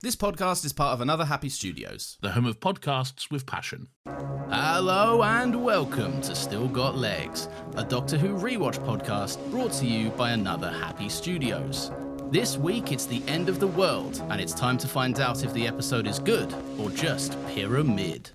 This podcast is part of Another Happy Studios, the home of podcasts with passion. Hello and welcome to Still Got Legs, a Doctor Who Rewatch podcast brought to you by Another Happy Studios. This week it's the end of the world, and it's time to find out if the episode is good or just pyramid.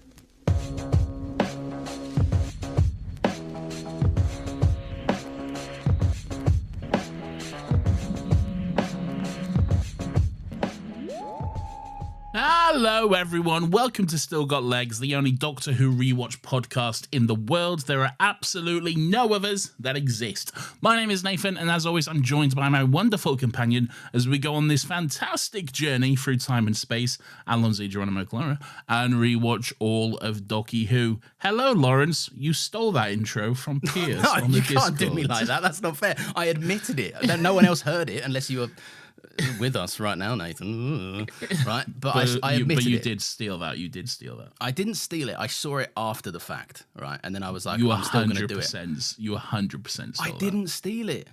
Hello everyone, welcome to Still Got Legs, the only Doctor Who Rewatch podcast in the world. There are absolutely no others that exist. My name is Nathan, and as always I'm joined by my wonderful companion as we go on this fantastic journey through time and space, Alonso Geronimo Clara, and rewatch all of Doctor Who. Hello Lawrence, you stole that intro from Piers No, on the you Discord. can't do me like that, that's not fair. I admitted it. No one else heard it unless you were with us right now, Nathan. Right, but I admitted it. But you did steal that. You did steal that. I didn't steal it. I saw it after the fact, right? And then I was like, you I'm still going to do it. You 100% stole I didn't steal it.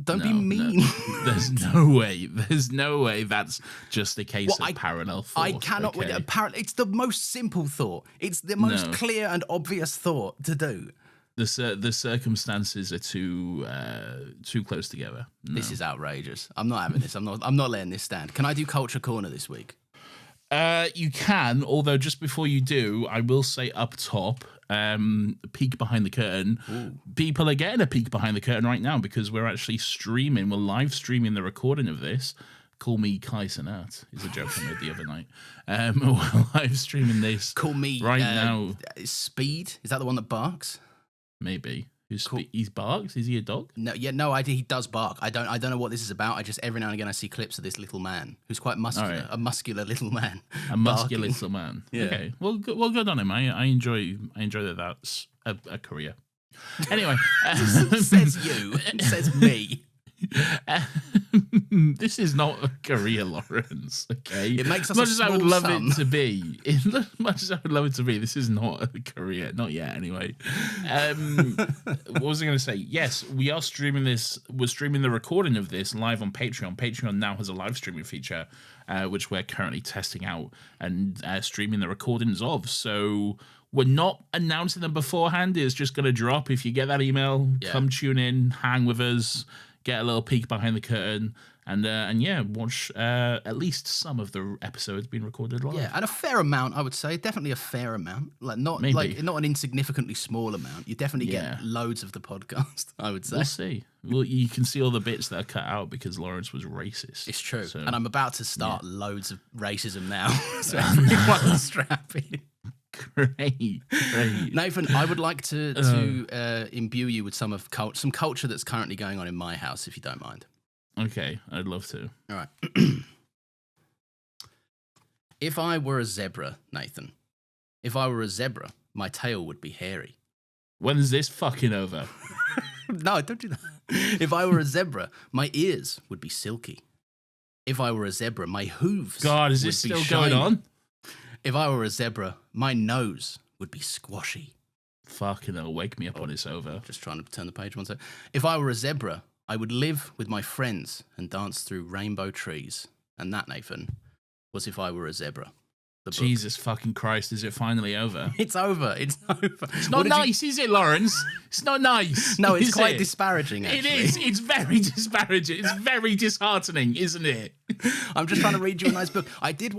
Don't be No, mean. There's no way. There's no way that's just a case of parallel thought. I cannot. Okay? It's the most simple thought. It's the most clear and obvious thought to do. The circumstances are too close together. No. This is outrageous. I'm not having this. I'm not letting this stand. Can I do Culture Corner this week? You can, although just before you do, I will say up top, peek behind the curtain. Ooh. People are getting a peek behind the curtain right now because we're actually streaming. We're live streaming the recording of this. Call me Kai Cenat is a joke I made the other night. We're live streaming this. Call me right now. Speed. Is that the one that barks? Maybe. He barks? Is he a dog? No, he does bark. I don't know what this is about. I just every now and again I see clips of this little man who's quite muscular, right. A muscular little man. A muscular little man. Yeah. Okay. Well, good on him. I enjoy that that's a career. Anyway, says you. Says me. This is not a career, Lawrence. Okay, it makes us much as I would love sum. it to be. Much as I would love it to be, this is not a career. Not yet, anyway. What was I going to say? Yes, we are streaming this. We're streaming the recording of this live on Patreon. Patreon now has a live streaming feature, which we're currently testing out and streaming the recordings of. So we're not announcing them beforehand. It's just going to drop. If you get that email, come tune in, hang with us. Get a little peek behind the curtain, and watch at least some of the episodes being recorded live. Yeah, and a fair amount, I would say, definitely a fair amount. Not an insignificantly small amount. You definitely get loads of the podcast, I would say. We'll see. Well, you can see all the bits that are cut out because Lawrence was racist. It's true, and I'm about to start loads of racism now, so everyone strap in. Great. Nathan, I would like to imbue you with some culture that's currently going on in my house, if you don't mind. Okay, I'd love to. All right. If I were a zebra, Nathan, my tail would be hairy. When is this fucking over? No, don't do that. If I were a zebra, my ears would be silky. If I were a zebra, my hooves God, is this still going on? If I were a zebra, my nose would be squashy. Fucking hell, wake me up when it's over. Just trying to turn the page one second. If I were a zebra, I would live with my friends and dance through rainbow trees. And that, Nathan, was If I Were a Zebra. Jesus fucking Christ, is it finally over? It's over. It's not nice, is it, Lawrence? It's not nice. No, it's quite disparaging, actually. It is. It's very disparaging. It's very disheartening, isn't it? I'm just trying to read you a nice book. I did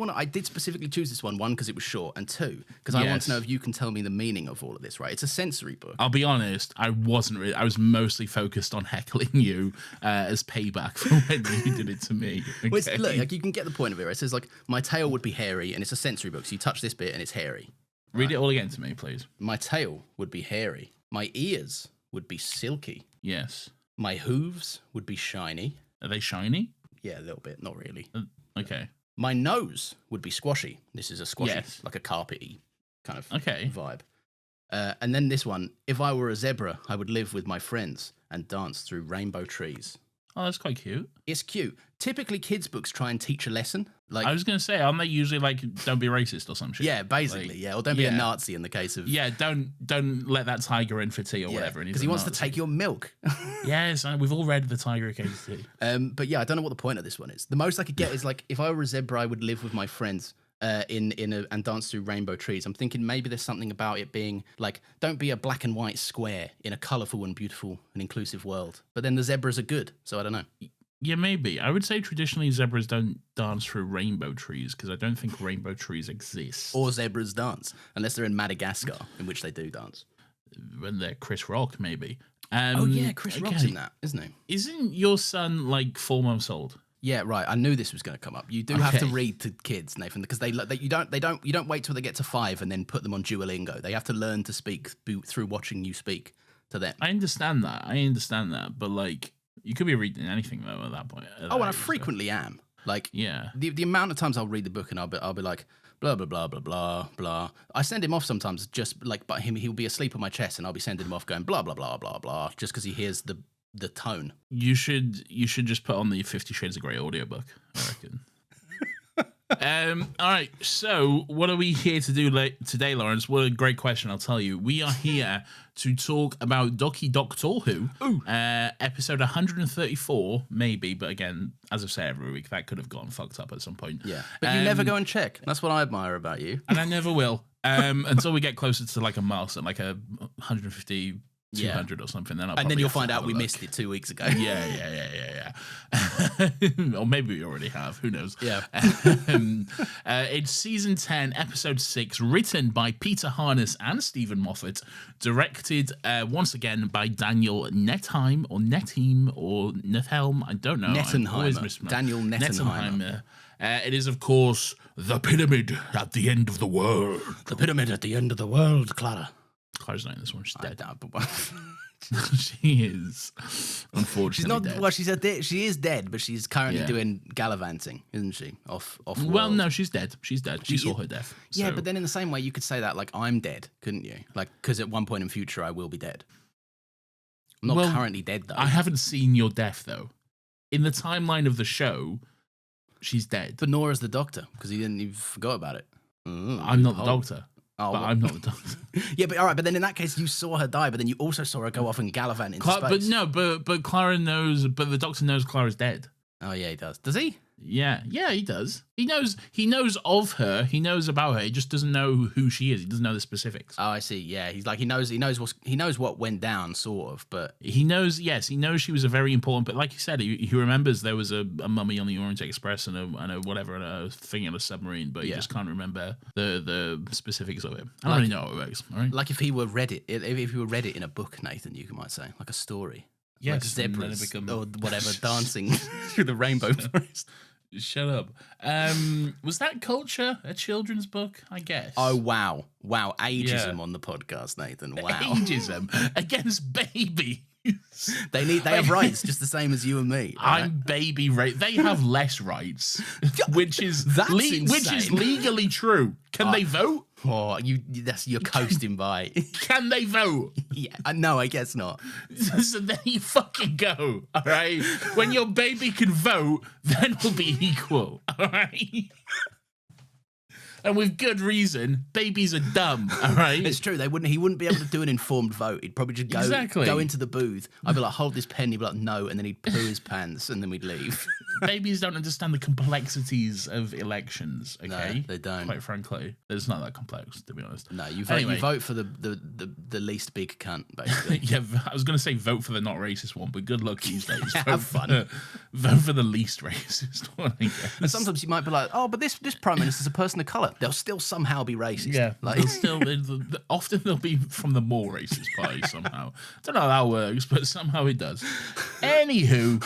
specifically choose this one because it was short, and two, because I want to know if you can tell me the meaning of all of this, right? It's a sensory book. I'll be honest, I wasn't really. I was mostly focused on heckling you as payback for when you did it to me. Okay? Well, look, you can get the point of it, right? It says, my tail would be hairy, and it's a sensory book, so you touch this bit and it's hairy. Read it all again to me, please. My tail would be hairy. My ears would be silky. Yes. My hooves would be shiny. Are they shiny? Yeah, a little bit. Not really. Okay. My nose would be squashy. This is a squashy, like a carpety kind of vibe. And then this one, if I were a zebra, I would live with my friends and dance through rainbow trees. Oh, that's quite cute. It's cute. Typically, kids' books try and teach a lesson. Like, I was going to say, aren't they usually like, don't be racist or some shit? yeah, basically, like, yeah. Or don't be a Nazi in the case of... Yeah, don't let that tiger in for tea or whatever. Because he wants to take your milk. Yes, we've all read The Tiger Case Tea. But yeah, I don't know what the point of this one is. The most I could get is like, if I were a zebra, I would live with my friends and dance through rainbow trees. I'm thinking maybe there's something about it being like, don't be a black and white square in a colourful and beautiful and inclusive world. But then the zebras are good, so I don't know. Yeah, maybe. I would say traditionally zebras don't dance through rainbow trees because I don't think rainbow trees exist. Or zebras dance, unless they're in Madagascar, in which they do dance. When they're Chris Rock, maybe. Oh yeah, Chris Rock's in that, isn't he? Isn't your son like 4 months old? Yeah, right. I knew this was going to come up. You do have to read to kids, Nathan, because you don't wait till they get to 5 and then put them on Duolingo. They have to learn to speak through watching you speak to them. I understand that, but like, you could be reading anything though at that point. And I frequently am. Like, yeah, the amount of times I'll read the book and I'll be like, blah blah blah blah blah blah. I send him off sometimes, just like, but he'll be asleep on my chest, and I'll be sending him off going blah blah blah blah blah, just because he hears the tone. You should just put on the 50 Shades of Grey audiobook, I reckon. All right, so what are we here to do today, Lawrence? What a great question, I'll tell you. We are here to talk about Doctor Who, episode 134, maybe, but again, as I say every week, that could have gotten fucked up at some point. Yeah, but you never go and check. That's what I admire about you. And I never will, until we get closer to like a milestone, like a 150... 200 or something, then you'll find out we missed it 2 weeks ago. Yeah. Or maybe we already have. Who knows? Yeah. It's season 10, episode 6, written by Peter Harness and Stephen Moffat, directed once again by Daniel Nettheim or Nettheim or Nethelm. I don't know. Daniel Nettenheimer. It is, of course, the pyramid at the end of the world. The pyramid at the end of the world, Clara. Clara's not in this one. She's dead. But She is, unfortunately, she's not dead. Well, she is dead, but she's currently doing gallivanting, isn't she? Off. Well, no, she's dead. She's dead. She saw her death. Yeah, so. but then in the same way, you could say that like I'm dead, couldn't you? Like, because at one point in future, I will be dead. I'm not currently dead though. I haven't seen your death though. In the timeline of the show, she's dead. But nor is the Doctor, because he forgot about it. I'm not the Doctor. Oh, but I'm not the Doctor. Yeah, but all right. But then in that case, you saw her die, but then you also saw her go off and gallivant into space. But Clara knows. But the Doctor knows Clara's dead. Oh yeah, he does. Does he? Yeah, he does. He knows of her. He knows about her. He just doesn't know who she is. He doesn't know the specifics. Oh, I see. Yeah, he's like he knows what went down, sort of. But he knows. Yes, he knows she was a very important. But like you said, he remembers there was a mummy on the Orient Express and a thing in a submarine. But he just can't remember the specifics of it. I don't really know how it works. All right. Like if he were read it in a book, Nathan, you might say, like a story. Yes, like zebras or whatever dancing through the rainbow forest. Shut up. Was that Culture a children's book? I guess. Oh wow, ageism on the podcast, Nathan. Wow, ageism against babies. They have rights just the same as you and me. Right? I'm baby rape. They have less rights, which is legally true. Can they vote? Oh, you're coasting by. Can they vote? Yeah, no, I guess not. So there you fucking go. All right. When your baby can vote, then we'll be equal. All right. And with good reason, babies are dumb, all right? It's true. He wouldn't be able to do an informed vote. He'd probably just go into the booth. I'd be like, hold this pen. He'd be like, no. And then he'd poo his pants and then we'd leave. Babies don't understand the complexities of elections, okay? No, they don't. Quite frankly. It's not that complex, to be honest. No, you vote for the least big cunt, basically. Yeah, I was going to say vote for the not racist one, but good luck these days. Have fun. Vote for the least racist one, I guess. And sometimes you might be like, oh, but this Prime Minister's a person of colour. They'll still somehow be racist. Yeah, like often they'll be from the more racist party somehow. Don't know how that works, but somehow it does. Anywho,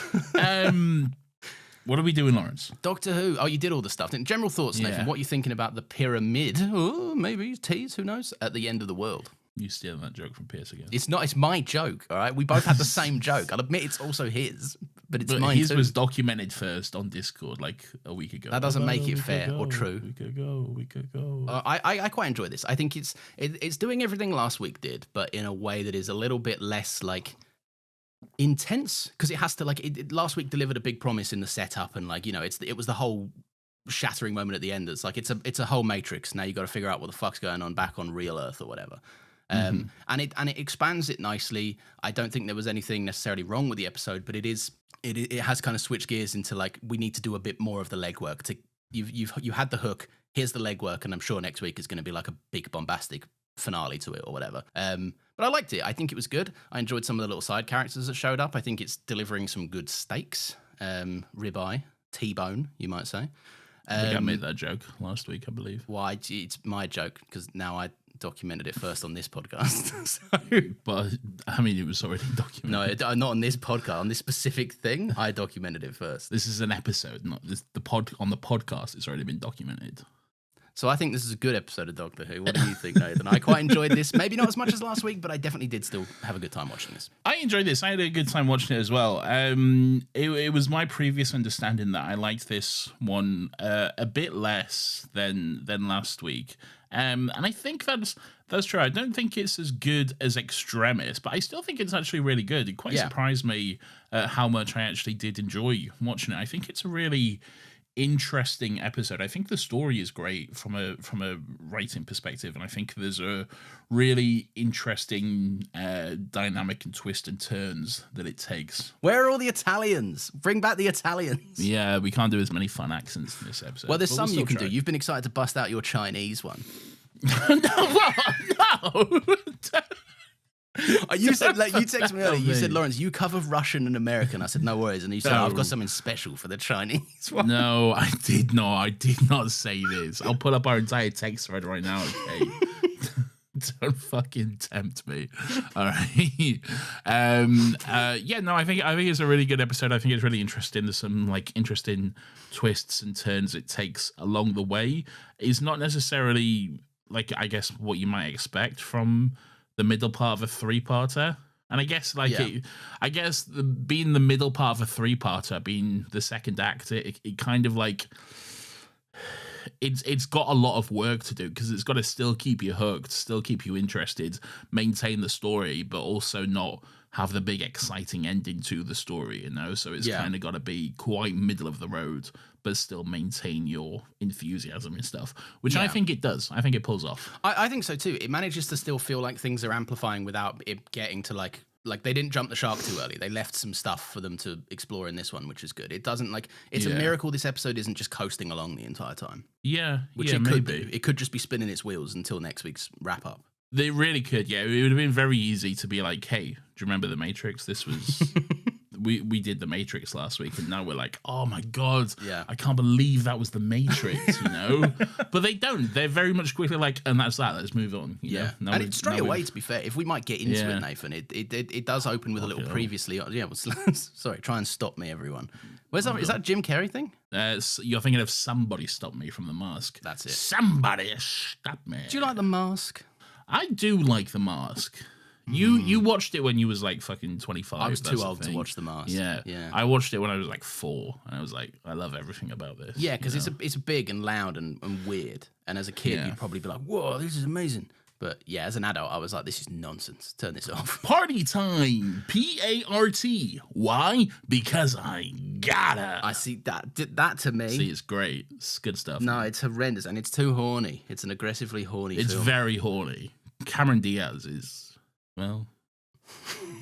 what are we doing, Lawrence? Doctor Who. Oh, you did all the stuff. General thoughts, Nathan. What are you thinking about the pyramid? Oh, maybe tease. Who knows? At the end of the world. You stealing that joke from Pierce again? It's not. It's my joke. All right. We both had the same joke. I'll admit it's also his, but it's mine his too. was documented first on Discord like a week ago. That doesn't make it fair or true. We could go. I quite enjoy this. I think it's doing everything last week did, but in a way that is a little bit less like intense because it has to last week delivered a big promise in the setup and it was the whole shattering moment at the end. It's like it's a whole Matrix. Now you got to figure out what the fuck's going on back on real Earth or whatever. And it expands it nicely. I don't think there was anything necessarily wrong with the episode, but it has kind of switched gears into like we need to do a bit more of the legwork. You had the hook. Here's the legwork, and I'm sure next week is going to be like a big bombastic finale to it or whatever. But I liked it. I think it was good. I enjoyed some of the little side characters that showed up. I think it's delivering some good steaks, ribeye, T-bone, you might say. I think I made that joke last week, I believe. Why? It's my joke because now I documented it first on this podcast. But I mean, it was already documented. No, not on this podcast. On this specific thing, I documented it first. This is an episode, not this. On the podcast, it's already been documented. So I think this is a good episode of Doctor Who. What do you think, Nathan? I quite enjoyed this. Maybe not as much as last week, but I definitely did still have a good time watching this. I enjoyed this. I had a good time watching it as well. It was my previous understanding that I liked this one a bit less than last week. And I think that's true. I don't think it's as good as Extremis, but I still think it's actually really good. It quite surprised me how much I actually did enjoy watching it. I think it's a really interesting episode. I think the story is great from a writing perspective, and I think there's a really interesting dynamic and twist and turns that it takes. Where are all the Italians? Bring back the Italians. Yeah, we can't do as many fun accents in this episode. Well, there's some you can do. You've been excited to bust out your Chinese one. No. You said, like, you texted me earlier. You said, Lawrence, you cover Russian and American. I said, no worries. And you said, I've got something special for the Chinese one. No, I did not. I did not say this. I'll pull up our entire text thread right now, okay? Don't fucking tempt me. All right. I think it's a really good episode. I think it's really interesting. There's some like interesting twists and turns it takes along the way. It's not necessarily like, I guess, what you might expect from the middle part of a three-parter. And I guess being the middle part of a three-parter, being the second act, it kind of like it's got a lot of work to do because it's got to still keep you hooked, still keep you interested, maintain the story, but also not have the big exciting ending to the story, you know? So it's kind of got to be quite middle of the road, but still maintain your enthusiasm and stuff, which I think it does. I think it pulls off. I think so too. It manages to still feel like things are amplifying without it getting to like they didn't jump the shark too early. They left some stuff for them to explore in this one, which is good. It doesn't it's a miracle this episode isn't just coasting along the entire time. Yeah, which it could be. It could just be spinning its wheels until next week's wrap up. They really could, yeah. It would have been very easy to be like, hey, do you remember The Matrix? This was... we did The Matrix last week, and now we're like, oh my God, I can't believe that was The Matrix, you know? But they don't. They're very much quickly like, and that's that, let's move on. You know? And it's straight away, to be fair, if we might get into it, Nathan, it does open with a little previously. Yeah, sorry, try and stop me, everyone. Is that a Jim Carrey thing? You're thinking of Somebody Stop Me from The Mask. That's it. Somebody stop me. Do you like The Mask? I do like The Mask. You watched it when you was like fucking 25. I was too old to watch The Mask. Yeah. I watched it when I was like 4, and I was like, I love everything about this. Yeah, because it's big and loud and weird. And as a kid, you'd probably be like, whoa, this is amazing. But yeah, as an adult, I was like, this is nonsense. Turn this off. Party time. P-A-R-T. Why? Because I gotta. I see that to me. See, it's great. It's good stuff. No, it's horrendous, and it's too horny. It's an aggressively horny film. It's very horny. Cameron Diaz is... Well,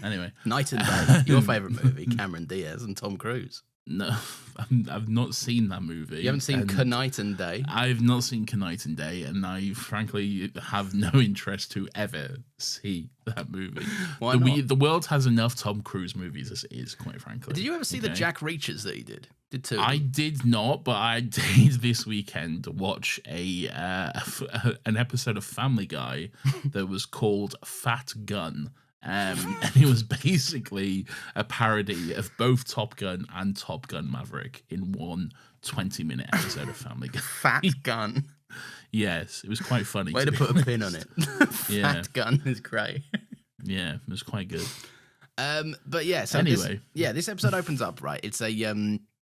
anyway. Night and Day, your favourite movie, Cameron Diaz and Tom Cruise. No, I've not seen that movie. You haven't seen Knight and Day? I've not seen Knight and Day, and I frankly have no interest to ever see that movie. Why not? The world has enough Tom Cruise movies as it is, quite frankly. Did you ever see the Jack Reachers that he did? Did too. I did not, but I did this weekend watch an episode of Family Guy that was called Fat Gun. And it was basically a parody of both Top Gun and Top Gun Maverick in one 20-minute episode of Family Guy. Fat Gun. Yes, it was quite funny. Way to put a pin on it. Fat Gun is great. Yeah, it was quite good. But yeah, so anyway, this episode opens up, right? It's a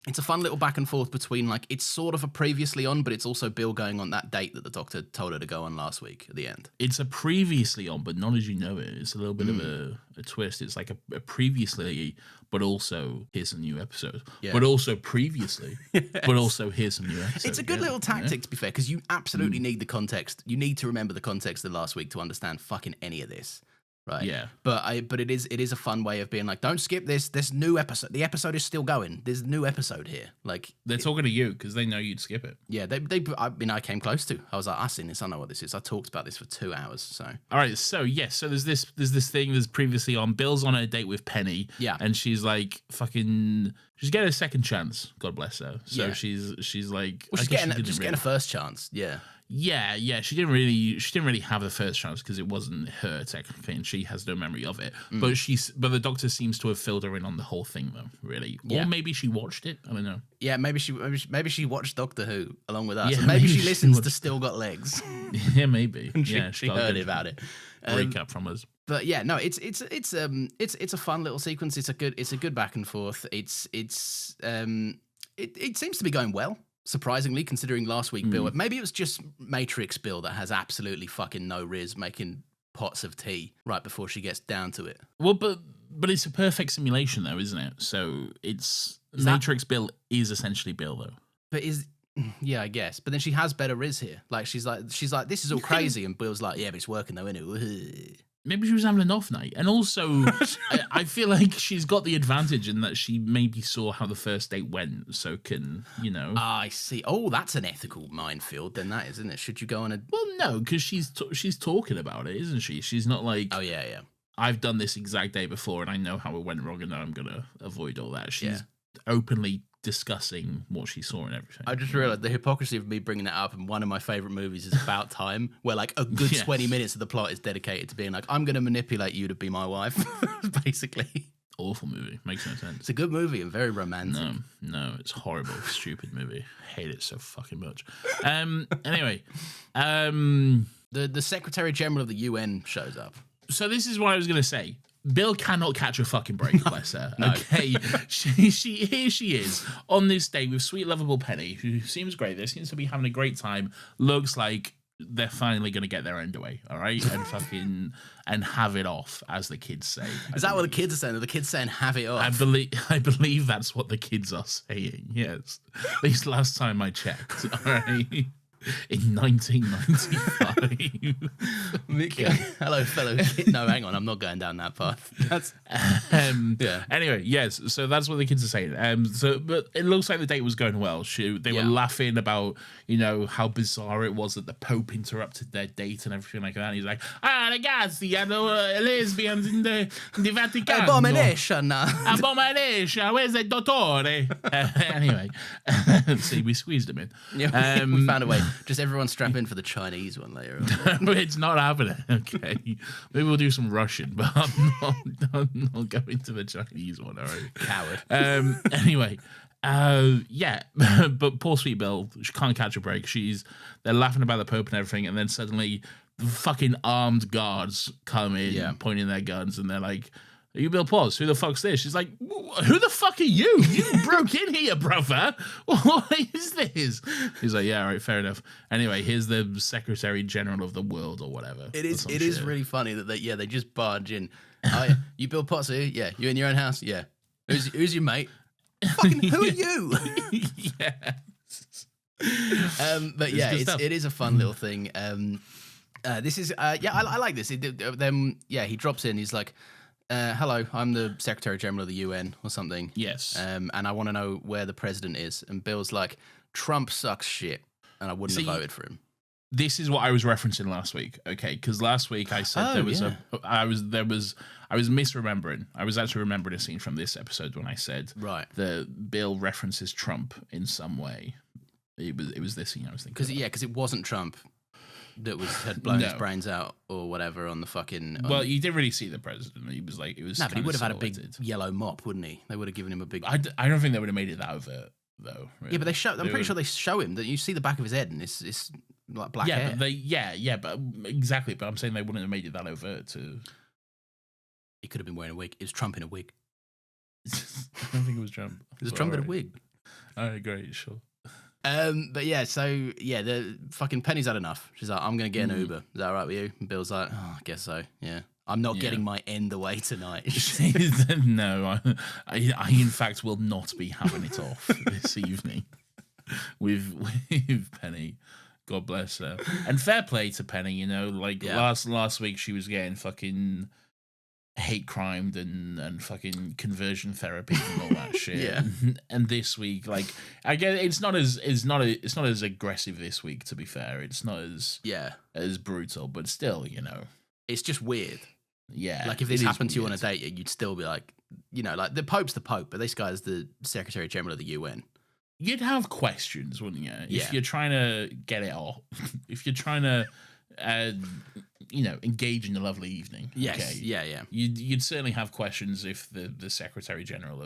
It's a fun little back and forth between, like, it's sort of a previously on, but it's also Bill going on that date that the Doctor told her to go on last week at the end. It's a previously on, but not as you know it. It's a little bit of a twist. It's like a previously, but also here's a new episode. Yeah. But also previously, but also here's some new episodes. It's a good little tactic, to be fair, because you absolutely need the context. You need to remember the context of last week to understand fucking any of this. Right. Yeah. But it is a fun way of being like, don't skip this new episode. The episode is still going. There's a new episode here. Like, they're talking to you because they know you'd skip it. Yeah. I came close to. I was like, I've seen this. I know what this is. I talked about this for 2 hours. So. All right. So yes. So there's this thing that's previously on. Bill's on a date with Penny. Yeah. And she's like fucking. She's getting a second chance. God bless her. So yeah. she's like. Well, she's getting a first chance. Yeah. Yeah. She didn't really have the first chance because it wasn't her technically, and she has no memory of it. But the Doctor seems to have filled her in on the whole thing, though. Really, or maybe she watched it. I don't know. Yeah, maybe she watched Doctor Who along with us. Yeah, maybe she listens to Still Got Legs. Yeah, maybe. And she heard about it. Breakup from us. But yeah, no, it's a fun little sequence. It's a good back and forth. It seems to be going well. Surprisingly, considering last week Bill, maybe it was just Matrix Bill that has absolutely fucking no riz making pots of tea right before she gets down to it. Well, but it's a perfect simulation though, isn't it? So Matrix Bill is essentially Bill though. But yeah, I guess. But then she has better riz here. Like she's like, this is all crazy, and Bill's like, yeah, but it's working though, isn't it? Maybe she was having an off night. And also, I feel like she's got the advantage in that she maybe saw how the first date went, so can, you know. I see. Oh, that's an ethical minefield, then that is, isn't it? Should you go on a... Well, no, because she's talking about it, isn't she? She's not like... Oh, yeah. I've done this exact day before, and I know how it went wrong, and now I'm going to avoid all that. She's openly discussing what she saw and everything. I just realized the hypocrisy of me bringing that up, and one of my favorite movies is About Time, where like a good 20 minutes of the plot is dedicated to being like, I'm going to manipulate you to be my wife, basically. Awful movie. Makes no sense. It's a good movie and very romantic. No, it's horrible. Stupid movie. Hate it so fucking much. Anyway, the Secretary General of the UN shows up. So this is what I was going to say. Bill cannot catch a fucking break, bless her. No. Okay, here she is on this day with sweet, lovable Penny, who seems great. They seems to be having a great time. Looks like they're finally going to get their end away, all right, and have it off, as the kids say. Is that what the kids are saying? Are the kids saying have it off? I believe that's what the kids are saying. Yes, at least last time I checked. All right. In 1995. Hello, fellow kid. No, hang on, I'm not going down that path. That's Anyway, yes. So that's what the kids are saying. But it looks like the date was going well. They were laughing about how bizarre it was that the Pope interrupted their date and everything like that. And he's like, ragazzi, lesbians in the Vatican. Abomination. Where's the dottore? Anyway, see, we squeezed him in. Yeah, we found a way. Just everyone strap in for the Chinese one later on. It's not happening. Okay, maybe we'll do some Russian, but I'm not going to the Chinese one. All right, coward. Anyway, but poor sweet Bill, she can't catch a break. They're laughing about the Pope and everything, and then suddenly the fucking armed guards come in, pointing their guns, and they're like, "Are you Bill Pause? Who the fuck's this?" She's like, "Who the fuck are you? You broke in here, brother. What is this?" He's like, "Yeah, all right, fair enough." Anyway, here's the Secretary General of the world or whatever. It is really funny that they just barge in. Oh, yeah. You Bill Potts, are you? Yeah. You in your own house? Yeah. Who's your mate? Fucking who are you? But yeah, it is a fun little thing. This is I like this. He drops in. He's like, hello, I'm the Secretary General of the UN or something. Yes. And I want to know where the president is. And Bill's like, Trump sucks shit, and I wouldn't have voted for him. This is what I was referencing last week, okay? Because last week I said I was misremembering. I was actually remembering a scene from this episode when I said that Bill references Trump in some way. It was this scene I was thinking. Because it wasn't Trump that had blown his brains out or whatever on the fucking. Well, you didn't really see the president. He was like, it was. No, but he would have had a big yellow mop, wouldn't he? They would have given him a big. I don't think they would have made it that overt, though. Really. Yeah, but I'm pretty sure they show him that you see the back of his head and it's like black hair. But exactly. But I'm saying they wouldn't have made it that overt to. He could have been wearing a wig. It was Trump in a wig. I don't think it was Trump. It was Trump in a wig. All right, great, sure. But yeah, so yeah, the fucking Penny's had enough. She's like, I'm gonna get an Uber. Is that all right with you? And Bill's like, oh, I guess so. Yeah, I'm not getting my end away tonight. No, I in fact will not be having it off this evening with Penny. God bless her. And fair play to Penny. You know, like last week she was getting fucking hate crimed and fucking conversion therapy and all that shit. Yeah. And this week, like, I get it's not as aggressive this week, to be fair. It's not as brutal, but still, you know. It's just weird. Yeah. Like if this happened to you on a date, you'd still be like, you know, like the Pope's the Pope, but this guy's the Secretary General of the UN. You'd have questions, wouldn't you? If you're trying to get it off, if you're trying to you know, engage in a lovely evening. Yes. Okay? Yeah. You'd certainly have questions if the Secretary General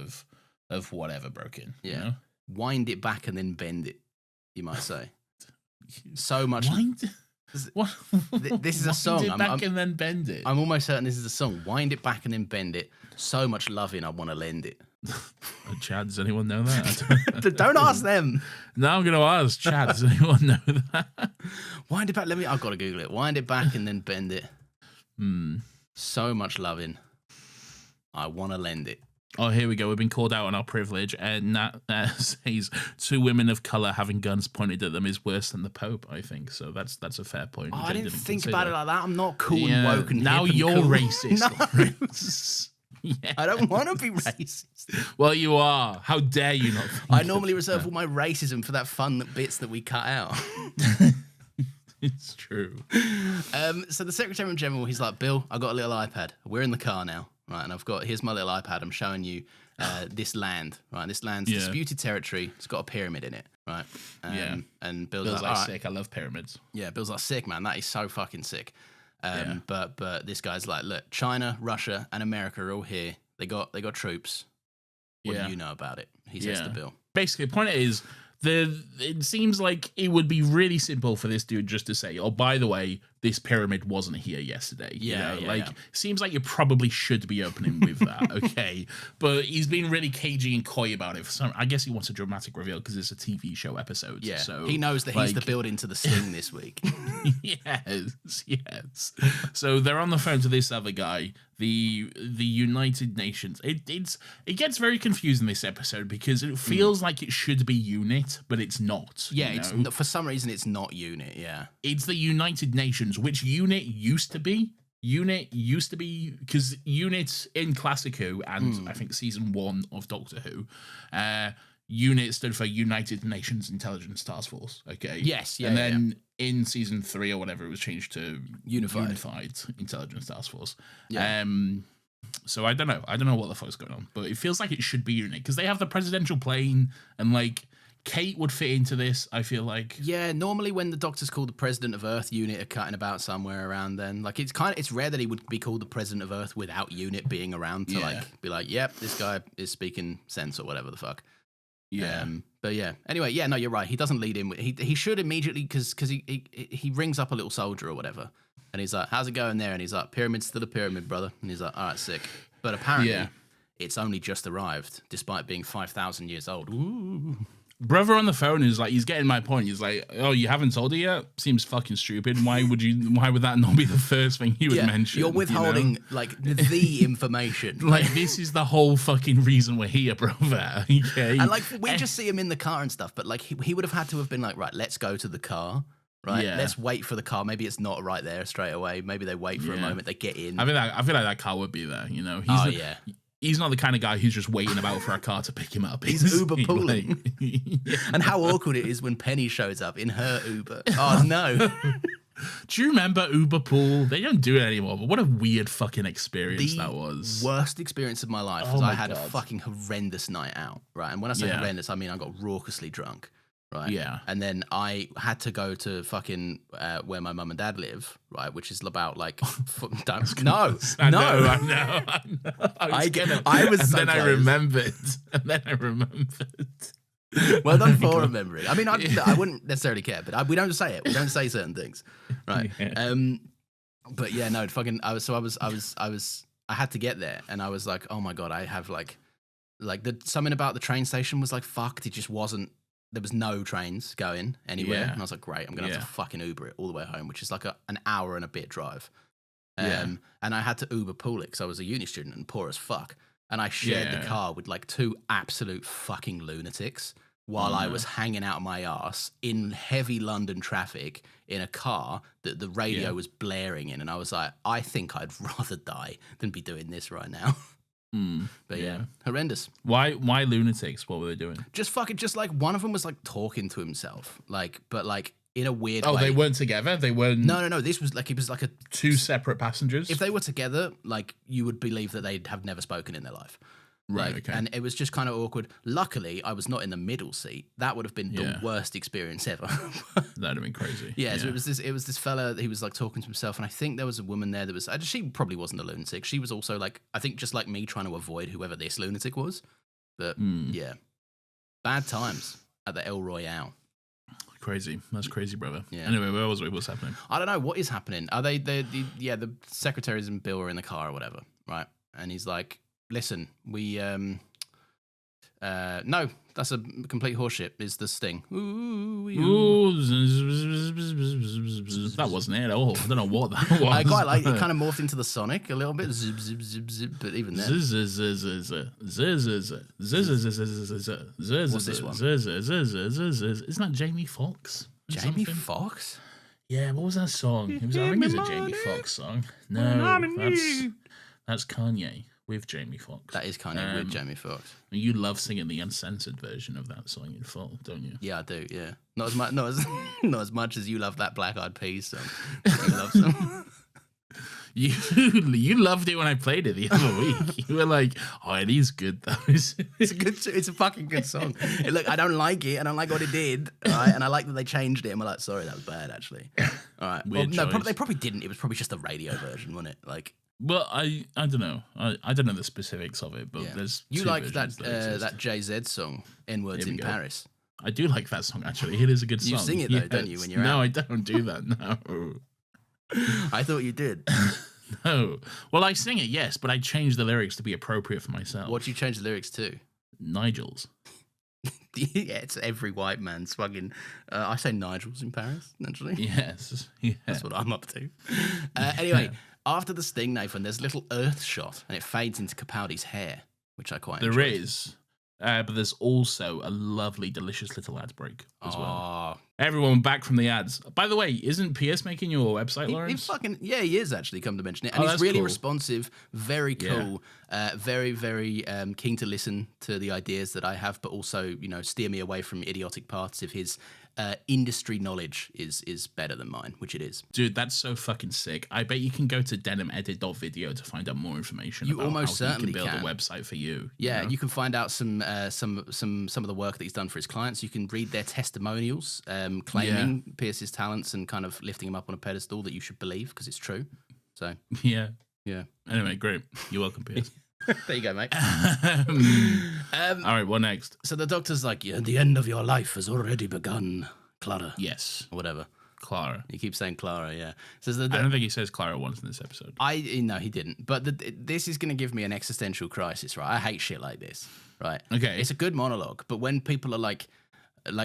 of whatever broke in. Yeah. You know? Wind it back and then bend it, you might say. So much. What? This is a song. Wind it back and then bend it. I'm almost certain this is a song. Wind it back and then bend it. So much loving, I want to lend it. Chad, does anyone know that? Don't ask them. No, I'm going to ask Chad. Does anyone know that? Wind it back. I've got to Google it. Wind it back and then bend it. Hmm. So much loving, I want to lend it. Oh, here we go. We've been called out on our privilege. And Nat says 2 women of color having guns pointed at them is worse than the Pope, I think. So that's a fair point. Oh, I didn't think about it like that. I'm not cool and woke and now hip you're and cool. racist. Yeah. I don't want to be racist. Well, you are. How dare you not? I normally reserve all my racism for that fun bits that we cut out. It's true. So the Secretary General, he's like, Bill, I got a little iPad. We're in the car now, right? And here's my little iPad. I'm showing you this land, right? This land's disputed territory. It's got a pyramid in it, right? And Bill's like, sick. I love pyramids. Yeah, Bill's like, sick, man. That is so fucking sick. But this guy's like, look, China, Russia, and America are all here. They got troops. What do you know about it? He says to Bill. Basically, the point is, it seems like it would be really simple for this dude just to say, oh, by the way, this pyramid wasn't here yesterday. Seems like you probably should be opening with that, okay? But he's been really cagey and coy about it. I guess he wants a dramatic reveal because it's a TV show episode. Yeah, so he knows that he's the build-in to the sting this week. yes. So they're on the phone to this other guy, the United Nations. It gets very confusing this episode because it feels like it should be UNIT, but it's not. Yeah, it's for some reason it's not UNIT. Yeah, it's the United Nations, which UNIT used to be. UNIT used to be because UNIT in Classic Who and I think season 1 of Doctor Who, UNIT stood for United Nations Intelligence Task Force. Okay. Yes. Yeah. And then in season 3 or whatever, it was changed to Unified Intelligence Task Force. Yeah. So I don't know what the fuck's going on, but it feels like it should be UNIT because they have the presidential plane and like Kate would fit into this, I feel like. Yeah, normally when the Doctor's called the President of Earth, UNIT are cutting about somewhere around then. Like it's rare that he would be called the President of Earth without UNIT being around to like be like, yep, this guy is speaking sense or whatever the fuck. Yeah. But yeah. Anyway, yeah, no, you're right. He doesn't lead in. He should immediately because he rings up a little soldier or whatever, and he's like, "How's it going there?" And he's like, "Pyramid's still a pyramid, brother." And he's like, "All right, sick." But apparently, it's only just arrived, despite being 5,000 years old. Ooh. Brother on the phone is like, he's getting my point. He's like, oh, you haven't told her yet? Seems fucking stupid. Why would that not be the first thing you would mention? You're withholding like the information. Like this is the whole fucking reason we're here, brother. Okay. And like we just see him in the car and stuff, but like he would have had to have been like, right, let's go to the car. Right, let's wait for the car. Maybe it's not right there straight away. Maybe they wait for a moment. They get in. I feel like that car would be there. You know. He's not the kind of guy who's just waiting about for a car to pick him up. He's Uber pooling. And how awkward it is when Penny shows up in her Uber. Oh, no. Do you remember Uber Pool? They don't do it anymore, but what a weird fucking experience that was. The worst experience of my life was I had a fucking horrendous night out, right? And when I say horrendous, I mean I got raucously drunk. Right. Yeah. And then I had to go to fucking where my mum and dad live, right? Which is about like no. I know. I was so then close. I remembered. Well done for remembering. I mean, I wouldn't necessarily care, but we don't say it. We don't say certain things, right? Yeah. But yeah, no, fucking. I had to get there, and I was like, oh my god, I have like like something about the train station was like fucked. It just wasn't. There was no trains going anywhere, Yeah. and I was like, great, I'm gonna have to fucking Uber it all the way home, which is like an hour and a bit drive. And I had to Uber pool it because I was a uni student and poor as fuck, and I shared the car with like two absolute fucking lunatics while I was hanging out my ass in heavy London traffic in a car that the radio was blaring in, and I was like, I think I'd rather die than be doing this right now. But horrendous. Why lunatics? What were they doing? Just like one of them was like talking to himself, but in a weird way. Oh, they weren't together? They weren't... No. This was like, it was like a... Two separate passengers? If they were together, like, you would believe that they'd have never spoken in their life. Right, like, okay. And it was just kind of awkward. Luckily, I was not in the middle seat. That would have been the worst experience ever. That'd have been crazy. Yeah, so it was this fella, he was like talking to himself, and I think there was a woman there that was, she probably wasn't a lunatic. She was also like, I think just like me, trying to avoid whoever this lunatic was. But yeah, bad times at the El Royale. Crazy. That's crazy, brother. Yeah. Anyway, where was we? What's happening? I don't know. What is happening? Are the secretaries and Bill are in the car or whatever, right? And he's like, listen, we, no, that's a complete horseshit, is the sting. That wasn't it at all. I don't know what that was. I quite like it. Kind of morphed into the Sonic a little bit. Zip, zip, zip, zip. But even then. What's this one? Isn't that Jamie Foxx? Jamie Foxx? Yeah, what was that song? It was, I think it was a Jamie Foxx song. No, that's Kanye with Jamie Foxx. That is Kanye with Jamie Foxx. You love singing the uncensored version of that song in full, don't you? Yeah, I do. Yeah, not as much, not as much as you love that Black Eyed Peas song. You love some. You loved it when I played it the other week. You were like, "Oh, it is good though." It's a fucking good song. Look, I don't like it. I don't like what it did. Right? And I like that they changed it. And we're like, sorry, that was bad actually. All right. Well, no, they probably didn't. It was probably just the radio version, wasn't it? Like. Well, I don't know. I don't know the specifics of it, but there's you two like versions that Jay-Z song, N-Words in Paris. I do like that song actually. It is a good song. You sing it though, don't you? When you're No, out? I don't do that. No. I thought you did. No. Well, I sing it, yes, but I change the lyrics to be appropriate for myself. What do you change the lyrics to? Nigel's. Yeah, it's every white man's fucking. I say Nigel's in Paris, naturally. Yes. Yeah. That's what I'm up to. Anyway, after the sting, Nathan, there's a little earth shot, and it fades into Capaldi's hair, which I quite enjoy. There is. But there's also a lovely, delicious little ad break as well. Everyone back from the ads. By the way, isn't Pierce making your website, Lawrence? He is actually, come to mention it. And he's really responsive, very cool, very, very keen to listen to the ideas that I have, but also, steer me away from idiotic parts if his industry knowledge is better than mine, which it is. Dude, that's so fucking sick. I bet you can go to denimedit.video to find out more information about almost how certainly he can build a website for you. Yeah, you can find out some of the work that he's done for his clients. You can read their testimonials, claiming Pierce's talents and kind of lifting him up on a pedestal that you should believe because it's true. So yeah. Anyway, great. You're welcome, Pierce. There you go, mate. All right, what next? So the doctor's like, the end of your life has already begun, Clara. Yes. Or whatever. Clara. He keeps saying Clara, yeah. I don't think he says Clara once in this episode. No, he didn't. But this is going to give me an existential crisis, right? I hate shit like this, right? Okay. It's a good monologue, but when people are like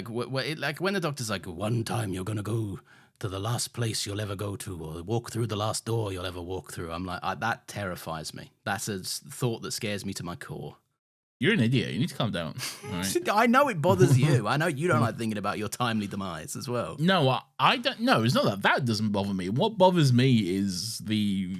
when the doctor's like, one time you're going to go to the last place you'll ever go to, or walk through the last door you'll ever walk through. I'm like, that terrifies me. That's a thought that scares me to my core. You're an idiot. You need to calm down. All right? I know it bothers you. I know you don't like thinking about your timely demise as well. No, I don't. No, it's not that. That doesn't bother me. What bothers me is the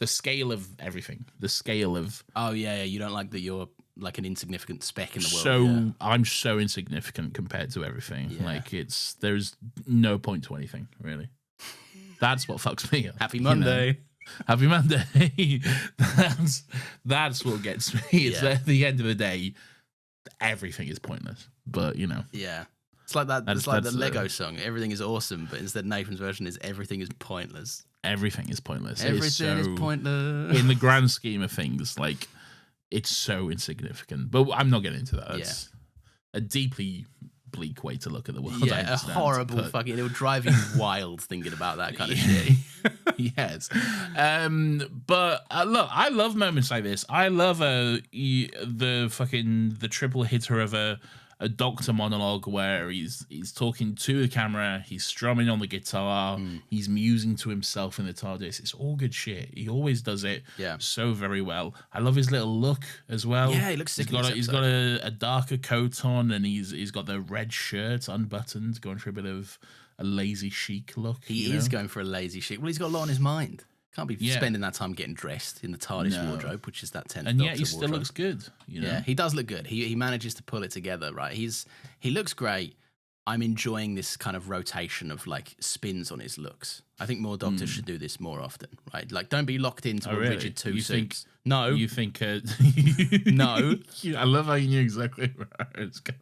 scale of everything. The scale of. Oh yeah. You don't like that you're like an insignificant speck in the world. So I'm so insignificant compared to everything. Yeah. Like there's no point to anything really. That's what fucks me up. Happy Monday. Happy Monday. That's what gets me. It's at the end of the day, everything is pointless. But Yeah. It's like that. It's like the Lego song. Everything is awesome, but instead Nathan's version is everything is pointless. Everything is pointless. Everything is pointless. In the grand scheme of things, like it's so insignificant. But I'm not getting into that. It's a deeply bleak way to look at the world. Yeah, a horrible fucking. It'll drive you wild thinking about that kind of shit. Yes. But look, I love moments like this. I love the triple hitter of a doctor monologue where he's talking to the camera, he's strumming on the guitar, he's musing to himself in the TARDIS. It's all good shit. He always does it so very well. I love his little look as well. Yeah, he looks sick. He's got a darker coat on, and he's got the red shirt unbuttoned, going for a bit of a lazy chic look. He is going for a lazy chic. Well, he's got a lot on his mind. Can't be spending that time getting dressed in the TARDIS wardrobe, which is that 10th and Doctor yet he still wardrobe. looks good. You know? Yeah, he does look good. He manages to pull it together, right? He looks great. I'm enjoying this kind of rotation of like spins on his looks. I think more doctors should do this more often, right? Like, don't be locked into a rigid two suits. No, you think no. I love how you knew exactly where it's going.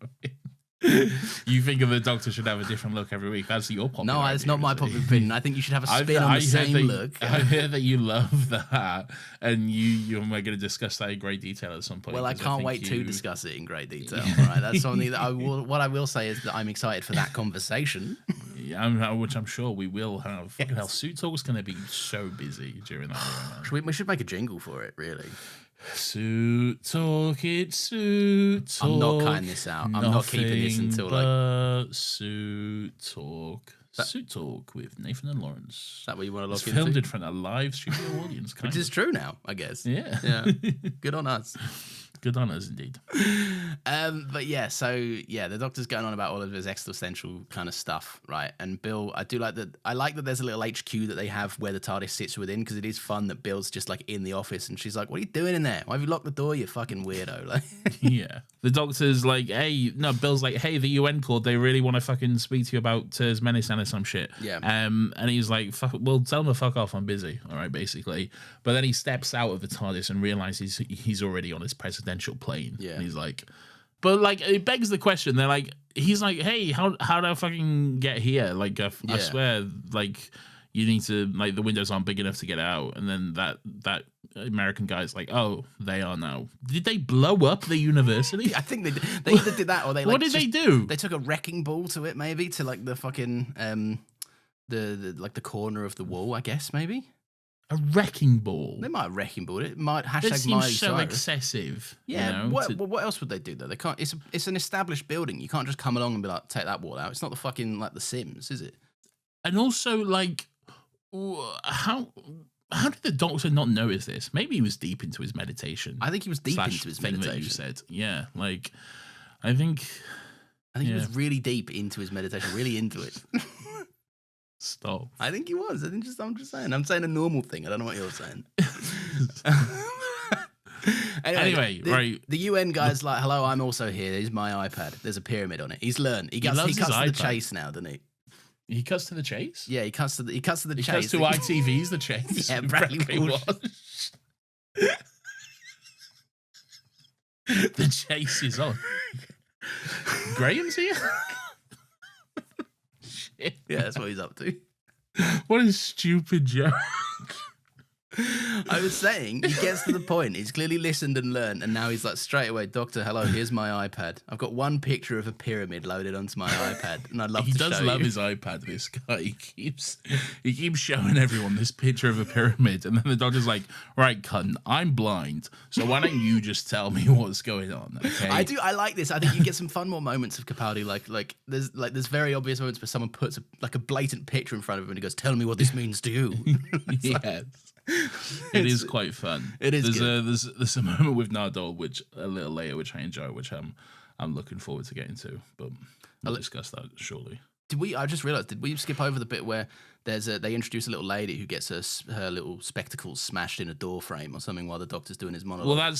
You think the Doctor should have a different look every week? That's your popular No, it's not my popular opinion. I think you should have a spin on the same look. I hear that you love that, and you're going to discuss that in great detail at some point. Well, I can't wait to discuss it in great detail. Right, that's something that what I will say is that I'm excited for that conversation. Yeah, which I'm sure we will have. Fucking hell, Suit Talk's going to be so busy during that. We should make a jingle for it, really. Suit Talk, it's Suit Talk. I'm not cutting this out. I'm not keeping this until like Suit Talk. Suit Talk with Nathan and Lawrence. Is that what you want to look it's into? Filmed in front of a live studio audience, which is true now, I guess. Yeah. Good on us. Good on us, indeed. But yeah, so yeah, the Doctor's going on about all of his existential kind of stuff, right? And Bill, I like that there's a little HQ that they have where the TARDIS sits within, because it is fun that Bill's just like in the office and she's like, "What are you doing in there? Why have you locked the door, you fucking weirdo?" Like, yeah. The Doctor's like, Bill's like, "Hey, the UN called. They really want to fucking speak to you about Menace or some shit." Yeah. And he's like, well, tell him to fuck off. I'm busy. All right, basically. But then he steps out of the TARDIS and realizes he's already on his presidential plane. Yeah. And he's like, but like, it begs the question. They're like, he's like, "Hey, how do I fucking get here? Like, I swear, like, you need to, like, the windows aren't big enough to get out." And then that American guy's like, "Oh, they are now." Did they blow up the university? I think they did. They either did that or they like, what did they do? They took a wrecking ball to it, maybe, to like the fucking the corner of the wall, I guess, maybe. A wrecking ball. They might have wrecking ball it. Might hashtag that seems Miley so Cyrus. Excessive. Yeah. You know, what else would they do though? They can't. It's an established building. You can't just come along and be like, "Take that wall out." It's not the fucking like The Sims, is it? And also, like, how did the Doctor not notice this? Maybe he was deep into his meditation. I think he was deep into his meditation. That you said, yeah. Like, I think he was really deep into his meditation, really into it. Stop. I think he was. I'm just saying. I'm saying a normal thing. I don't know what you're saying. Anyway, right. The UN guy's like, "Hello, I'm also here. Here's my iPad. There's a pyramid on it." He's learned. He cuts to the chase now, doesn't he? He cuts to the chase? Yeah, he cuts to the chase. He cuts to ITV's The Chase. Yeah, Bradley Walsh. The chase is on. Graham's here? Shit. Yeah, that's what he's up to. What a stupid joke. I was saying, he gets to the point. He's clearly listened and learned, and now he's like, straight away, "Doctor, hello, here's my iPad. I've got one picture of a pyramid loaded onto my iPad, and I'd love to show you." He does love his iPad, this guy. He keeps showing everyone this picture of a pyramid, and then the Doctor's like, "Right, cunt, I'm blind, so why don't you just tell me what's going on?" Okay. I like this. I think you get some fun more moments of Capaldi. Like there's very obvious moments where someone puts a blatant picture in front of him and he goes, "Tell me what this means to you." Yes. It is quite fun. It is. There's a moment with Nardole, which a little later, which I enjoy, which I'm looking forward to getting to, but I'll discuss that shortly. I just realized, did we skip over the bit where they introduce a little lady who gets her little spectacles smashed in a door frame or something while the Doctor's doing his monologue? Well,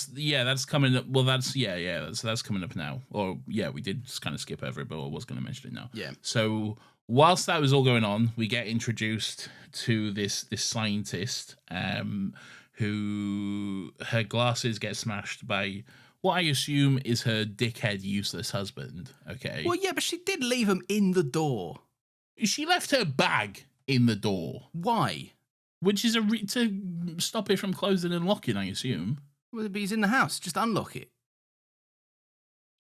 that's coming up. Well, that's coming up now. Or yeah, we did just kind of skip over it, but I was going to mention it now. Yeah. So whilst that was all going on, we get introduced to this scientist who her glasses get smashed by what I assume is her dickhead, useless husband. Okay. Well, yeah, but she did leave him in the door. She left her bag in the door. Why? Which is to stop it from closing and locking, I assume. Well, but he's in the house. Just unlock it.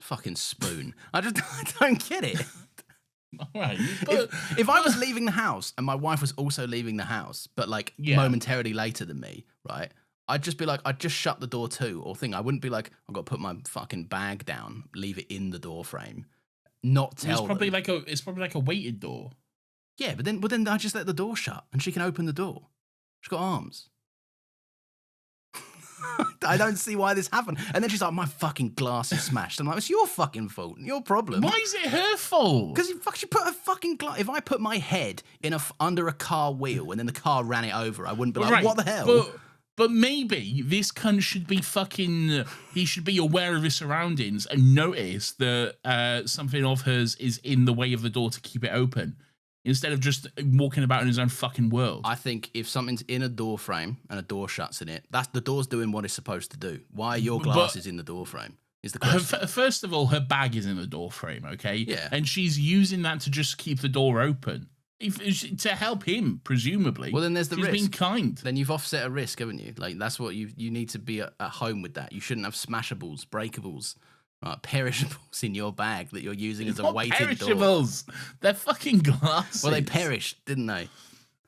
Fucking spoon. I don't get it. All right. But, if I was leaving the house and my wife was also leaving the house, but like momentarily later than me, right? I'd just be like, I'd just shut the door too, or thing. I wouldn't be like, I've got to put my fucking bag down, leave it in the door frame, not tell. It's probably like a weighted door. Yeah, but then I just let the door shut and she can open the door. She's got arms. I don't see why this happened. And then she's like, my fucking glass is smashed. I'm like, it's your fucking fault, your problem. Why is it her fault? Because she put a fucking glass. If I put my head under a car wheel and then the car ran it over, I wouldn't be like, what the hell? But maybe this cunt should be he should be aware of his surroundings and notice that something of hers is in the way of the door to keep it open, instead of just walking about in his own fucking world. I think if something's in a door frame and a door shuts in it, the door's doing what it's supposed to do. Why are your glasses in the door frame? Is the question. First of all, her bag is in the door frame, okay? Yeah. And she's using that to just keep the door open. To help him, presumably. Well, then there's the risk. She's been kind. Then you've offset a risk, haven't you? Like, that's what you need to be at home with that. You shouldn't have smashables, breakables, perishables in your bag that you're using as a weighted perishables. Door. They're fucking glasses. Well, they perished, didn't they?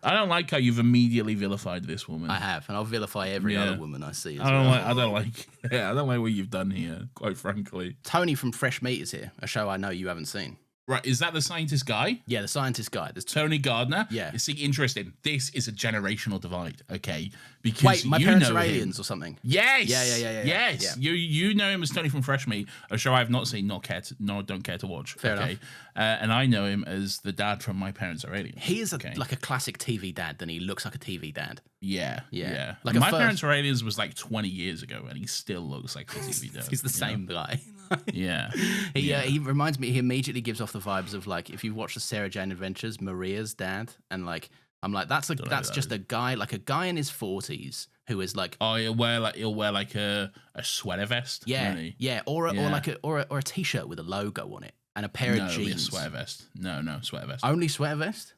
I don't like how you've immediately vilified this woman. I have, and I'll vilify every other woman I see. I don't like what you've done here, quite frankly. Tony from Fresh Meat is here, a show I know you haven't seen. Right, is that the scientist guy? Yeah, the scientist guy. There's Tony Gardner? Yeah. See, interesting. This is a generational divide, okay? Because wait, my parents are aliens or something? Yes! Yeah. Yes! Yeah. You know him as Tony from Fresh Meat, a show I have not seen, don't care to watch. Fair enough. And I know him as the dad from My Parents Are Aliens. He is like a classic TV dad, then he looks like a TV dad. Yeah. Like My Parents Are Aliens was like 20 years ago, and he still looks like a TV dad. He's the same guy. Yeah. He reminds me, he immediately gives off the vibes of like, if you've watched the Sarah Jane Adventures, Maria's dad, and like, I'm like, that's just a guy in his 40s who is like, oh, he'll wear like a sweater vest. Yeah, or a t-shirt with a logo on it and a pair of jeans. A sweater vest. No, sweater vest. Only sweater vest?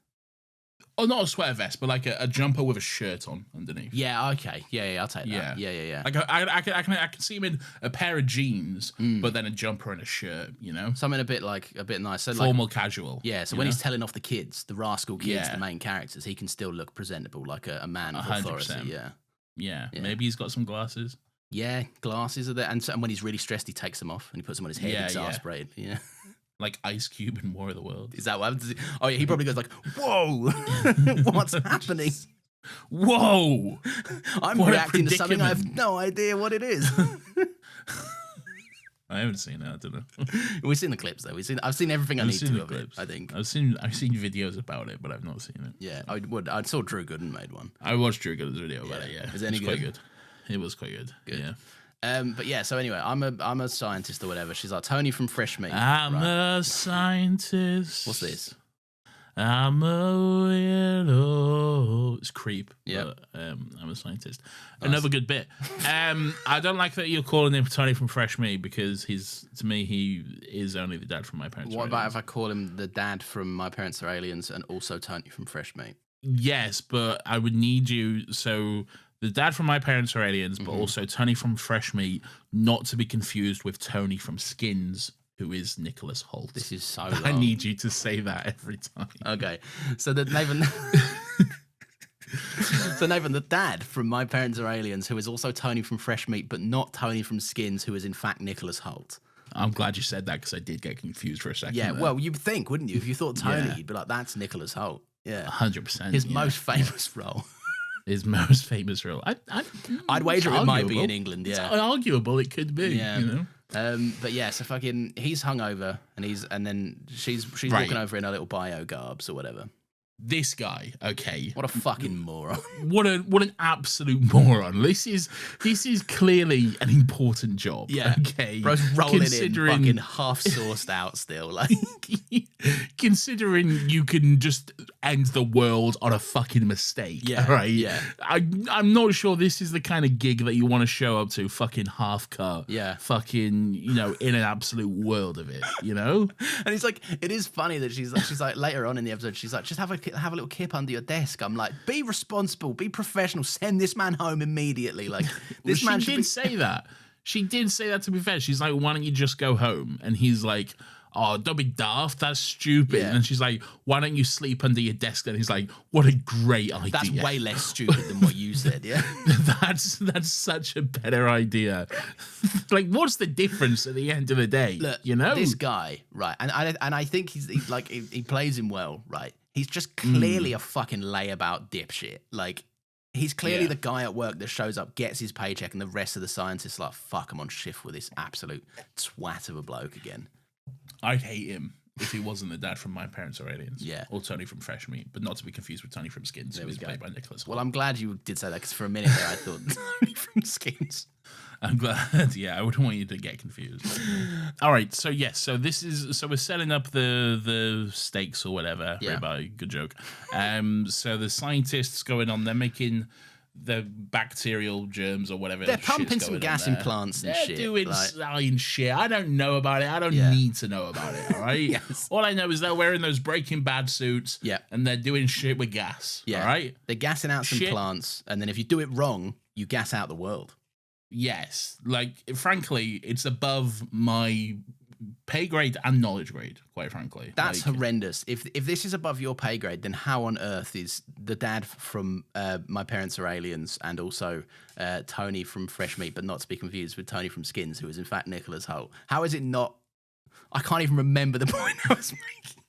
Oh, not a sweater vest, but like a jumper with a shirt on underneath. Yeah, okay. Yeah, I'll take that. Yeah. Like I can see him in a pair of jeans, but then a jumper and a shirt, you know? Something a bit nice. So formal, casual. Yeah, so when he's telling off the kids, the rascal kids, the main characters, he can still look presentable like a man of 100%. Authority. Yeah. Maybe he's got some glasses. Yeah, glasses are there. And when he's really stressed, he takes them off and he puts them on his head, exasperated. Yeah. Like Ice Cube in War of the Worlds. Is that what happens? Oh, yeah, he probably goes like, whoa, what's happening? Whoa. I'm reacting to something I have no idea what it is. I haven't seen it. I don't know. We've seen the clips, though. I've seen everything I need to of it, I think. I've seen videos about it, but I've not seen it. Yeah, I saw Drew Gooden made one. I watched Drew Gooden's video about it, yeah. Is it any good? Quite good. It was quite good. Yeah. But yeah, so anyway, I'm a scientist or whatever. She's like, Tony from Fresh Meat. I'm a scientist. What's this? I'm a weirdo. It's Creep. Yeah. I'm a scientist. Nice. Another good bit. I don't like that you're calling him Tony from Fresh Meat because to me, he is only the dad from My Parents Are Aliens. What about if I call him the dad from My Parents Are Aliens and also Tony from Fresh Meat? Yes, but I would need you so the dad from My Parents Are Aliens, but also Tony from Fresh Meat, not to be confused with Tony from Skins, who is Nicholas Hoult. This is so long. I need you to say that every time. Okay. So that Nathan the dad from My Parents Are Aliens, who is also Tony from Fresh Meat, but not Tony from Skins, who is in fact Nicholas Hoult. I'm glad you said that because I did get confused for a second. Yeah, well, you'd think, wouldn't you? If you thought Tony, you'd be like, that's Nicholas Hoult. Yeah. 100%. His most famous role. His most famous role. I'd wager it might be in England, yeah. It's arguable it could be, you know? But yeah, so fucking he's hungover and then she's walking over in her little bio garbs or whatever. This guy, okay. What a fucking moron. What an absolute moron. This is clearly an important job. Yeah. Okay. Bro's rolling in fucking half sauced out still. Like considering you can just end the world on a fucking mistake. Yeah. Right? Yeah. I'm not sure this is the kind of gig that you want to show up to, fucking half cut. Yeah. Fucking, in an absolute world of it, you know? And it's like, it is funny that she's like later on in the episode, she's like, just have a little kip under your desk. I'm like, be responsible, be professional, send this man home immediately. Like this man she did say that. She did say that, to be fair. She's like, why don't you just go home? And he's like, oh, don't be daft, that's stupid. Yeah. And she's like, why don't you sleep under your desk? And he's like, what a great idea. That's way less stupid than what you said, yeah? That's such a better idea. Like, what's the difference at the end of the day? Look, you know? this guy, right, and I think he's like, he plays him well, right? He's just clearly a fucking layabout dipshit. Like, he's clearly the guy at work that shows up, gets his paycheck, and the rest of the scientists are like, fuck, I'm on shift with this absolute twat of a bloke again. I'd hate him if he wasn't the dad from My Parents Are Aliens. Yeah. Or Tony from Fresh Meat, but not to be confused with Tony from Skins, who was played by Nicholas Hoult. Well, I'm glad you did say that, because for a minute there I thought Tony from Skins. I'm glad. Yeah, I wouldn't want you to get confused. All right, so yes, so we're setting up the stakes or whatever. Yeah. Everybody, good joke. So the scientists going on, they're making the bacterial germs or whatever. They're pumping some gas in plants and they're shit. doing science shit. I don't know about it. I don't need to know about it. All right. Yes. All I know is they're wearing those Breaking Bad suits. Yeah. And they're doing shit with gas. Yeah. All right. They're gassing out some Shit. plants, and then if you do it wrong, you gas out the world. Yes, like frankly, it's above my pay grade and knowledge grade. Quite frankly, That's like, horrendous. If this is above your pay grade, then how on earth is the dad from My Parents Are Aliens and also Tony from Fresh Meat, but not to be confused with Tony from Skins, who is in fact Nicholas Hoult? How is it not? I can't even remember the point I was making.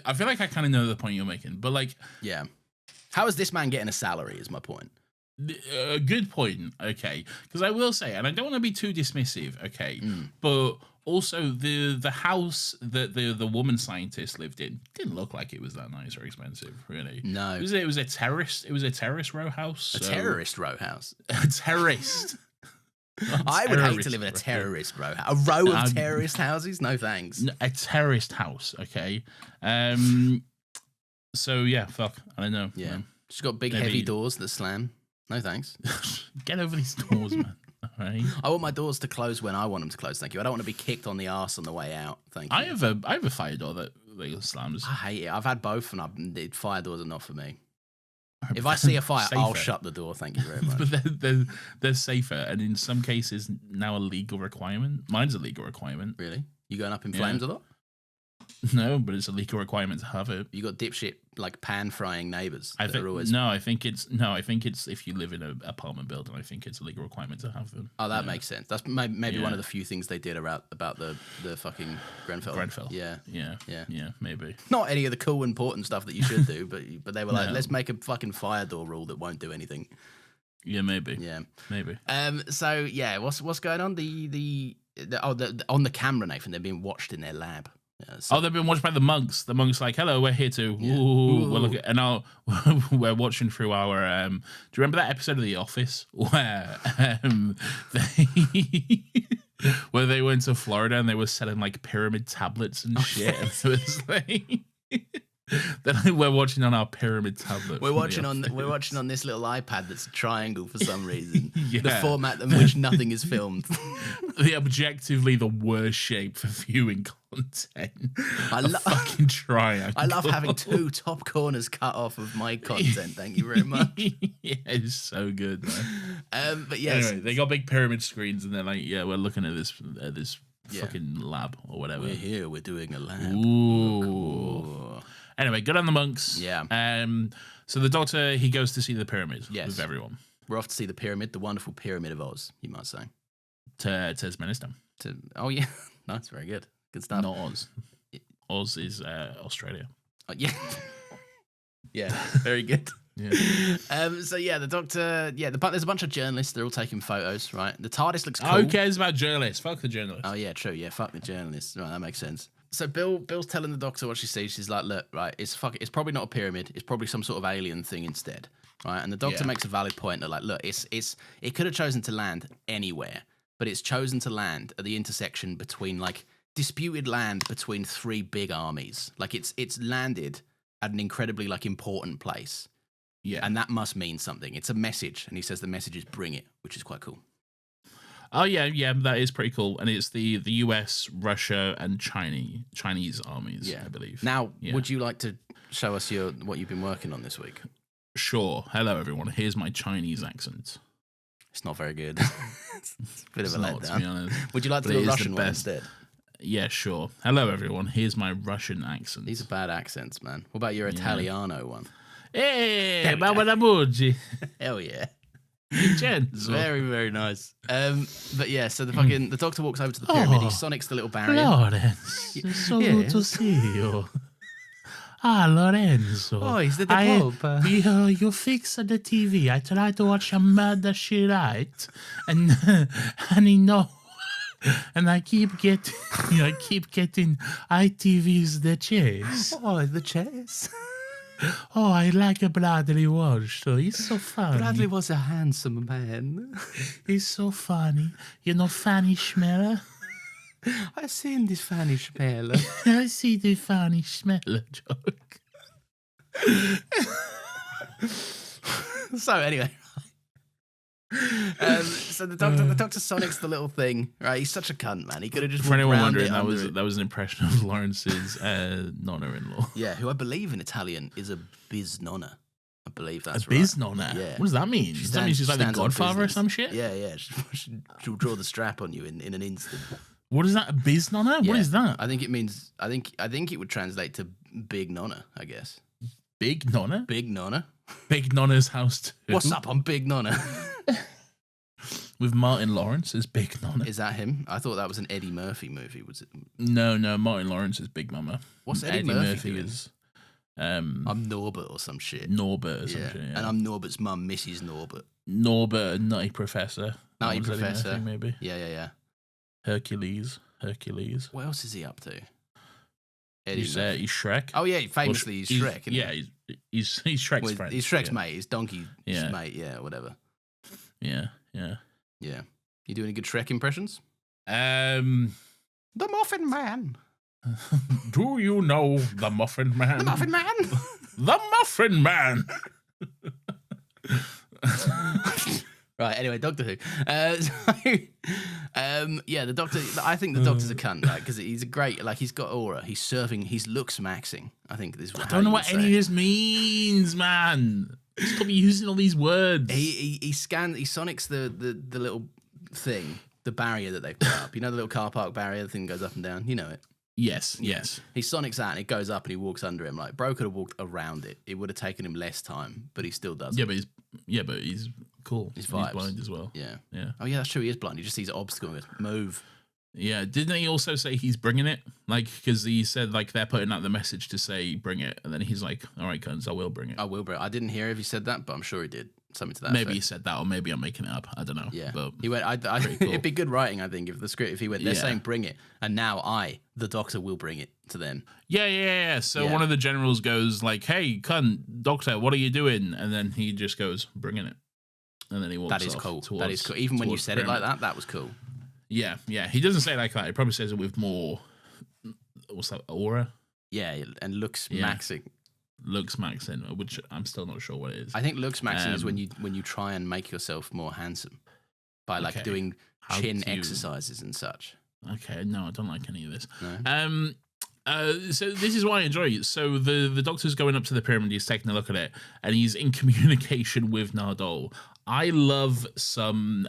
I feel like I kind of know the point you're making, but like, Yeah. How is this man getting a salary? Is my point. a good point. Okay, because I will say, and I don't want to be too dismissive. Okay, but also the house that the woman scientist lived in didn't look like it was that nice or expensive. Really, No. It was a terrace row house. A terrorist row house. A terrorist. I would hate to terrorist live in a row. terrorist row house. A row of terrorist houses? No thanks. A terrorist house. Okay. So yeah, fuck. I don't know. Yeah. She's got big Maybe- heavy doors that slam. No thanks. Get over these doors, man. All right. I want my doors to close when I want them to close. Thank you. I don't want to be kicked on the arse on the way out. Thank you. I have a fire door that slams. I hate it. I've had both, and fire doors are not for me. If I see a fire, I'll Safer. shut the door. Thank you very much. But they're safer, and in some cases now a legal requirement. Mine's a legal requirement. Really? You going up in flames a lot? No, but it's a legal requirement to have it. You got dipshit like pan frying neighbors. I that think are always... I think it's if you live in an apartment building, I think it's a legal requirement to have them. Oh, that makes sense. That's maybe Yeah. one of the few things they did about the fucking Grenfell. Grenfell. Yeah. Yeah, maybe. Not any of the cool, important stuff that you should do, but they were like, No. let's make a fucking fire door rule that won't do anything. Yeah, maybe. Yeah. Maybe. So yeah, what's going on? On the camera, Nathan, they're being watched in their lab. Yeah, so, They've been watched by the monks. The monks like, hello, we're here too. Yeah. Ooh, we're looking, and we're watching through our. Do you remember that episode of The Office where they where they went to Florida and they were selling like pyramid tablets and shit? And it was like. Then we're watching on our pyramid tablet. we're watching on this little iPad that's a triangle for some reason. Yeah. The format in which nothing is filmed. The objectively the worst shape for viewing content. I A fucking triangle. I love having two top corners cut off of my content. Thank you very much. Yeah, it's so good, man. But yes, Anyway, they got big pyramid screens, and they're like, "Yeah, we're looking at this Yeah. fucking lab or whatever." we're here. We're doing a lab. Ooh. Cool. Anyway, good on the monks. Yeah. So the doctor he goes to see the pyramid Yes. with everyone. We're off to see the pyramid, the wonderful pyramid of Oz, you might say. To Turkmenistan. Oh yeah, nice, very good, good stuff. Not Oz. Oz is Australia. Oh, yeah, yeah, very good. Yeah. So yeah, the doctor. Yeah, there's a bunch of journalists. They're all taking photos, right? The TARDIS looks cool. Who cares about journalists? Fuck the journalists. Oh yeah, true. Yeah, fuck the journalists. Right, that makes sense. So Bill's telling the doctor what she sees. She's like, look, right, it's probably not a pyramid. It's probably some sort of alien thing instead, right? And the doctor Yeah. makes a valid point. They're like, look, it could have chosen to land anywhere, but it's chosen to land at the intersection between like disputed land between three big armies. Like it's landed at an incredibly like important place. Yeah. And that must mean something. It's a message. And he says the message is bring it, which is quite cool. Oh yeah, that is pretty cool. And it's the US, Russia, and Chinese armies, I believe. Now, Yeah. would you like to show us what you've been working on this week? Sure. Hello everyone. Here's my Chinese accent. It's not very good. It's a bit of It's a not, to be letdown. honest. Would you like to But do it a is the Russian one best. instead? Yeah, sure. Hello, everyone. Here's my Russian accent. These are bad accents, man. What about your Italiano one? Hey, Babadabuji. Hell yeah. Vincenzo. Very, very nice. But yeah, so the doctor walks over to the pyramid. He sonics the little barrier. Lawrence, it's so good to see you. Lorenzo. Oh, is that the Pope? You fix the TV. I try to watch a murder she right, and and I keep getting ITV's The Chase. Oh, the chess. Oh, I like Bradley Walsh. So he's so funny. Bradley was a handsome man. He's so funny. You know Fanny Schmeller? I've seen this Fanny Schmeller. I see the Fanny Schmeller joke. So anyway, so the doctor sonics the little thing. Right, he's such a cunt, man. He could have just For anyone round wondering, that was an impression of Lawrence's nonna-in-law. Yeah, who I believe in Italian is a biznonna. I believe that's a biznonna. Yeah. What does that mean? Does that mean she's like the Godfather or some shit? Yeah. She'll draw the strap on you in an instant. What is that? A biznonna? What is that? I think it means. I think it would translate to big nonna. I guess. Big nonna. Big nonna. Big Nonna's house too. What's up? I'm Big Nonna. With Martin Lawrence as Big Nonna. Is that him? I thought that was an Eddie Murphy movie. Was it? No. Martin Lawrence is Big Mama. What's Eddie Murphy doing? Is? I'm Norbert or some shit. Norbert or some shit. Yeah. And I'm Norbert's mum, Mrs. Norbert. Norbert, Nutty Professor. Nutty Professor. Murphy, maybe. Yeah. Hercules. What else is he up to? He's Shrek. Oh yeah, famously he's Shrek. He's Shrek's friend. He's Shrek's mate. He's Donkey's mate. Yeah, whatever. Yeah. You do any good Shrek impressions? The Muffin Man. Do you know the Muffin Man? The Muffin Man. The Muffin Man. Right. Anyway, Doctor Who. The Doctor. I think the Doctor's a cunt, right? Because he's a great. Like he's got aura. He's serving. He's looks maxing. I think this. I don't know what any of this means, man. Stop using all these words. He sonics the little thing, the barrier that they've put up. You know the little car park barrier, the thing goes up and down. You know it. Yes. He sonics that and it goes up and he walks under him. Like Bro could have walked around it. It would have taken him less time, but he still does. Yeah, but he's cool. He's blind as well. Yeah. Oh yeah, that's true. He is blind. He just sees an obstacle and goes, move. Yeah. Didn't he also say he's bringing it? Like, because he said like they're putting out the message to say bring it, and then he's like, all right, cunts, I will bring it. I will bring it. I didn't hear if he said that, but I'm sure he did. Something to that maybe effect. He said that, or maybe I'm making it up. I don't know. Yeah, but he went. Cool. It'd be good writing, I think, if he went. They're saying bring it, and now the Doctor, will bring it to them. Yeah. So one of the generals goes like, "Hey, cunt, Doctor, what are you doing?" And then he just goes, "Bringing it," and then he walks. That is cool. That is cool. Even when you said it like that, that was cool. Yeah. He doesn't say it like that. He probably says it with more. What's that? Aura. Yeah, and looks maxing. Looks maxing, which I'm still not sure what it is. I think looks maxing is when you try and make yourself more handsome by doing chin exercises and such. Okay, no, I don't like any of this. No? So this is why I enjoy it. So the Doctor's going up to the pyramid, he's taking a look at it, and he's in communication with Nardole. I love some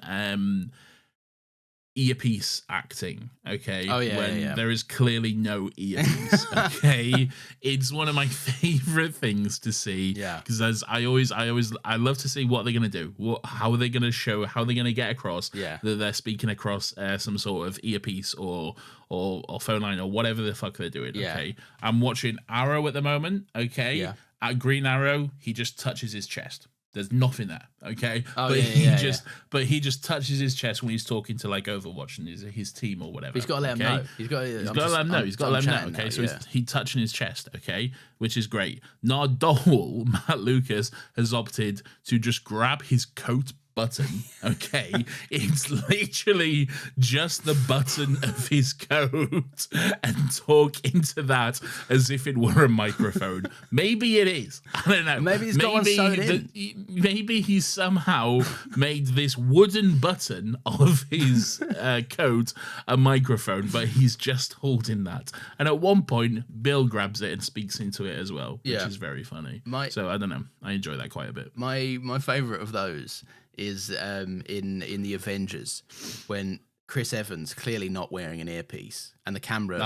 earpiece acting, okay? Oh yeah, when there is clearly no earpiece, okay? It's one of my favorite things to see. Yeah. Because I love to see what they're gonna do. How are they gonna show? How are they gonna get across? Yeah. That they're speaking across some sort of earpiece or phone line or whatever the fuck they're doing. Yeah. Okay. I'm watching Arrow at the moment. Okay. Yeah. At Green Arrow, he just touches his chest. There's nothing there, okay? Oh, but he just touches his chest when he's talking to like Overwatch and his team or whatever. He's got to let him know. He's got to let him know. He's got to let him know. Okay, now, so he's touching his chest, okay, which is great. Nardole, Matt Lucas, has opted to just grab his coat button, okay? It's literally just the button of his coat and talk into that as if it were a microphone. Maybe it is. I don't know. Maybe he's got one sewn in. Maybe he's somehow made this wooden button of his coat a microphone, but he's just holding that. And at one point, Bill grabs it and speaks into it as well, which is very funny. So I don't know. I enjoy that quite a bit. My favourite of those is in the Avengers when Chris Evans clearly not wearing an earpiece, and the camera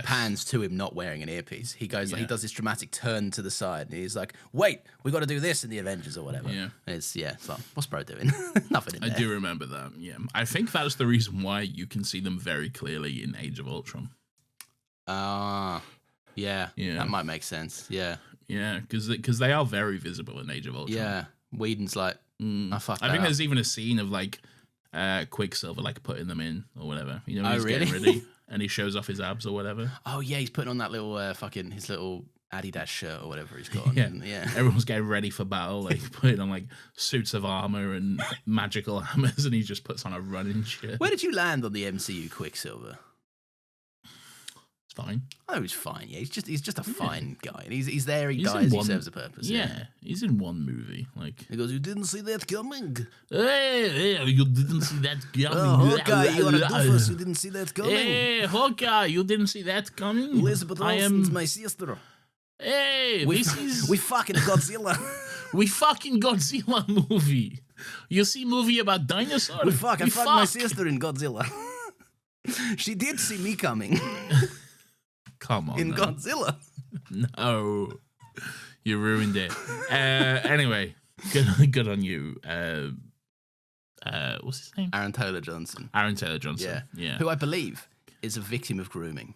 pans to him not wearing an earpiece. He goes, he does this dramatic turn to the side, and he's like, "Wait, we got to do this in the Avengers or whatever." Yeah, and it's like, what's bro doing? Nothing in there. I do remember that. Yeah, I think that's the reason why you can see them very clearly in Age of Ultron. Yeah, that might make sense. Yeah, because they are very visible in Age of Ultron. Yeah, Whedon's like, I think there's even a scene of like Quicksilver like putting them in or whatever. You know, he's really? getting ready and he shows off his abs or whatever. Oh yeah, he's putting on that little his little Adidas shirt or whatever he's got on. Yeah. Everyone's getting ready for battle, like putting on like suits of armor and magical hammers, and he just puts on a running shirt. Where did you land on the MCU Quicksilver? Fine. Oh, he's fine. Yeah, he's just a fine guy. And he's there. He dies. He serves a purpose. Yeah, he's in one movie. Like he goes, "You didn't see that coming." Hey, you didn't see that coming. Oh, Hawkeye, you are a doofus. You didn't see that coming. Hey, Hawkeye, you didn't see that coming. Elizabeth Olsen's my sister. Hey, we fucking Godzilla. We fucking Godzilla movie. You see movie about dinosaurs? I fucked my sister in Godzilla. She did see me coming. Come on. In Godzilla. No. You ruined it. Anyway, good on you. What's his name? Aaron Taylor Johnson. Yeah. Who I believe is a victim of grooming.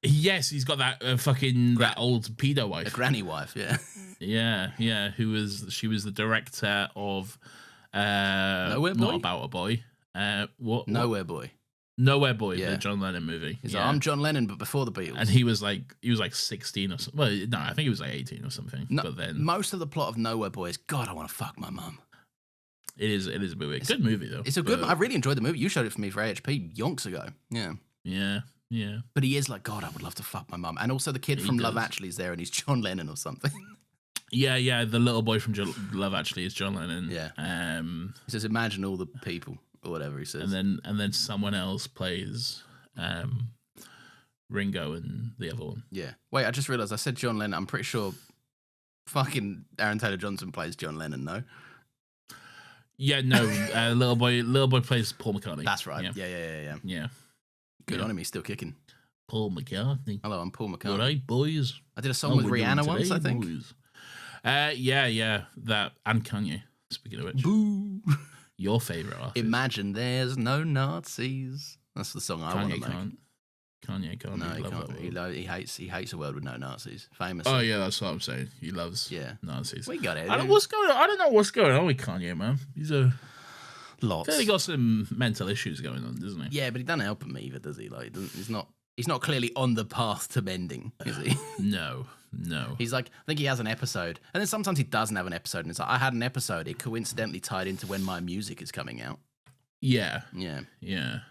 Yes, he's got that that old pedo wife. A granny wife, yeah. Yeah. She was the director of Nowhere Boy? Not About a Boy. What? Nowhere Boy. Nowhere Boy, the John Lennon movie. He's like, I'm John Lennon, but before the Beatles. And he was like 16 or something. Well, no, I think he was like 18 or something. No, but then most of the plot of Nowhere Boy is, God, I want to fuck my mum. It is a movie. It's a good movie though. It's a good. I really enjoyed the movie. You showed it for me for AHP yonks ago. Yeah. But he is like, God, I would love to fuck my mum. And also the kid from Love Actually is there, and he's John Lennon or something. Yeah. The little boy from Love Actually is John Lennon. Yeah. He says, imagine all the people. Or whatever he says, and then someone else plays Ringo and the other one. Yeah. Wait, I just realised I said John Lennon. I'm pretty sure fucking Aaron Taylor Johnson plays John Lennon. No. Yeah, no. Little boy plays Paul McCartney. That's right. Yeah. Good on him. He's still kicking. Paul McCartney. Hello, I'm Paul McCartney. All right, boys. I did a song with Rihanna once, I think. Boys. Yeah. That and Kanye. Speaking of which. Boo. Your favourite artist. Imagine there's no Nazis. That's the song I want to make. Kanye can't. No, he can't. He hates a world with no Nazis. Famous. Oh yeah, that's what I'm saying. He loves Nazis. We got it. I don't know what's going on with Kanye, man. He's lots. He got some mental issues going on, doesn't he? Yeah, but he doesn't help him either, does he? Like, he's not clearly on the path to mending, is he? No. He's like, I think he has an episode, and then sometimes he doesn't have an episode, and it's like, I had an episode. It coincidentally tied into when my music is coming out. Yeah.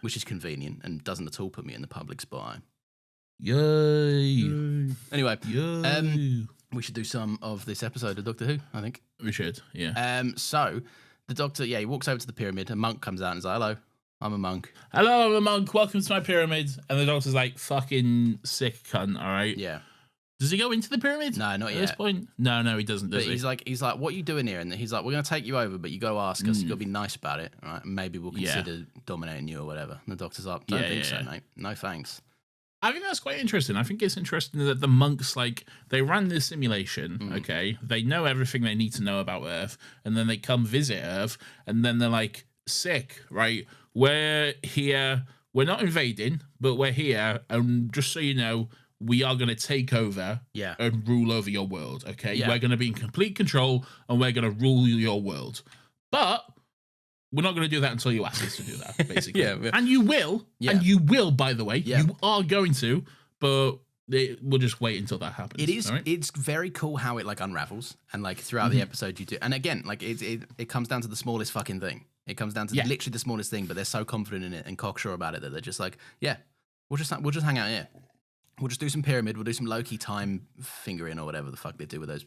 Which is convenient and doesn't at all put me in the public spot. Yay. Anyway, we should do some of this episode of Doctor Who, I think. We should, yeah. So, the Doctor, he walks over to the pyramid, a monk comes out and is like, hello, I'm a monk. Hello, I'm a monk, welcome to my pyramid. And the Doctor's like, fucking sick cunt, all right? Yeah. Does he go into the pyramid? No, not yet. At this point? No, he doesn't, does he? He's like, what are you doing here? And he's like, we're going to take you over, but you got to ask us. You got to be nice about it, all right? And maybe we'll consider dominating you or whatever. And the Doctor's like, don't think so, mate. No thanks. I think that's quite interesting. I think it's interesting that the monks, like, they ran this simulation, okay? They know everything they need to know about Earth, and then they come visit Earth, and then they're like, sick, right? We're here. We're not invading, but we're here, and just so you know, we are going to take over and rule over your world, okay? Yeah. We're going to be in complete control, and we're going to rule your world. But we're not going to do that until you ask us to do that, basically. And you will, by the way. Yeah. You are going to, but we'll just wait until that happens. It is. Right? It's very cool how it, like, unravels, and, like, throughout the episode you do. And again, like, it comes down to the smallest fucking thing. It comes down to literally the smallest thing, but they're so confident in it and cocksure about it that they're just like, yeah, we'll just hang out here. We'll just do some pyramid. We'll do some low-key time fingering or whatever the fuck they do with those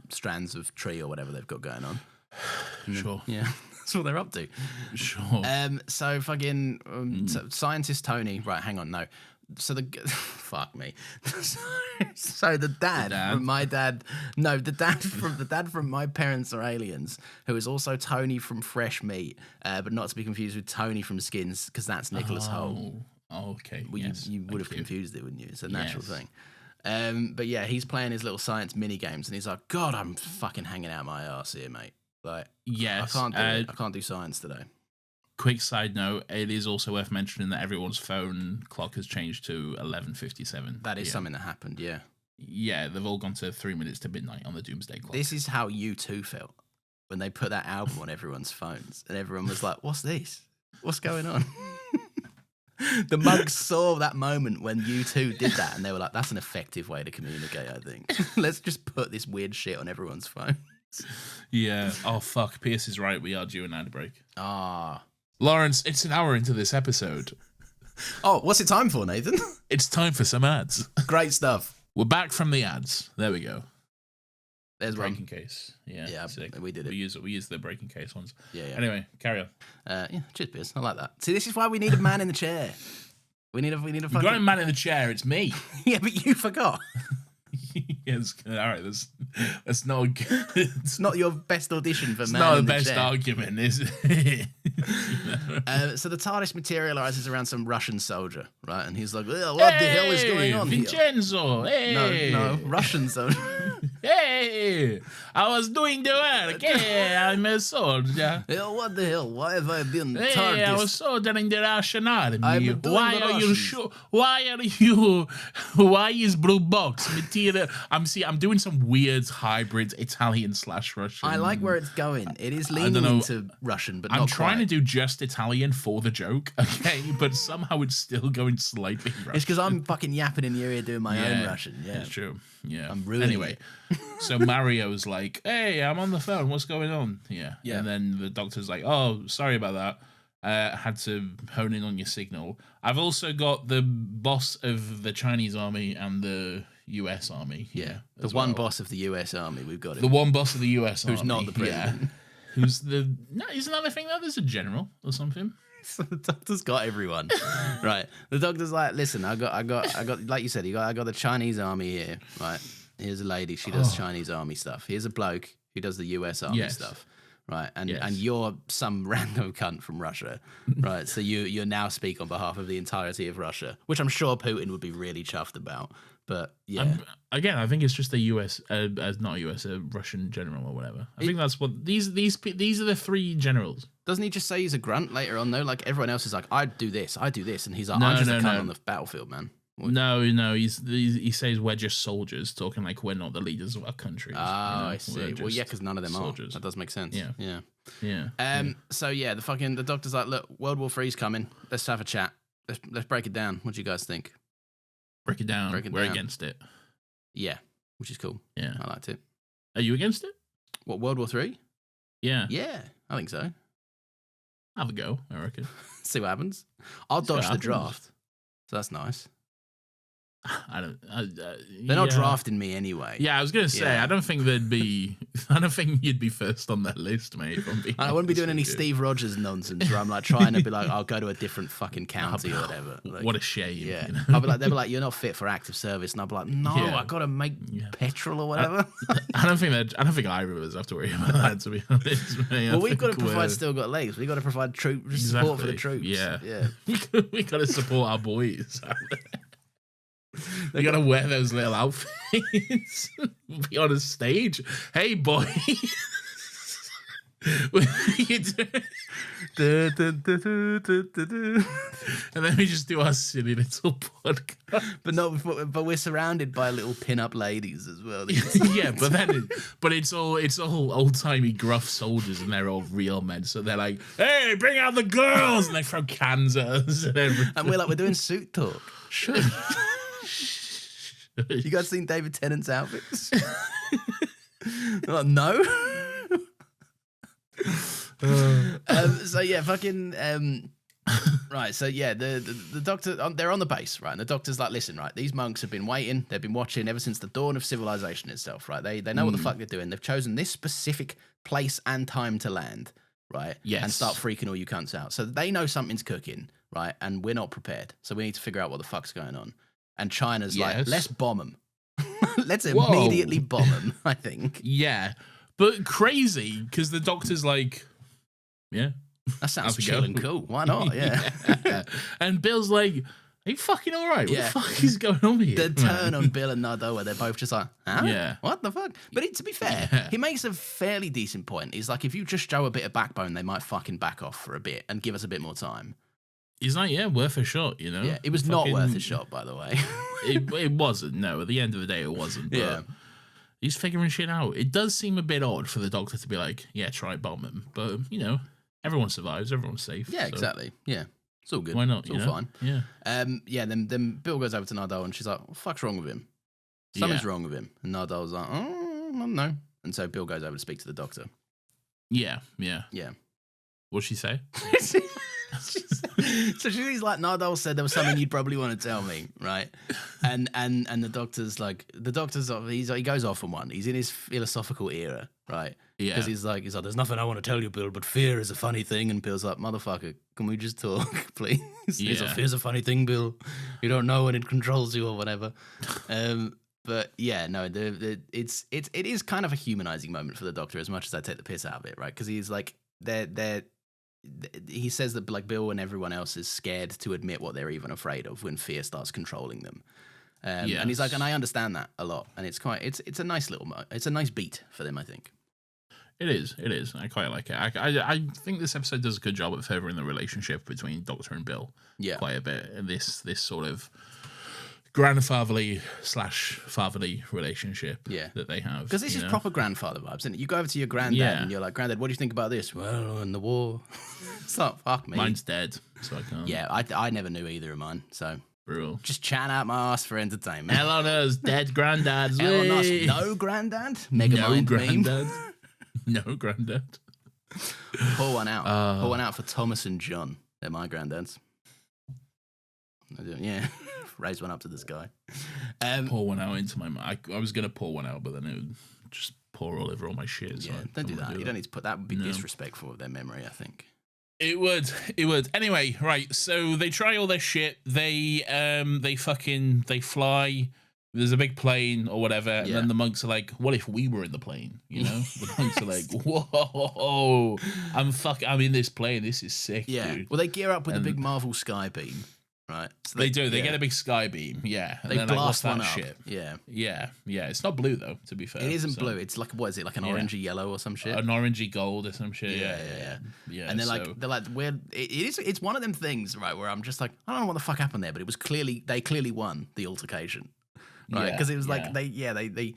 strands of tree or whatever they've got going on. Sure. Yeah, that's what they're up to. Sure. So fucking so scientist Tony. Right, hang on. No, so the fuck me. So the dad from my dad, no, the dad from my parents are aliens, who is also Tony from Fresh Meat, but not to be confused with Tony from Skins, because that's Nicholas Hoult. Oh, okay. Well, yes, you would have confused it, wouldn't you? It's a natural Yes. thing. But yeah, he's playing his little science mini games, and he's like, "God, I'm fucking hanging out my arse here, mate. Like, Yes. I can't do it. I can't do science today." Quick side note: it is also worth mentioning that everyone's phone clock has changed to 11:57. That is something that happened. Yeah. Yeah, they've all gone to 3 minutes to midnight on the Doomsday Clock. This is how U2 felt when they put that album on everyone's phones, and everyone was like, "What's this? What's going on?" The mugs saw that moment when U2 did that, and they were like, "That's an effective way to communicate, I think. Let's just put this weird shit on everyone's phone." Yeah. Oh, fuck. Pierce is right. We are due an ad break. Ah. Lawrence, it's an hour into this episode. Oh, what's it time for, Nathan? It's time for some ads. Great stuff. We're back from the ads. There we go. There's Breaking case. Yeah. Yeah, sick. we did it. We use the breaking case ones. Yeah. Anyway, carry on. Yeah, cheers, Piers. I like that. See, this is why we need a man in the chair. We need a You fucking... got a man in the chair. It's me. Yeah, but you forgot. Yes. All right. That's not good. It's not your best audition for It's man not the in the best chair. argument, is it? So the TARDIS materializes around some Russian soldier, right? And he's like, "Well, what the hell is going on here?" Vincenzo, hey. No, Russian soldier. Hey, I was doing the work. Hey, I'm a soldier. Hell, what the hell? Why have I been Hey, TARDIS? I was soldering the Russian army. I'm doing Why the are you Russians. sure? Why are you? Why is blue box material? I'm doing some weird hybrid Italian / Russian. I like where it's going. It is don't leaning know. into Russian, but I'm not trying quite. to do just Italian for the joke, okay? But somehow it's still going slightly Russian. It's because I'm fucking yapping in your ear doing my own Russian. Yeah, It's true. Yeah. I'm ruining Anyway, so Mario's like, "Hey, I'm on the phone. What's going on?" Yeah. Yeah. And then the doctor's like, "Oh, sorry about that. Had to hone in on your signal. I've also got the boss of the Chinese army and the US army. yeah. The as one well. boss of the US Army. We've got it. The one boss of the US army. Who's not the president. Yeah. Who's the... No, isn't that the thing? There's a general or something. So the doctor's got everyone, right? The doctor's like, "Listen, I got, like you said, I got the Chinese army here, right? Here's a lady, she does Chinese army stuff. Here's a bloke who does the US army Yes. stuff, right? And Yes. and you're some random cunt from Russia, right? So you now speak on behalf of the entirety of Russia, which I'm sure Putin would be really chuffed about. But yeah, Again, I think it's just a US, not a US, a Russian general or whatever. I think that's what these are the three generals. doesn't he just say he's a grunt later on though? Like everyone else is like, I do this, and he's like, No, I'm just no, a cunt no. on the battlefield, man. No, he says we're just soldiers, talking like we're not the leaders of our countries. Oh, I see. We're Well, yeah, just because none of them soldiers. are. That does make sense. Yeah. Yeah. Yeah. So yeah, the doctor's like, "Look, World War III's coming. Let's have a chat. Let's break it down. What do you guys think?" Break it down. break it We're down. against it. Yeah, which is cool. Yeah. I liked it. Are you against it? What, World War III? Yeah. Yeah, I think so. Have a go, I reckon. See what happens. I'll See dodge what the happens. draft, so that's nice. I don't. They're not drafting me anyway. Yeah, I was gonna say Yeah. I don't think they'd be. I don't think you'd be first on that list, mate. If I'm being I wouldn't be honest doing any with you. Steve Rogers nonsense where I'm like trying to be like, I'll go to a different fucking county or whatever. Like, What a shame. yeah. You know? I'll be like, they'll be like, "You're not fit for active service," and I'll be like, "No, Yeah. I gotta make petrol or whatever." I don't think either of us have to worry about that. To be honest, mate. I Well, we've got to think we're- provide Still Got Legs. We've got to provide support for the troops. Yeah. Yeah. we got to support our boys. We got to wear those little outfits. Be on a stage. Hey, boy. What are you doing? And then we just do our silly little podcast. But we're surrounded by little pin-up ladies as well. Yeah, but it's all old timey gruff soldiers, and they're all real men. So they're like, "Hey, bring out the girls!" and they throw cans at us and everything. And we're like, we're doing suit talk. Sure. You guys seen David Tennant's outfits? They're like, no. So yeah, fucking right. So yeah, the doctor, they're on the base, right? And the doctor's like, "Listen, right, these monks have been waiting. They've been watching ever since the dawn of civilization itself, right? They know what the fuck they're doing. They've chosen this specific place and time to land, right? Yes. And start freaking all you cunts out. So they know something's cooking, right? And we're not prepared. So we need to figure out what the fuck's going on. And China's like, let's bomb them. Let's immediately bomb them, I think. Yeah. But crazy, because the doctor's like, yeah. That sounds chill and cool. Why not? Yeah. And Bill's like, are you fucking all right? What the fuck is going on here? The turn on Bill and Nardo where they're both just like, huh? Yeah. What the fuck? But to be fair, he makes a fairly decent point. He's like, if you just show a bit of backbone, they might fucking back off for a bit and give us a bit more time. He's like, yeah, worth a shot, you know? Yeah, it was not worth a shot, by the way. it wasn't. No, at the end of the day, it wasn't. But he's figuring shit out. It does seem a bit odd for the doctor to be like, yeah, try bomb him. But, you know, everyone survives. Everyone's safe. Yeah, exactly. Yeah. It's all good. Why not? It's all fine. Yeah. Then Bill goes over to Nardo and she's like, what the fuck's wrong with him? Something's wrong with him. And Nardo's like, oh, I don't know. And so Bill goes over to speak to the doctor. Yeah. What'd she say? So she's like, Nardo said there was something you'd probably want to tell me, right? And the doctor's like, he goes off on one. He's in his philosophical era, right? Yeah. Because he's like, there's nothing I want to tell you, Bill, but fear is a funny thing. And Bill's like, motherfucker, can we just talk, please? Yeah. Fear's a funny thing, Bill. You don't know when it controls you or whatever. But yeah, no, it is kind of a humanizing moment for the doctor, as much as I take the piss out of it, right? Because he's like, he says that like Bill and everyone else is scared to admit what they're even afraid of when fear starts controlling them. And he's like, and I understand that a lot, and it's a nice it's a nice beat for them, I think. It is. I quite like it. I think this episode does a good job at furthering the relationship between Doctor and Bill. Yeah, quite a bit. And this sort of grandfatherly/fatherly relationship that they have. Because this is proper grandfather vibes, isn't it? You go over to your granddad and you're like, Granddad, what do you think about this? Well, in the war. It's like, fuck me. Mine's dead, so I can't. Yeah, I never knew either of mine, so. Brutal. Just chatting out my ass for entertainment. Elon Musk's dead granddads. Elon Musk, no granddad? Megamind granddad. No granddad. Pour one out. Pour one out for Thomas and John. They're my granddads. Yeah. Raise one up to the sky. Pour one out into my mouth. I was going to pour one out, but then it would just pour all over all my shit. So don't do that. You don't need to put that. Would be disrespectful of their memory, I think. It would. Anyway, right. So they try all their shit. They fly. There's a big plane or whatever, and then the monks are like, "What if we were in the plane?" You know, the monks are like, "Whoa, I'm in this plane. This is sick." Yeah. Dude. Well, they gear up with a big Marvel sky beam, right? So they do. They get a big sky beam. Yeah. And they blast one up. Shit? Yeah. Yeah. It's not blue though. To be fair, it isn't blue. It's like, what is it? Like an orangey yellow or some shit. An orangey gold or some shit. Yeah. And they're like, it's one of them things, right? Where I'm just like, I don't know what the fuck happened there, but it was they clearly won the altercation. Right, because it was like they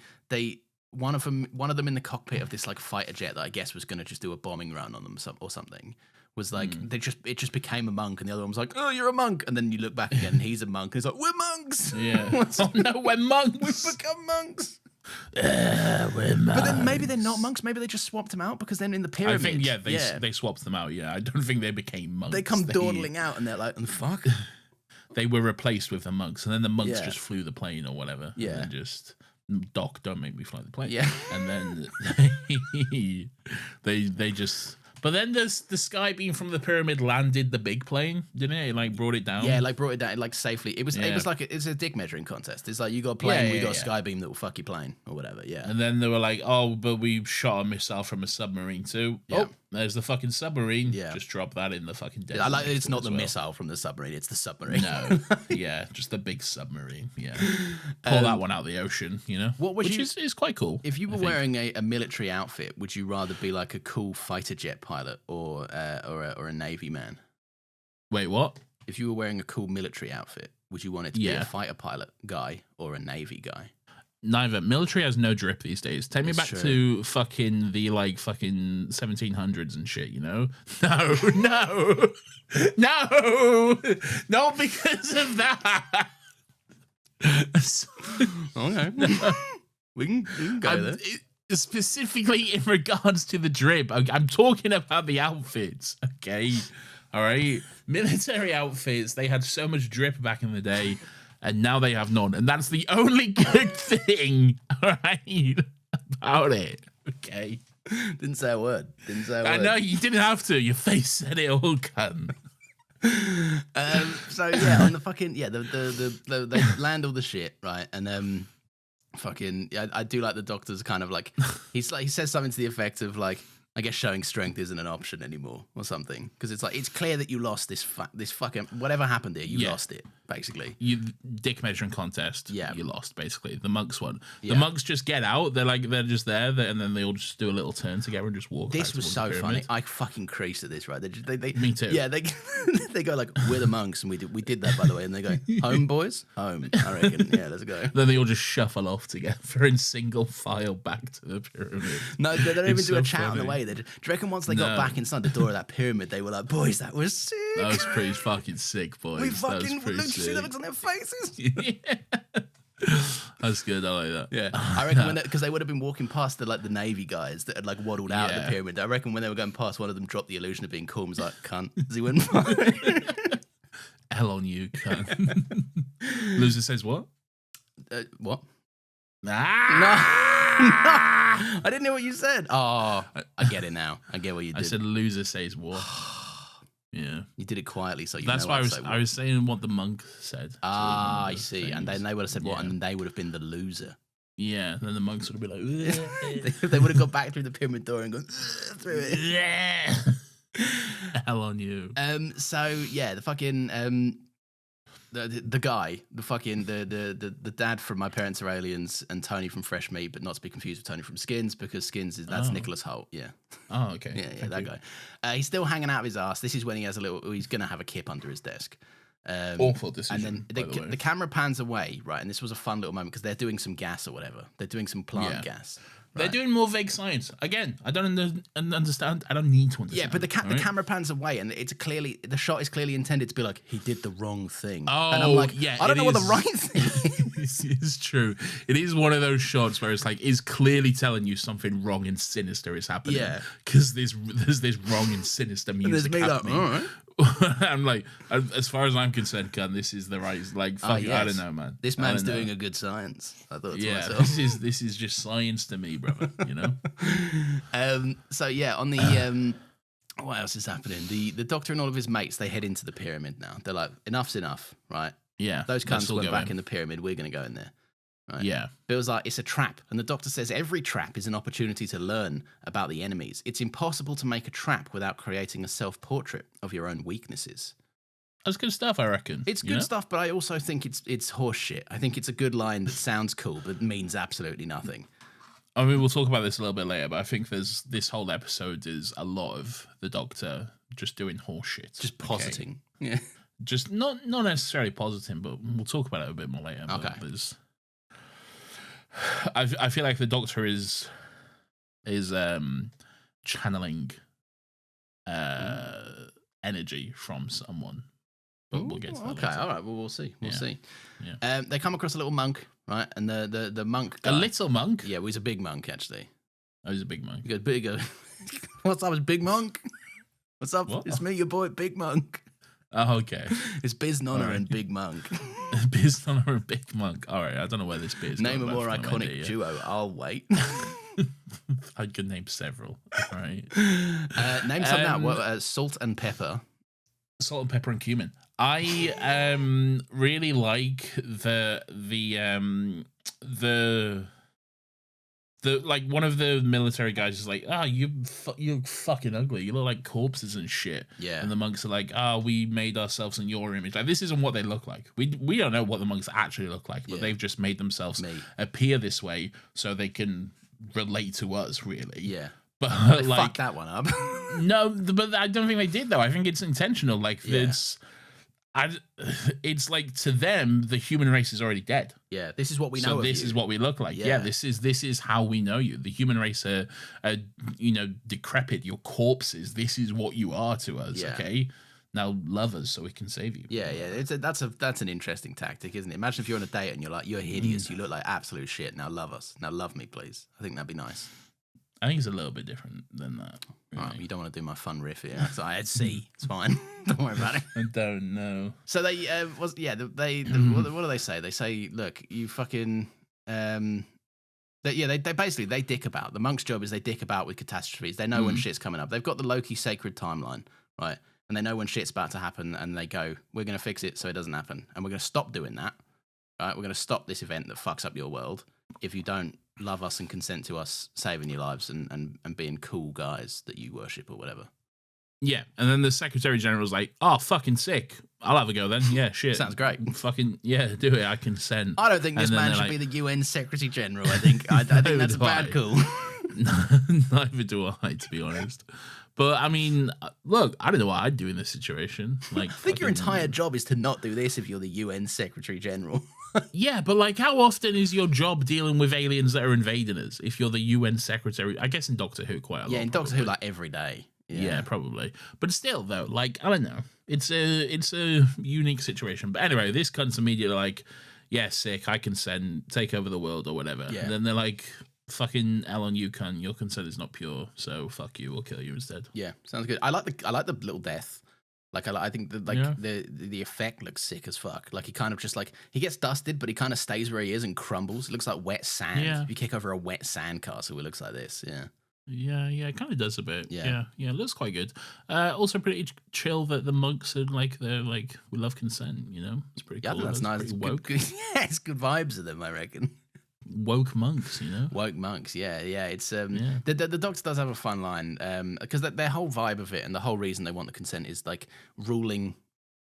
one of them in the cockpit of this like fighter jet that I guess was going to just do a bombing run on them or something was like it just became a monk, and the other one was like, oh, you're a monk, and then you look back again and he's a monk and he's like, we're monks. Oh no, we're monks. We've become monks. We're monks. But then maybe they're not monks. Maybe they just swapped them out because then in the pyramid, I think they swapped them out. Yeah, I don't think they became monks. They come dawdling out and they're like, and fuck. They were replaced with the monks, and then the monks just flew the plane or whatever. Yeah. And then just, Doc, don't make me fly the plane. Yeah. And then they just... But then the sky beam from the pyramid landed the big plane, didn't it? It like brought it down. Yeah, like brought it down like safely. It was like it's a dick measuring contest. It's like you got a plane, we got a sky beam that will fuck your plane or whatever. Yeah. And then they were like, oh, but we shot a missile from a submarine too. Yeah. Oh, there's the fucking submarine. Yeah. Just drop that in the fucking desert. I like it's not the missile from the submarine, it's the submarine. No. Yeah, just the big submarine. Yeah. Pull that one out of the ocean, you know? Which is quite cool. If you were wearing a military outfit, would you rather be like a cool fighter jet pilot or a Navy man? Wait, what? If you were wearing a cool military outfit, would you want it to be a fighter pilot guy or a Navy guy? Neither. Military has no drip these days. Take me back to fucking the fucking 1700s and shit, you know? No, not because of that. Okay. We can go there. Specifically in regards to the drip, I'm talking about the outfits, okay? All right? Military outfits, they had so much drip back in the day, and now they have none. And that's the only good thing, all right, about it, okay? Didn't say a word. I know you didn't have to. Your face said it all, cunt. So yeah, on the fucking they land all the shit, right? And fucking yeah, I do like the doctor's kind of like he says something to the effect of like, I guess showing strength isn't an option anymore or something, because it's like, it's clear that you lost this fucking whatever happened here, you lost it basically. You dick measuring contest. Yeah, you lost basically. The monks won. Yeah. The monks just get out. They're just there, and then they all just do a little turn together and just walk. This was so funny. I fucking creased at this, right? They Me too. Yeah, they go like, we're the monks, and we did that, by the way. And they go, home boys, home. I reckon. Yeah, let's go. Then they all just shuffle off together in single file back to the pyramid. No, they don't even do so a chat funny. on the way. Do you reckon once they got back inside the door of that pyramid, they were like, boys, that was sick. That was pretty fucking sick, boys. We fucking that was pretty see the sick. looks on their faces. Yeah. That's good. I like that. Yeah, I reckon because they would have been walking past the Navy guys that had like waddled out of the pyramid. I reckon when they were going past, one of them dropped the illusion of being cool and was like, cunt, as he went by. Hell on you, cunt. Loser says what? What? Ah! No, I didn't hear what you said. Oh, I get it now. I get what you did. I said loser says what? Yeah, you did it quietly, so you that's know why I was saying what the monk said. Ah, I see. And then they would have said what, and then they would have been the loser. Yeah, then the monks would have been like, they would have gone back through the pyramid door and gone through it. Yeah. Hell on you. So yeah, the fucking the guy, the dad from My Parents Are Aliens and Tony from Fresh Meat, but not to be confused with Tony from Skins, because Skins that's Nicholas Hoult. Yeah. Oh, okay. Yeah, that guy. He's still hanging out of his ass. This is when he has he's gonna have a kip under his desk. Awful decision. And then the camera pans away, right? And this was a fun little moment because they're doing some gas or whatever. They're doing some plant gas. Right? They're doing more vague science. Again, I don't understand. I don't need to understand. Yeah, but the camera pans away, and the shot is clearly intended to be like, he did the wrong thing. Oh, and I'm like, yeah, I don't know what the right thing is. It's true. It is one of those shots where it's like, is clearly telling you something wrong and sinister is happening. Yeah. Because there's this wrong and sinister music happening. Like, all right. I'm like, as far as I'm concerned, this is the right, like, fuck, yes. I don't know, man. This man's doing a good science. I thought to myself. this is just science to me, brother. You know. So yeah, on the what else is happening? The doctor and all of his mates, they head into the pyramid now. They're like, enough's enough, right? Yeah. Those cunts went back in the pyramid. We're gonna go in there. Right? Yeah. Bill's like, it's a trap. And the doctor says every trap is an opportunity to learn about the enemies. It's impossible to make a trap without creating a self-portrait of your own weaknesses. That's good stuff, I reckon. It's good stuff, but I also think it's horse shit. I think it's a good line that sounds cool, but means absolutely nothing. I mean, we'll talk about this a little bit later, but I think this whole episode is a lot of the doctor just doing horse shit. Just positing. Okay? Yeah. Just not necessarily positing, but we'll talk about it a bit more later. Okay. I feel like the doctor is channeling energy from someone. But we'll get to that okay, later. all right. Well, we'll see. We'll see. Yeah. They come across a little monk, right? And the monk guy, a little monk? Yeah, well, he's a big monk, actually. Oh, he's a big monk. He goes, big. What's up, it's Big Monk? What's up? What? It's me, your boy, Big Monk. Oh, okay. It's Biz Nonna and Big Monk. Biz Nonna and Big Monk. All right, I don't know where this is. Name a more iconic duo. I'll wait. I could name several. All right. Name some now. Salt and pepper. Salt and pepper and cumin. I really like the like one of the military guys is like, you're fucking ugly. You look like corpses and shit. Yeah. And the monks are like, we made ourselves in your image. Like, this isn't what they look like. We don't know what the monks actually look like, but they've just made themselves appear this way so they can relate to us, really. Yeah. But they fucked that one up. No, but I don't think they did though. I think it's intentional. Like it's like to them the human race is already dead. Yeah, this is what we know. So this is what we look like. Yeah, this is how we know you. The human race are decrepit. Your corpses. This is what you are to us. Yeah. Okay. Now love us so we can save you. Yeah. That's an interesting tactic, isn't it? Imagine if you're on a date and you're like, you're hideous. You look like absolute shit. Now love us. Now love me, please. I think that'd be nice. I think it's a little bit different than that. Really. Right, you don't want to do my fun riff here. So I had C. It's fine. Don't worry about it. I don't know. So they what do they say? They say, look, you fucking They basically they dick about. The monk's job is they dick about with catastrophes. They know when shit's coming up. They've got the Loki sacred timeline, right? And they know when shit's about to happen, and they go, "We're going to fix it so it doesn't happen, and we're going to stop doing that. Right? We're going to stop this event that fucks up your world if you don't love us and consent to us saving your lives and being cool guys that you worship or whatever." Yeah, and then the Secretary General's like, "Oh, fucking sick. I'll have a go then. Yeah, shit. Sounds great. Fucking yeah, do it. I consent." I don't think this man should be the UN Secretary General. I think I think that's a bad call. Neither do I, to be honest. But I mean, look, I don't know what I'd do in this situation. Like, I think your entire job is to not do this if you're the UN Secretary General. Yeah, but like, how often is your job dealing with aliens that are invading us? If you're the UN Secretary, I guess in Doctor Who quite a lot. Yeah, in Doctor Who, like every day. Yeah, probably. But still, though, like, I don't know. It's a unique situation. But anyway, this cunt's immediately like, yeah, sick, I consent, take over the world or whatever. Yeah. And then they're like, fucking L on you, cunt, your consent is not pure, so fuck you, we'll kill you instead. Yeah, sounds good. I like the little death. Like I think that the effect looks sick as fuck. Like he kind of just like he gets dusted, but he kind of stays where he is and crumbles. It looks like wet sand. Yeah. If you kick over a wet sand castle, it looks like this. Yeah. Yeah, it kind of does a bit. Yeah. Yeah, it looks quite good. Also pretty chill that the monks are like, they're like, we love consent, you know? It's pretty cool. Yeah, that's nice. It's It's woke. good. Yeah, it's good vibes of them, I reckon. Woke monks, you know? Woke monks, yeah. It's the Doctor does have a fun line because their whole vibe of it and the whole reason they want the consent is like ruling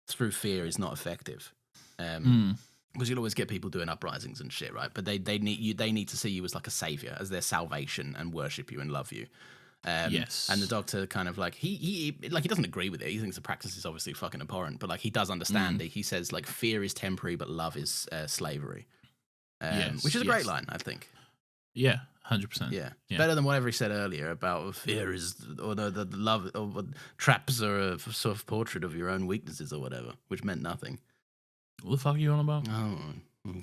through fear is not effective. Because you'll always get people doing uprisings and shit, right? But they need you. They need to see you as like a savior, as their salvation, and worship you and love you. Yes. And the Doctor kind of like he doesn't agree with it. He thinks the practice is obviously fucking abhorrent, but like he does understand it. He says like fear is temporary, but love is slavery. Which is a great line, I think. Yeah, 100%. Yeah, better than whatever he said earlier about fear is, or the love, or traps are a sort of portrait of your own weaknesses or whatever, which meant nothing. What the fuck are you on about? Oh. All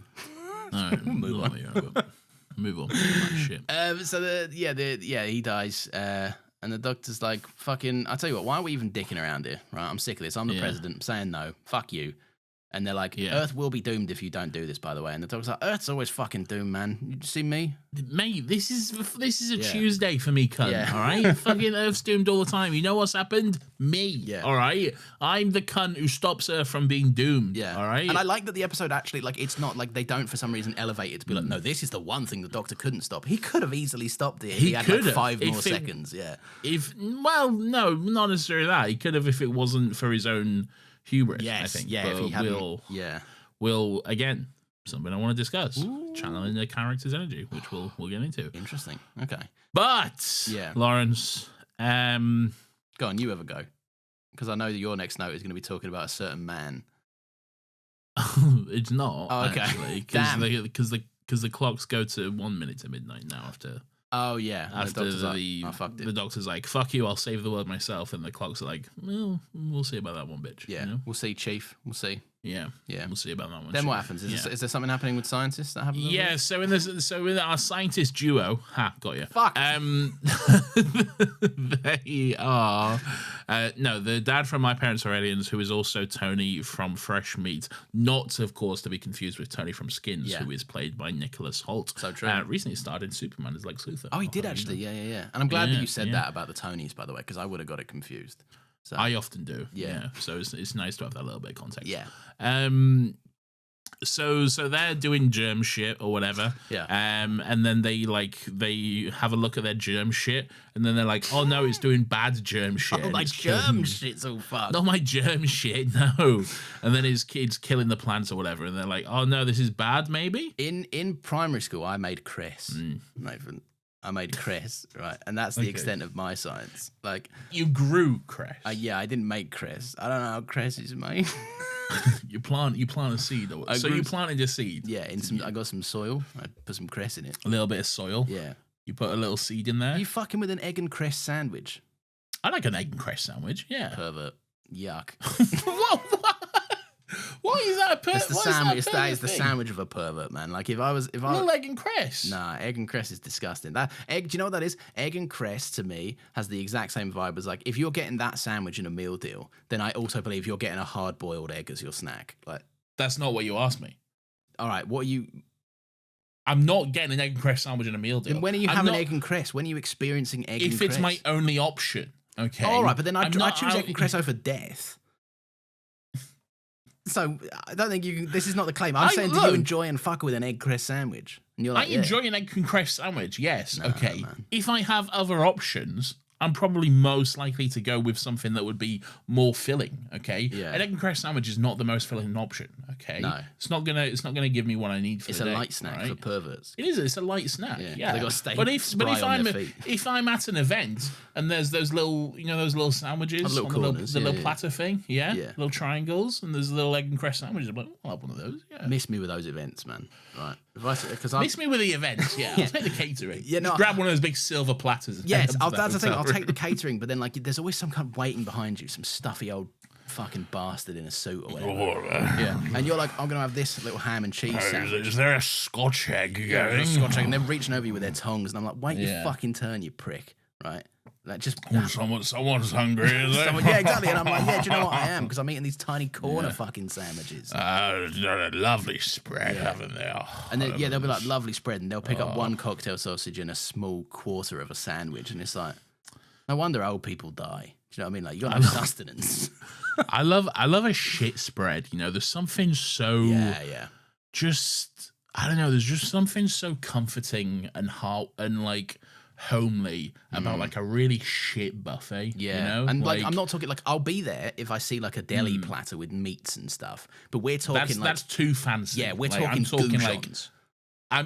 right, move on. Move on. Shit. So he dies, and the Doctor's like, "Fucking, I'll tell you what. Why are we even dicking around here? Right? I'm sick of this. I'm the president. I'm saying no. Fuck you." And they're like, Earth will be doomed if you don't do this, by the way. And the Doctor's like, Earth's always fucking doomed, man. You see me? Mate, this is a Tuesday for me, cunt, all right? Fucking Earth's doomed all the time. You know what's happened? Me, all right? I'm the cunt who stops Earth from being doomed, all right? And I like that the episode actually, like, it's not like they don't, for some reason, elevate it to be like, no, this is the one thing the Doctor couldn't stop. He could have easily stopped it. He had like 5 more seconds, Well, no, not necessarily that. He could have if it wasn't for his own hubris, yes, I think. Yeah, but if he hadn't, will again, something I want to discuss. Channeling the character's energy, which we'll get into. Interesting. Okay. But Lawrence, go on, you have a go. Because I know that your next note is going to be talking about a certain man. It's not. Oh, okay. Actually, because the clocks go to 1 minute to midnight now after. Oh yeah. After the Doctor's like, fuck you, I'll save the world myself, and the clocks are like, well, we'll see about that one, bitch. Yeah, you know? We'll see, Chief. We'll see. Yeah, we'll see about that one. Then Chief. what happens? Is there something happening with scientists that happens? Yeah, so in our scientist duo, got you. Fuck. They are no, the dad from My Parents Are Aliens, who is also Tony from Fresh Meat, not of course to be confused with Tony from Skins, who is played by Nicholas Hoult. So true. Recently starred in Superman as Lex Luthor. Oh, he did actually. Yeah. And I'm glad that you said that about the Tonys, by the way, because I would have got it confused. So. I often do. Yeah. So it's nice to have that little bit of context. Yeah. So they're doing germ shit or whatever. Yeah. And then they have a look at their germ shit, and then they're like, oh no, it's doing bad germ shit. Oh, my germ shit's all fucked. Not my germ shit, no. And then his kid's killing the plants or whatever, and they're like, oh no, this is bad, maybe? In primary school, I made Chris. Nathan. I made Chris, right? And that's the extent of my science. Like, you grew Chris. Yeah, I didn't make Chris. I don't know how Chris is made. You plant a seed. You planted a seed. Yeah, I got some soil. I put some cress in it. A little bit of soil. Yeah. You put a little seed in there. Are you fucking with an egg and cress sandwich? I like an egg and cress sandwich. Yeah. Pervert. Yuck. What is that? That is the sandwich of a pervert, man. Like if I little egg and cress. Nah, egg and cress is disgusting. That egg, do you know what that is? Egg and cress to me has the exact same vibe as like if you're getting that sandwich in a meal deal, then I also believe you're getting a hard boiled egg as your snack. Like that's not what you asked me. All right, what are you? I'm not getting an egg and cress sandwich in a meal deal. Then when are you having egg and cress? When are you experiencing egg and cress? If it's my only option, okay. All right, but then I choose egg and cress over death. So I don't think you can. This is not the claim. I'm saying, do you enjoy and fuck with an egg cress sandwich? And you're like, I enjoy an egg and cress sandwich. Yes, no, okay. Man. If I have other options, I'm probably most likely to go with something that would be more filling. Okay, an egg and cress sandwich is not the most filling option. Okay, no, it's not gonna give me what I need for it's the day. It's a light snack for perverts. It is. It's a light snack. Yeah, they got steak. But if I'm at an event and there's those little sandwiches, little corners, the little platter thing, little triangles, and there's little egg and cress sandwiches. I'm like, I'll have one of those. Yeah. Miss me with those events, man. Right, miss me with the events. Yeah, I'll take the catering. Yeah, no, just grab one of those big silver platters. Yes, that's the thing. I'll take the catering, but then like there's always some kind of waiting behind you, some stuffy old fucking bastard in a suit or whatever. Yeah, and you're like, I'm gonna have this little ham and cheese sandwich. Is there a Scotch egg going? A Scotch egg, and they're reaching over you with their tongs, and I'm like, wait your fucking turn, you prick, right? Like just someone's hungry, is it? Yeah, exactly. And I'm like, yeah, do you know what I am? Because I'm eating these tiny corner fucking sandwiches. A lovely spread, haven't they? And then, they'll be like, lovely spread, and they'll pick up one cocktail sausage and a small quarter of a sandwich, and it's like, no wonder old people die. Do you know what I mean? Like, you got no sustenance. I love a shit spread. You know, there's something so just I don't know. There's just something so comforting and like homely about like a really shit buffet. Yeah, you know? And like I'm not talking like I'll be there if I see like a deli platter with meats and stuff. But we're talking that's too fancy. Yeah, we're talking goujons.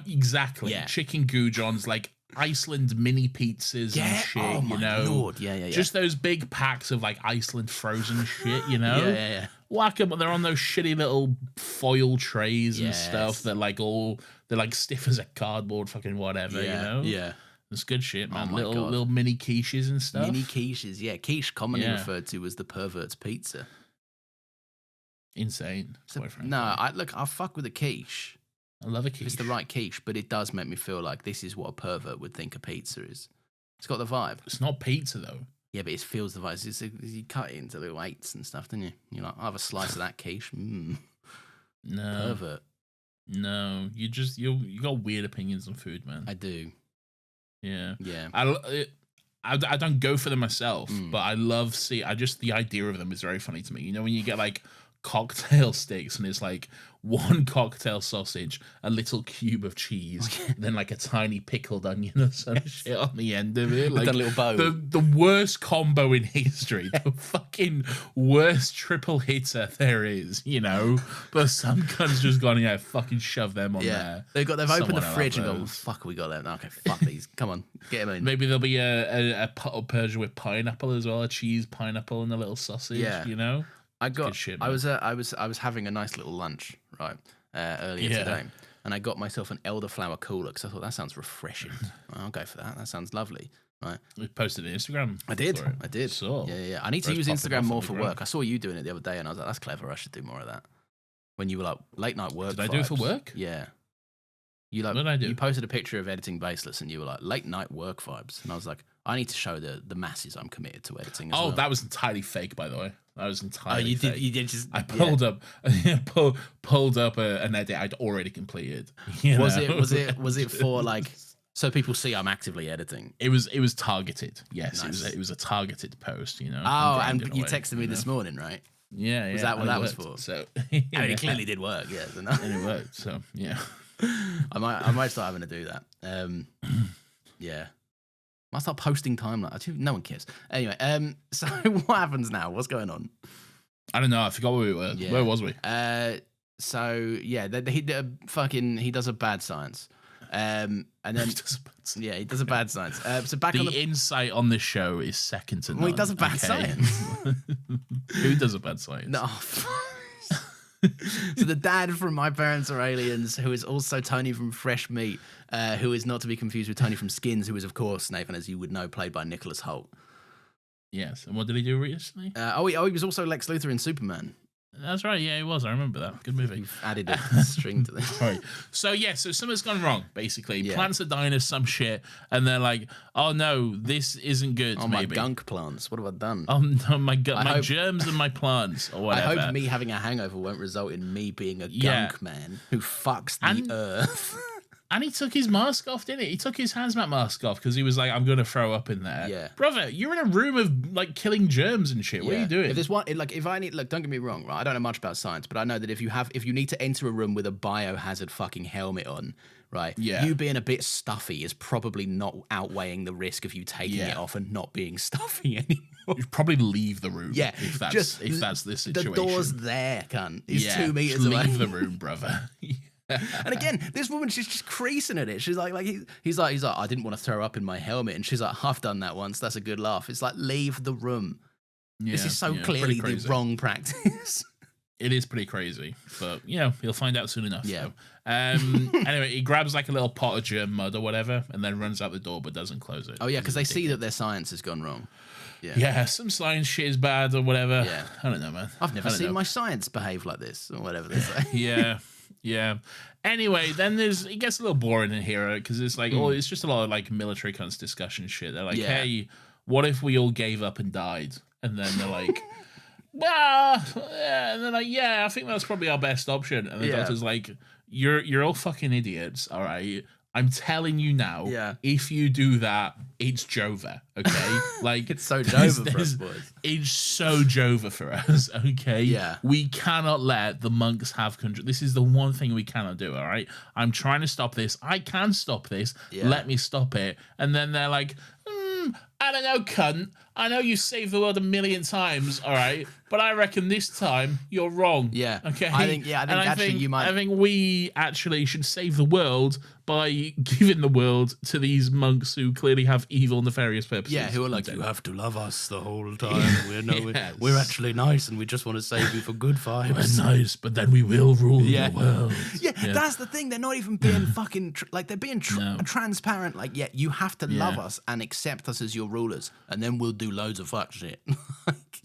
Exactly. Yeah. Chicken goujons, like Iceland mini pizzas and shit, oh my Lord. Yeah. Just those big packs of like Iceland frozen shit, you know? Yeah. Whack them, they're on those shitty little foil trays and stuff that they're like stiff as a cardboard fucking whatever, you know? Yeah. It's good shit, man. Little mini quiches and stuff. Mini quiches, yeah. Quiche commonly referred to as the pervert's pizza. Insane. I'll fuck with a quiche. I love a quiche. It's the right quiche, but it does make me feel like this is what a pervert would think a pizza is. It's got the vibe. It's not pizza, though. Yeah, but it feels the vibe. You cut it into little eighths and stuff, don't you? You're like, I'll have a slice of that quiche. No. Pervert. No. You got weird opinions on food, man. I do. Yeah. Yeah. I don't go for them myself, but I love the idea of them is very funny to me. You know, when you get like cocktail sticks and it's like one cocktail sausage, a little cube of cheese, then like a tiny pickled onion or some shit on the end of it. Like a little bow. The worst combo in history. The fucking worst triple hitter there is, you know. But some cunt's just gone, fucking shove them on there. They've opened the fridge and gone, fuck, we got them. Okay, fuck these. Come on, get them in. Maybe there'll be a pot of Persian with pineapple as well, a cheese, pineapple, and a little sausage, you know? I was having a nice little lunch, right, earlier today, and I got myself an elderflower cooler because I thought that sounds refreshing. I'll go for that. That sounds lovely, right? You posted it on Instagram. I did. So yeah. I need to use Instagram more for work. I saw you doing it the other day, and I was like, that's clever. I should do more of that. When you were like late night work. Did I do it for work? Yeah. What did I do? You posted a picture of editing Baseless, and you were like late night work vibes, and I was like, I need to show the masses I'm committed to editing. As well. That was entirely fake, by the way. That was entirely fake. You did just. I pulled up an edit I'd already completed. Was it for like so people see I'm actively editing? It was targeted. Yes, nice. It was a targeted post. You know. Oh, and you texted me this morning, right? Yeah. Was that what that was for? So it clearly did work. Yeah, and it worked. So yeah. I might start having to do that. Yeah. I'll start posting timeline. No one cares. Anyway, so what happens now? What's going on? I don't know. I forgot where we were. Yeah. Where was we? So yeah, he does a bad science. And then he does a bad science. So back on the insight on this show is second to none. Well, he does a bad science. Who does a bad science? No. So the dad from My Parents Are Aliens, who is also Tony from Fresh Meat, who is not to be confused with Tony from Skins, who is, of course, Nathan, as you would know, played by Nicholas Hoult. Yes. And what did he do recently? He was also Lex Luthor in Superman. That's right. Yeah, he was. I remember that. Good movie. You've added a string to this. Right. So something's gone wrong. Basically, plants are dying of some shit, and they're like, "Oh no, this isn't good." Oh, maybe. My gunk plants. What have I done? Oh no, my germs and my plants, or whatever. I hope me having a hangover won't result in me being a gunk man who fucks the earth. And he took his mask off, didn't he? He took his hazmat mask off because he was like, I'm going to throw up in there. Yeah. Brother, you're in a room of like killing germs and shit. What are you doing? If there's one, like, if I need, look, don't get me wrong, right? I don't know much about science, but I know that if you need to enter a room with a biohazard fucking helmet on, right? Yeah. You being a bit stuffy is probably not outweighing the risk of you taking it off and not being stuffy anymore. You'd probably leave the room. Yeah. If that's the situation. The door's there, cunt. It's 2 meters just away. leave the room, brother. And again, this woman, she's just creasing at it. She's like he's like, I didn't want to throw up in my helmet, and she's like, I've done that once. That's a good laugh. It's like, leave the room. This is so clearly the wrong practice. It is pretty crazy, but you'll find out soon enough. Yeah. So. Anyway, he grabs like a little pot of germ mud or whatever, and then runs out the door, but doesn't close it. Oh yeah, because they see that their science has gone wrong. Yeah, some science shit is bad or whatever. Yeah. I don't know, man. I've never seen my science behave like this, or whatever they say. Yeah. Anyway, then it gets a little boring in here because it's like, it's just a lot of like military cunts discussion shit. They're like, hey, what if we all gave up and died? And then they're like, and they're like, I think that's probably our best option. And the doctor's like, you're all fucking idiots, all right? I'm telling you now, if you do that, it's Jova, okay? Like it's so Jova for us, boys. It's so Jova for us, okay? Yeah. We cannot let the monks have control. This is the one thing we cannot do, all right? I'm trying to stop this. I can stop this. Yeah. Let me stop it. And then they're like, I don't know, cunt. I know you saved the world 1,000,000 times, all right? But I reckon this time you're wrong. Yeah. Okay. I think you might. I think we actually should save the world by giving the world to these monks who clearly have evil, nefarious purposes. Yeah, who are like, you have to love us the whole time. We're actually nice, and we just want to save you for good vibes. We're nice, but then we will rule the world. Yeah, that's the thing. They're not even being fucking they're being transparent. Like, you have to love us and accept us as your rulers, and then we'll do loads of fuck shit.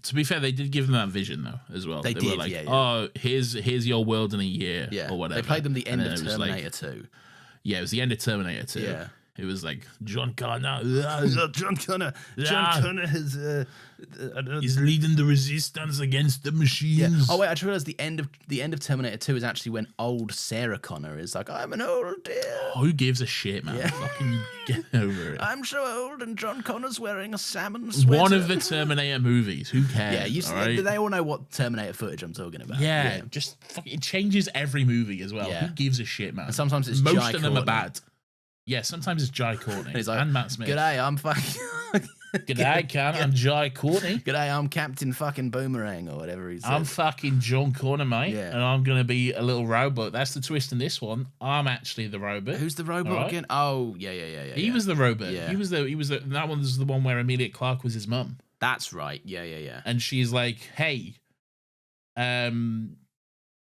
To be fair, they did give them that vision though as well. They did, were like, oh, here's your world in a year or whatever. They played them the end of Terminator 2. Yeah, it was the end of Terminator 2. Yeah. It was like John Connor. John Connor has he's leading the resistance against the machines. Yeah. Oh wait, I just realized the end of Terminator 2 is actually when old Sarah Connor is like, I'm an old dear. Oh, who gives a shit, man? Fucking get over it. I'm so old, and John Connor's wearing a salmon sweater. One of the Terminator movies. Who cares? Yeah, they all know what Terminator footage I'm talking about. Yeah. Just it changes every movie as well. Yeah. Who gives a shit, man? And sometimes it's most Jai of them Courtney. are bad. Yeah, sometimes it's Jai Courtney And he's like, and Matt Smith. G'day, I'm fucking. G'day, cunt. I'm Jai Courtney. G'day, I'm Captain fucking Boomerang or whatever he says. I'm fucking John Connor, mate. Yeah. And I'm gonna be a little robot. That's the twist in this one. I'm actually the robot. Who's the robot again? Oh, yeah. He was the robot. Yeah. He was that one was the one where Emilia Clarke was his mum. That's right. Yeah. And she's like, hey, I'm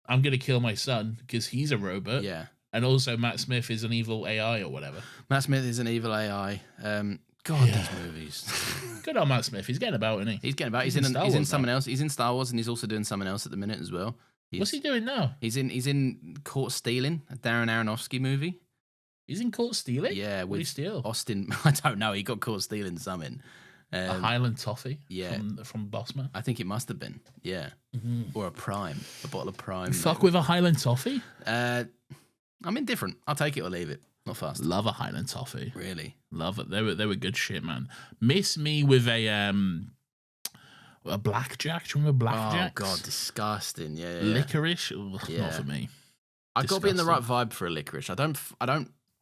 gonna kill my son because he's a robot. Yeah. And also Matt Smith is an evil AI or whatever. Matt Smith is an evil AI. These movies. Good on Matt Smith. He's getting about, isn't he? He's getting about. He's in something else. He's in Star Wars, and he's also doing something else at the minute as well. What's he doing now? He's in Caught Stealing, a Darren Aronofsky movie. He's in Caught Stealing? Yeah. What did he steal? Austin. I don't know. He got caught stealing something. A Highland toffee? Yeah. From Bossman? I think it must have been. Yeah. Or a Prime. A bottle of Prime. Fuck with a Highland toffee? I'm indifferent. I'll take it or leave it. Not fast. Love a Highland toffee. Really? Love it. They were good shit, man. Miss me with a blackjack. Do you remember blackjack? Oh god, disgusting. Yeah. Licorice? Ugh, not for me. I got to be in the right vibe for a licorice. I don't.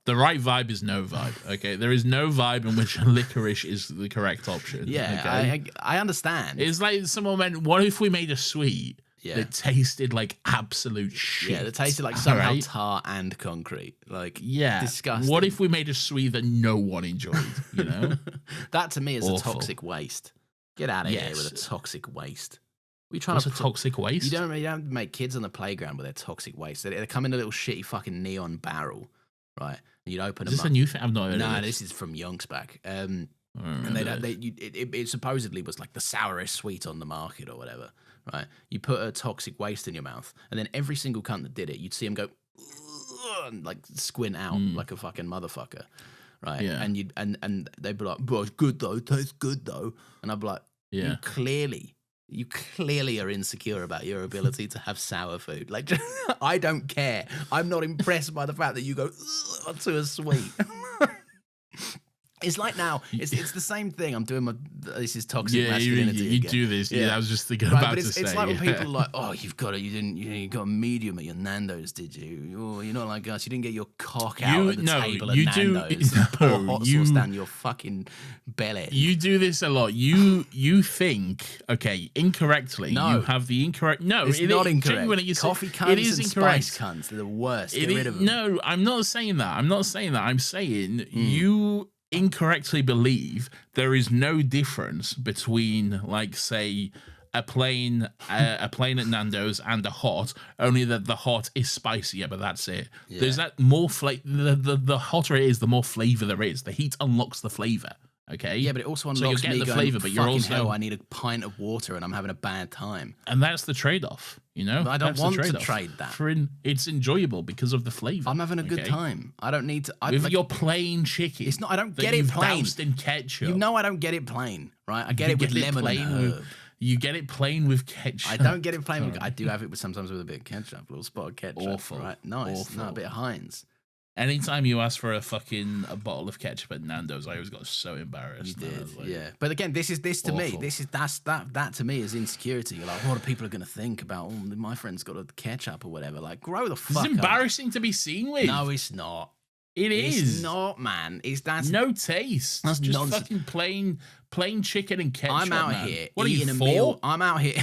The right vibe is no vibe. Okay, there is no vibe in which licorice is the correct option. Yeah, okay? I understand. It's like someone went, "What if we made a sweet?" Yeah. That tasted like absolute shit. Yeah, that tasted like somehow tar and concrete. Like, disgusting. What if we made a sweet that no one enjoyed, you know? That to me is Awful. a toxic waste. Get out of here with a toxic waste. What are you trying What's a toxic waste? You don't make kids on the playground with their toxic waste. They come in a little shitty fucking neon barrel, right? And you'd open them up. Is this a new thing? I've not heard of No, this. this is from Yonks back. And it supposedly was like the sourest sweet on the market or whatever. Right, you put a toxic waste in your mouth, and then every single cunt that did it, you'd see him go and like squint out like a fucking motherfucker, right? Yeah. And they'd be like, "Bro, it's good though, it tastes good though," and I'd be like, "You clearly You clearly are insecure about your ability to have sour food. Like, I don't care. I'm not impressed by the fact that you go to a sweet. It's like now, it's the same thing. I'm doing this is toxic masculinity. You again. do this. Yeah, I was just thinking right, about but to it's, say. It's like when people are like, oh, you got a medium at your Nando's, did you? Oh, you're not like us. You didn't get your cock out at the table at Nando's. Pour hot sauce down your fucking belly. You do this a lot. You think, okay, incorrectly. No. You have the incorrect. No, it's not incorrect. Coffee cunts it is and incorrect. Spice cunts. They're the worst. Get rid of them. No, I'm not saying that. I'm saying you incorrectly believe there is no difference between, like, say, a plain at Nando's and a hot, only that the hot is spicier, but that's it. Yeah. There's that more flavor. The hotter it is, the more flavor there is. The heat unlocks the flavor. Okay. Yeah, but it also unlocks the flavor, but you're also hell, I need a pint of water and I'm having a bad time. And that's the trade-off, you know. But I don't want to trade that. It's enjoyable because of the flavor. I'm having a good time. I don't need to. With your plain chicken. It's not. I don't get it plain. Doused in ketchup. You know I don't get it plain, right? I get it with lemon and herb. You get it plain with ketchup. I don't get it plain with. I do have it sometimes with a bit of ketchup, a little spot of ketchup. Awful. Right? Nice. Awful. No, a bit of Heinz. Anytime you ask for a bottle of ketchup at Nando's, I always got so embarrassed. You did, like, yeah. But again, this to me. That to me is insecurity. You're like, what are people going to think about? Oh, my friend's got a ketchup or whatever. Like, grow the fuck up. It's embarrassing to be seen with. No, it's not. It's not, man. That's no taste. That's just nonsense. Fucking plain chicken and ketchup. I'm out man. here what eating are you a for? meal. I'm out here.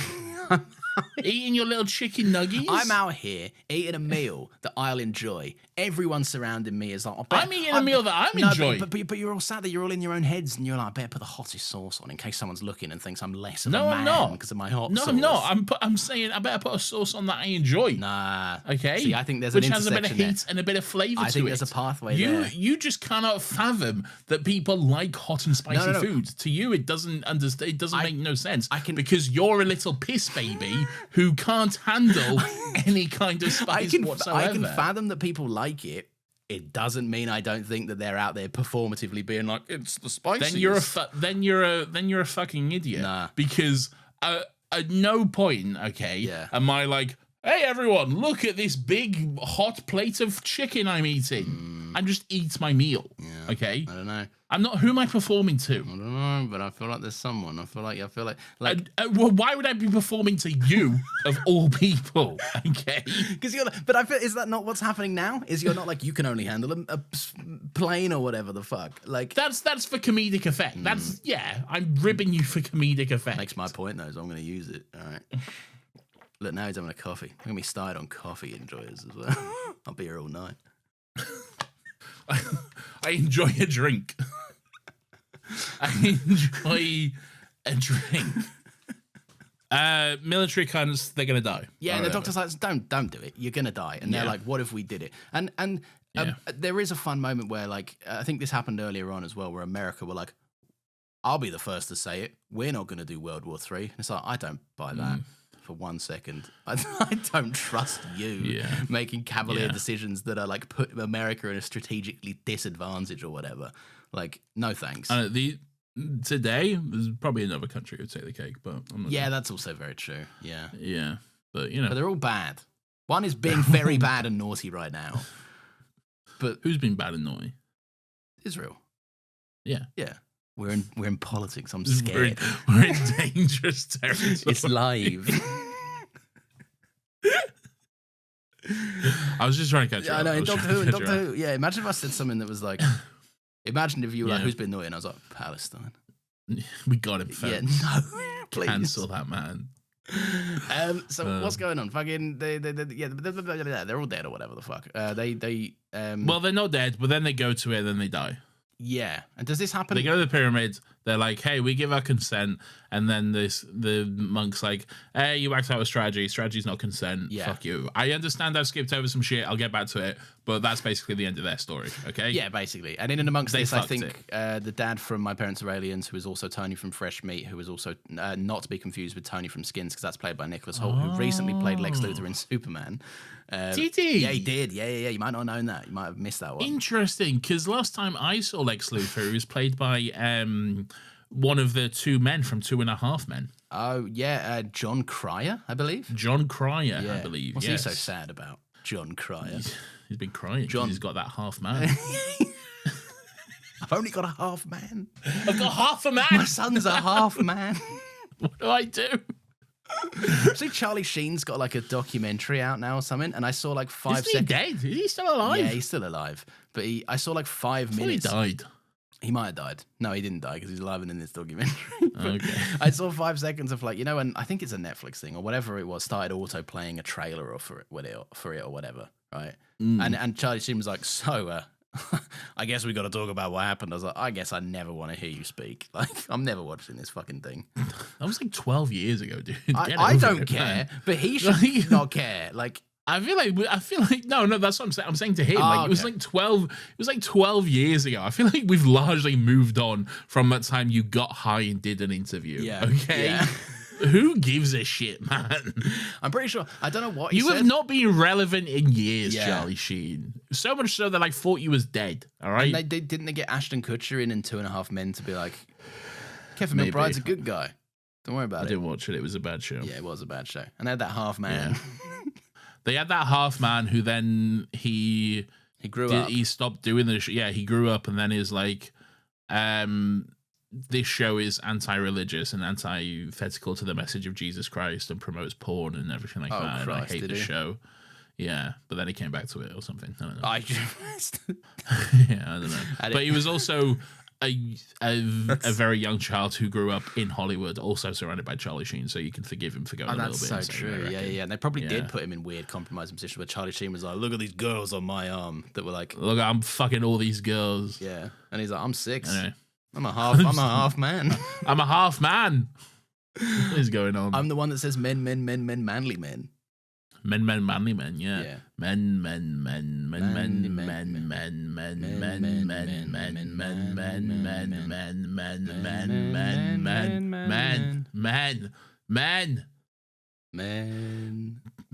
Eating your little chicken nuggies? I'm out here eating a meal that I'll enjoy. Everyone surrounding me is like, I'm eating a meal that I'm enjoying. But you're all sad that you're all in your own heads and you're like, I better put the hottest sauce on in case someone's looking and thinks I'm less of a man I'm not. because of my hot sauce. No, I'm not. I'm saying I better put a sauce on that I enjoy. Nah. Okay? See, I think there's Which an has a bit of intersection heat and a bit of flavour to it. I think there's a pathway there. You just cannot fathom that people like hot and spicy No. food. To you, it doesn't make no sense. Because you're a little piss baby who can't handle any kind of spice whatsoever. I can fathom that people like it. It doesn't mean I don't think that they're out there performatively being like, it's the spiciest. Then you're a fucking idiot. Nah. Because at no point, am I like, hey everyone, look at this big hot plate of chicken I'm eating. I just eat my meal. Yeah. Okay. I don't know. I'm not. Who am I performing to? I don't know, but I feel like there's someone. I feel like. Well, why would I be performing to you of all people? Okay. Because but I feel, is that not what's happening now? Is you're not like you can only handle a plane or whatever the fuck? Like that's for comedic effect. I'm ribbing you for comedic effect. Makes my point though, so I'm going to use it. All right. Look, now he's having a coffee. I'm going to be started on coffee enjoyers as well. I'll be here all night. I enjoy a drink. I enjoy a drink. Military cunts, they're gonna die. Yeah, and the doctor's like, don't do it. You're gonna die. And they're like, what if we did it? And there is a fun moment where, like, I think this happened earlier on as well, where America were like, I'll be the first to say it. We're not gonna do World War III. And it's like, I don't buy that. For 1 second, I don't trust you making cavalier decisions that are like put America in a strategically disadvantage or whatever. Like, no thanks. Today, there's probably another country who'd take the cake, but I'm not yeah, that's also very true. Yeah, but but they're all bad. One is being very bad and naughty right now. But who's been bad and naughty? Israel. Yeah. We're in politics. I'm scared. We're in dangerous territory. It's live. I was just trying to catch you. I know. In Doctor Who. Yeah. Imagine if I said something that was like, imagine if you were like, who's been naughty? And I was like, Palestine. We got him. Folks. Yeah. No. Please. Cancel that man. So what's going on? Fucking they're all dead or whatever the fuck. Well, they're not dead, but then they go to it, and then they die. Yeah, and does this happen? They go to the pyramids. They're like, "Hey, we give our consent," and then the monk's like, "Hey, you act out a strategy. Strategy's not consent. Yeah. Fuck you. I understand I've skipped over some shit. I'll get back to it, but that's basically the end of their story. Okay? Yeah, basically. And in and amongst this, I think the dad from My Parents Are Aliens, who is also Tony from Fresh Meat, who is also not to be confused with Tony from Skins, because that's played by Nicholas Hoult, who recently played Lex Luthor in Superman. Did he? Yeah, he did. Yeah. You might not have known that. You might have missed that one. Interesting, because last time I saw Lex Luthor, he was played by one of the two men from 2.5 Men. Oh, yeah, John Cryer, I believe. John Cryer, I believe. What's he so sad about, John Cryer? He's been crying because he's got that half man. I've only got a half man. I've got half a man. My son's a half man. What do I do? See, Charlie Sheen's got like a documentary out now or something, and I saw like 5 Isn't he seconds. dead? Is he still alive? Yeah, he's still alive. But I saw like 5 minutes. He died. He might have died. No, he didn't die because he's alive and in this documentary. Okay. I saw 5 seconds of like, you know, and I think it's a Netflix thing or whatever it was, started auto playing a trailer or for it or whatever, right? And Charlie Sheen was like, so I guess we got to talk about what happened. I was like, I guess I never want to hear you speak. Like, I'm never watching this fucking thing. That was like 12 years ago, dude. I don't care, but he should not care. Like, I feel like no, that's what I'm saying. I'm saying to him, like, it was like 12 years ago. I feel like we've largely moved on from that time you got high and did an interview. Yeah. Okay. Yeah. Who gives a shit, man? I'm pretty sure. I don't know what he you said. have not been relevant in years, Yeah. Charlie Sheen. So much so that I thought you was dead. All right. And didn't they get Ashton Kutcher in 2.5 Men to be like, Kevin Maybe. McBride's a good guy. Don't worry about I it. didn't watch it. It was a bad show. Yeah, it was a bad show. And they had that half man. Yeah. They had that half man who then he grew up. He stopped doing the show. Yeah, he grew up and then is like, this show is anti-religious and antithetical to the message of Jesus Christ and promotes porn and everything like that. Christ, and I hate did the he? show. Yeah, but then he came back to it or something. I don't know. I Yeah, I don't know. But he was also a very young child who grew up in Hollywood, also surrounded by Charlie Sheen, so you can forgive him for going a little bit. That's so insane, I true. reckon. Yeah. And they probably did put him in weird compromising positions where Charlie Sheen was like, look at these girls on my arm that were like, Look, I'm fucking all these girls. yeah. And he's like, I'm 6. Anyway. I'm a half man. I'm a half man. What is going on? I'm the one that says men, manly men. Men, manly men, yeah. Yeah. Men, manly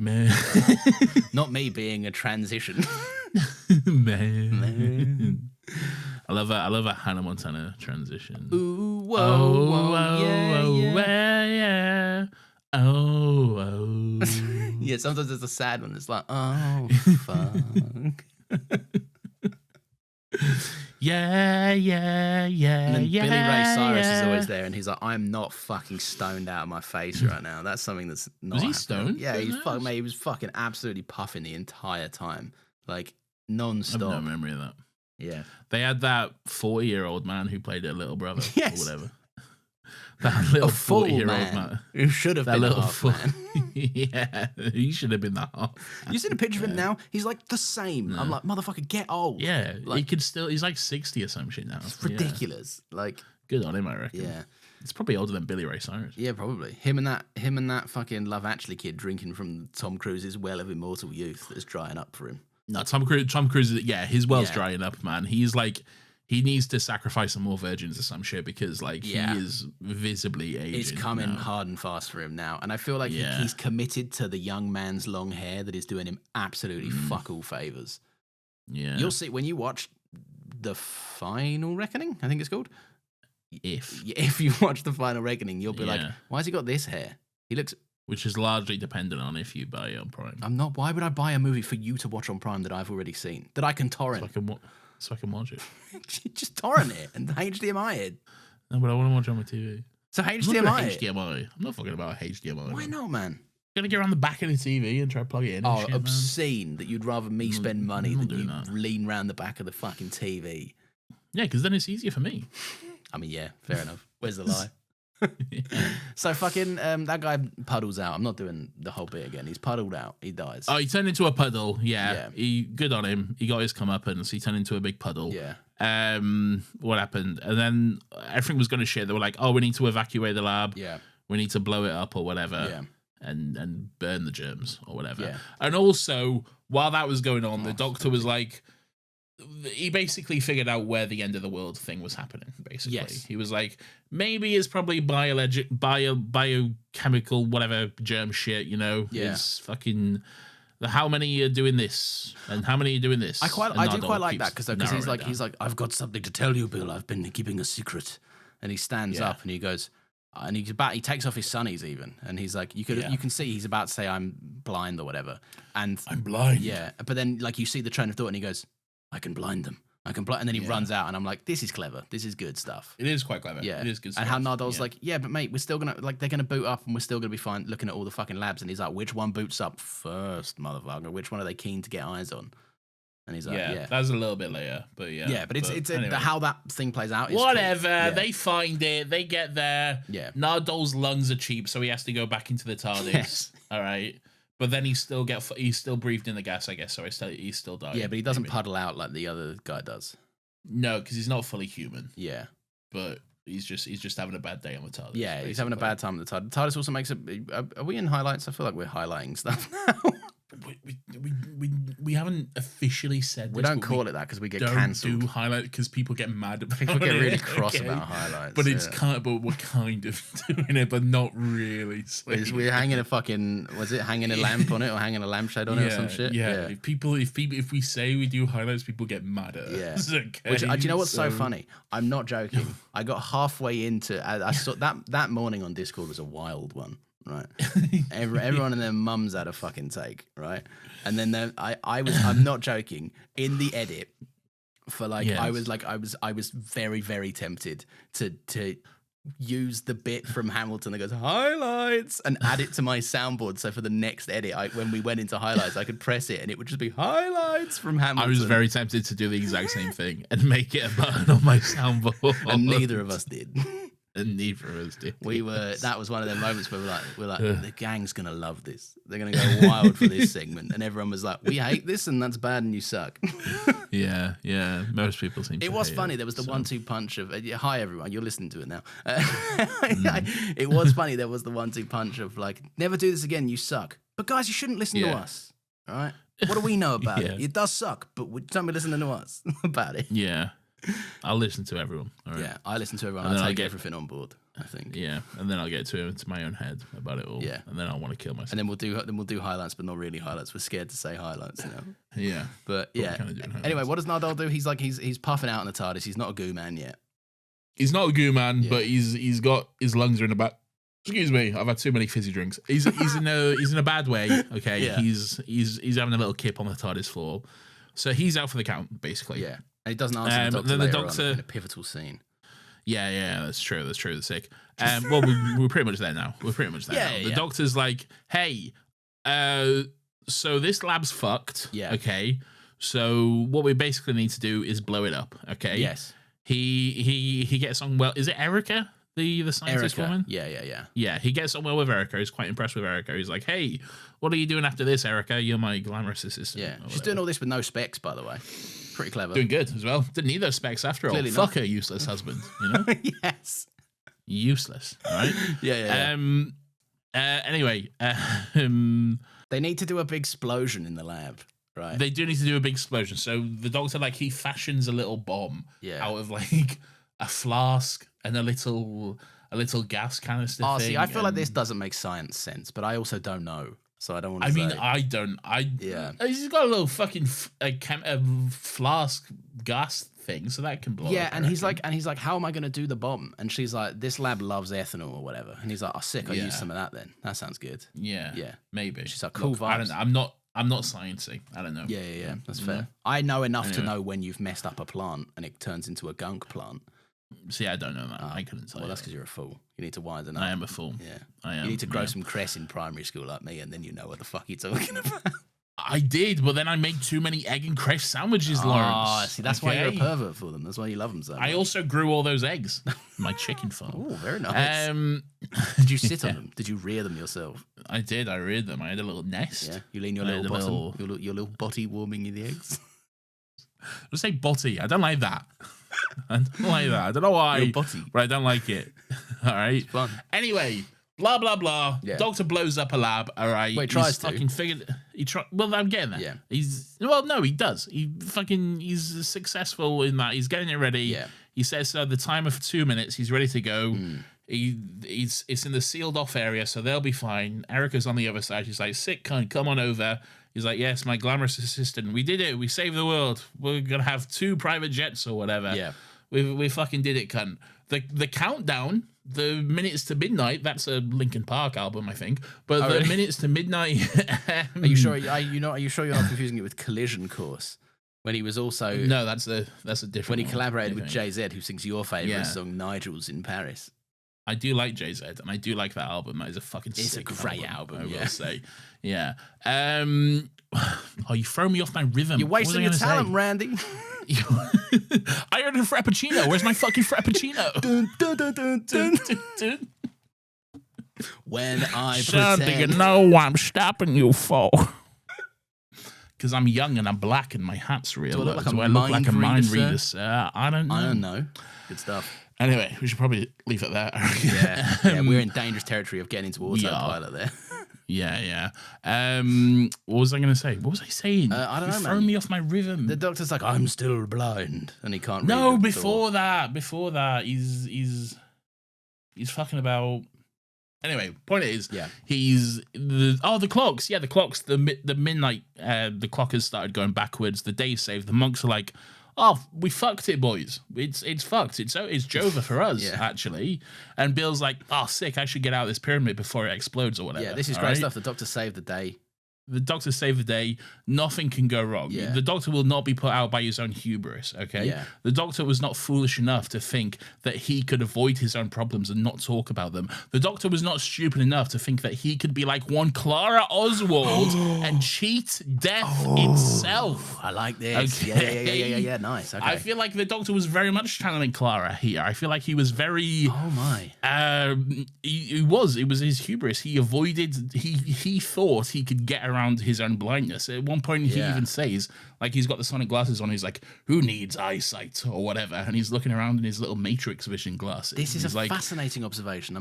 men. Not me being a transition. Man. I love a Hannah Montana transition. Ooh, whoa, yeah. Oh. Yeah, sometimes it's a sad one. It's like, oh, fuck. Yeah. And then Billy Ray Cyrus is always there, and he's like, I'm not fucking stoned out of my face right now. That's something that's not Was he happening. stoned? Yeah, Goodness. mate, he was fucking absolutely puffing the entire time. Like, I have non-stop. no memory of that. Yeah. They had that 40-year-old man who played their little brother Yes. or whatever. That little A full 40-year-old man who should have That been a little half full. man. Yeah, he should have been the half. You seen a picture of him now? He's like the same. I'm like, motherfucker, get old. Yeah, Like, he's like 60 or some shit now. it's ridiculous. Like, Good on him, I reckon. yeah. It's probably older than Billy Ray Cyrus. Yeah, probably. Him and that fucking Love Actually kid drinking from Tom Cruise's well of immortal youth that's drying up for him. No, Tom Cruise, yeah, his well's Yeah. drying up, man. He's like, he needs to sacrifice some more virgins or some shit because, like, Yeah. he is visibly aging. It's coming now. hard and fast for him now. And I feel like Yeah. he's committed to the young man's long hair that is doing him absolutely fuck all favors. Yeah. You'll see when you watch The Final Reckoning, I think it's called. If you watch The Final Reckoning, you'll be like, Yeah. why has he got this hair? He looks... Which is largely dependent on if you buy it on Prime. I'm not... Why would I buy a movie for you to watch on Prime that I've already seen? That I can torrent? So I can watch it. Just torrent it and HDMI it. No, but I want to watch it on my TV. So I'm not HDMI doing it. HDMI. I'm not fucking about HDMI. Why man. not, man? Gonna get around the back of the TV and try to plug it in. Oh, and shit, man. obscene that you'd rather me spend money I'm not than doing you that. lean round the back of the fucking TV. Yeah, because then it's easier for me. I mean, yeah, fair enough. Where's the lie? So fucking that guy puddles out. I'm not doing the whole bit again. He's puddled out. He dies. Oh, he turned into a puddle. Yeah. Yeah. He good on him. He got his comeuppance. He turned into a big puddle. Yeah. What happened? And then everything was going to shit. They were like, "Oh, we need to evacuate the lab. Yeah. We need to blow it up or whatever." Yeah. And burn the germs or whatever. Yeah. And also, while that was going on, the doctor was like, he basically figured out where the end of the world thing was happening, basically. Yes. He was like, maybe it's probably biochemical, whatever, germ shit, you know? Yeah. It's fucking... How many are doing this? And how many are doing this? I And do Nardole quite like keeps that because narrowing he's it like, down. I've got something to tell you, Bill. I've been keeping a secret. and he stands up and he goes, and he takes off his sunnies even, and he's like, you can see he's about to say I'm blind or whatever, and I'm blind. Yeah, but then like you see the train of thought, and he goes, I can blind them. And then he runs out, and I'm like, this is clever. This is good stuff. It is quite clever. Yeah, it is good stuff. And how Nardol's like, yeah, but mate, we're still gonna they're gonna boot up, and we're still gonna be fine looking at all the fucking labs. And he's like, which one boots up first, motherfucker? Which one are they keen to get eyes on? And he's like, yeah, that's a little bit later, but but it's anyway. How that thing plays out is whatever. Cool. They find it, they get there. Yeah, Nardol's lungs are cheap, so he has to go back into the TARDIS. Yes. All right. But then he's still breathed in the gas, I guess. So he's still dying. Yeah, but he doesn't puddle out like the other guy does. No, because he's not fully human. Yeah, but he's just having a bad day on the TARDIS. Yeah, basically. He's having a bad time on the TARDIS. The TARDIS also makes it. Are we in highlights? I feel like we're highlighting stuff now. We haven't officially said this. We don't call it that because we get cancelled. Don't do highlight because people get mad about people get really it, cross about highlights. But it's but we're kind of doing it, but not really. We're hanging a fucking hanging a lamp on it or hanging a lampshade on it or some shit. Yeah. If we say we do highlights, people get mad at us. Okay? Which do you know what's so funny? I'm not joking. I got halfway into I saw that morning on Discord was a wild one. Right, everyone and their mums had a fucking take, right? And then I'm not joking. In the edit, for like, I was very, very tempted to use the bit from Hamilton that goes highlights and add it to my soundboard. So for the next edit, when we went into highlights, I could press it and it would just be highlights from Hamilton. I was very tempted to do the exact same thing and make it a button on my soundboard, and neither of us did. And neither of us did. That was one of the moments where we're like, the gang's gonna love this. They're gonna go wild for this segment, and everyone was like, we hate this, and that's bad, and you suck. yeah. Most people seem. It was funny. There was the 1-2 punch of hi everyone, you're listening to it now. It was funny. There was the 1-2 punch of like, never do this again, you suck. But guys, you shouldn't listen to us. All right, what do we know about it? It does suck, but don't be listening to us about it. Yeah. I'll listen to everyone. All right. Yeah, I listen to everyone. I'll take everything on board, I think. Yeah, and then I'll get into my own head about it all. Yeah, and then I'll want to kill myself. And then we'll do highlights, but not really highlights. We're scared to say highlights, Yeah, but yeah. Anyway, what does Nardole do? He's puffing out in the TARDIS. He's not a goo man yet. He's not a goo man, but he's got his lungs are in a bad. Excuse me, I've had too many fizzy drinks. He's in a bad way. Okay, yeah. He's having a little kip on the TARDIS floor, so he's out for the count basically. Yeah. And he doesn't answer the doctor in a pivotal scene. Yeah, that's true. That's sick. Well, we're pretty much there now. The doctor's like, hey, so this lab's fucked. Yeah. Okay. So what we basically need to do is blow it up. Okay. Yes. He gets on well. Is it Erica? The scientist woman? Yeah. Yeah, he gets on well with Erica. He's quite impressed with Erica. He's like, hey, what are you doing after this, Erica? You're my glamorous assistant. Yeah. She's doing all this with no specs, by the way. Pretty clever. Doing good as well. Didn't need those specs after all. Fuck her useless husband, you know? Yes. Useless, all right? Yeah. Anyway. They need to do a big explosion in the lab. Right. They do need to do a big explosion. So the doctor, like, he fashions a little bomb out of, like, a flask and a little gas canister thing. See, I feel like this doesn't make science sense, but I also don't know. So I don't want to I don't. He's got a little fucking flask gas thing, so that can blow. Yeah, up, and he's like, how am I going to do the bomb? And she's like, this lab loves ethanol or whatever. And he's like, oh, sick. I'll use some of that then. That sounds good. Yeah, maybe. She's like, cool vibes. I'm not sciencey. I don't know. Yeah. That's fair. I know enough to know when you've messed up a plant and it turns into a gunk plant. See, I don't know that. I couldn't tell you. Well, that's because you're a fool. You need to widen up. I am a fool. Yeah. I am. You need to grow some cress in primary school like me, and then you know what the fuck you're talking about. I did, but then I made too many egg and cress sandwiches, Lawrence. See, that's why you're a pervert for them. That's why you love them so much. I also grew all those eggs. My chicken farm. Oh, very nice. Did you sit on them? Did you rear them yourself? I did. I reared them. I had a little nest. Yeah. You lean your little bottom, your little body warming you the eggs. Just say botty. I don't like that. I don't like that. I don't know why, but I don't like it. All right. It's fun. Anyway, blah blah blah. Yeah. Doctor blows up a lab. All right. Wait, tries to. Fucking figured. Well, I'm getting that. Yeah. He does. He's successful in that. He's getting it ready. Yeah. He says the timer for 2 minutes. He's ready to go. It's in the sealed off area, so they'll be fine. Erica's on the other side. She's like, sick cunt, come on over. He's like, yes, my glamorous assistant. We did it. We saved the world. We're going to have 2 private jets or whatever. Yeah. We fucking did it, cunt. the countdown, the minutes to midnight. That's a Linkin Park album, I think. But the really? minutes to midnight. Are you sure? Are you sure you're not confusing it with Collision Course? When he was also No, that's a different. when he one, collaborated I with think. Jay-Z, who sings your favorite Yeah. song, "Nigel's in Paris." I do like Jay-Z, and I do like that album. That is a fucking It's a sick great album, I yeah. will say. Yeah. Oh, you throw me off my rhythm. You're wasting your talent, Randy. I ordered a Frappuccino. Where's my fucking Frappuccino? Dun, dun, dun, dun, dun. When I Son, do you pretend. know what I'm stopping you for? Because I'm young and I'm black and my hat's real. Do I look like Do a I look like a mind mind reader, reader, sir? I don't know. I don't know. Good stuff. Anyway, we should probably leave it there. Yeah, we're in dangerous territory of getting into autopilot there. Yeah. What was I going to say? What was I saying? I don't know, Throw man. me off my rhythm. The doctor's like, I'm still blind, and he can't. No, read the before that, he's fucking about. Anyway, point is, Yeah. he's the clocks. Yeah, the clocks. The midnight. The clock has started going backwards. The day's saved. The monks are like, oh, we fucked it, boys. It's fucked. It's Jova for us, Yeah. actually. And Bill's like, oh, sick. I should get out of this pyramid before it explodes or whatever. Yeah, this is all great right? stuff. The doctor saved the day. The doctor saved the day. Nothing can go wrong. Yeah. The doctor will not be put out by his own hubris, okay? Yeah. The doctor was not foolish enough to think that he could avoid his own problems and not talk about them. The doctor was not stupid enough to think that he could be like one Clara Oswald and cheat death itself. I like this. Okay. Yeah. Nice. Okay. I feel like the doctor was very much channeling Clara here. I feel like he was very... Oh my. It was his hubris. He avoided. He thought he could get around his own blindness. At one point, he Yeah. even says, like, he's got the sonic glasses on. He's like, "Who needs eyesight or whatever?" And he's looking around in his little Matrix vision glasses. This is He's a like, fascinating observation.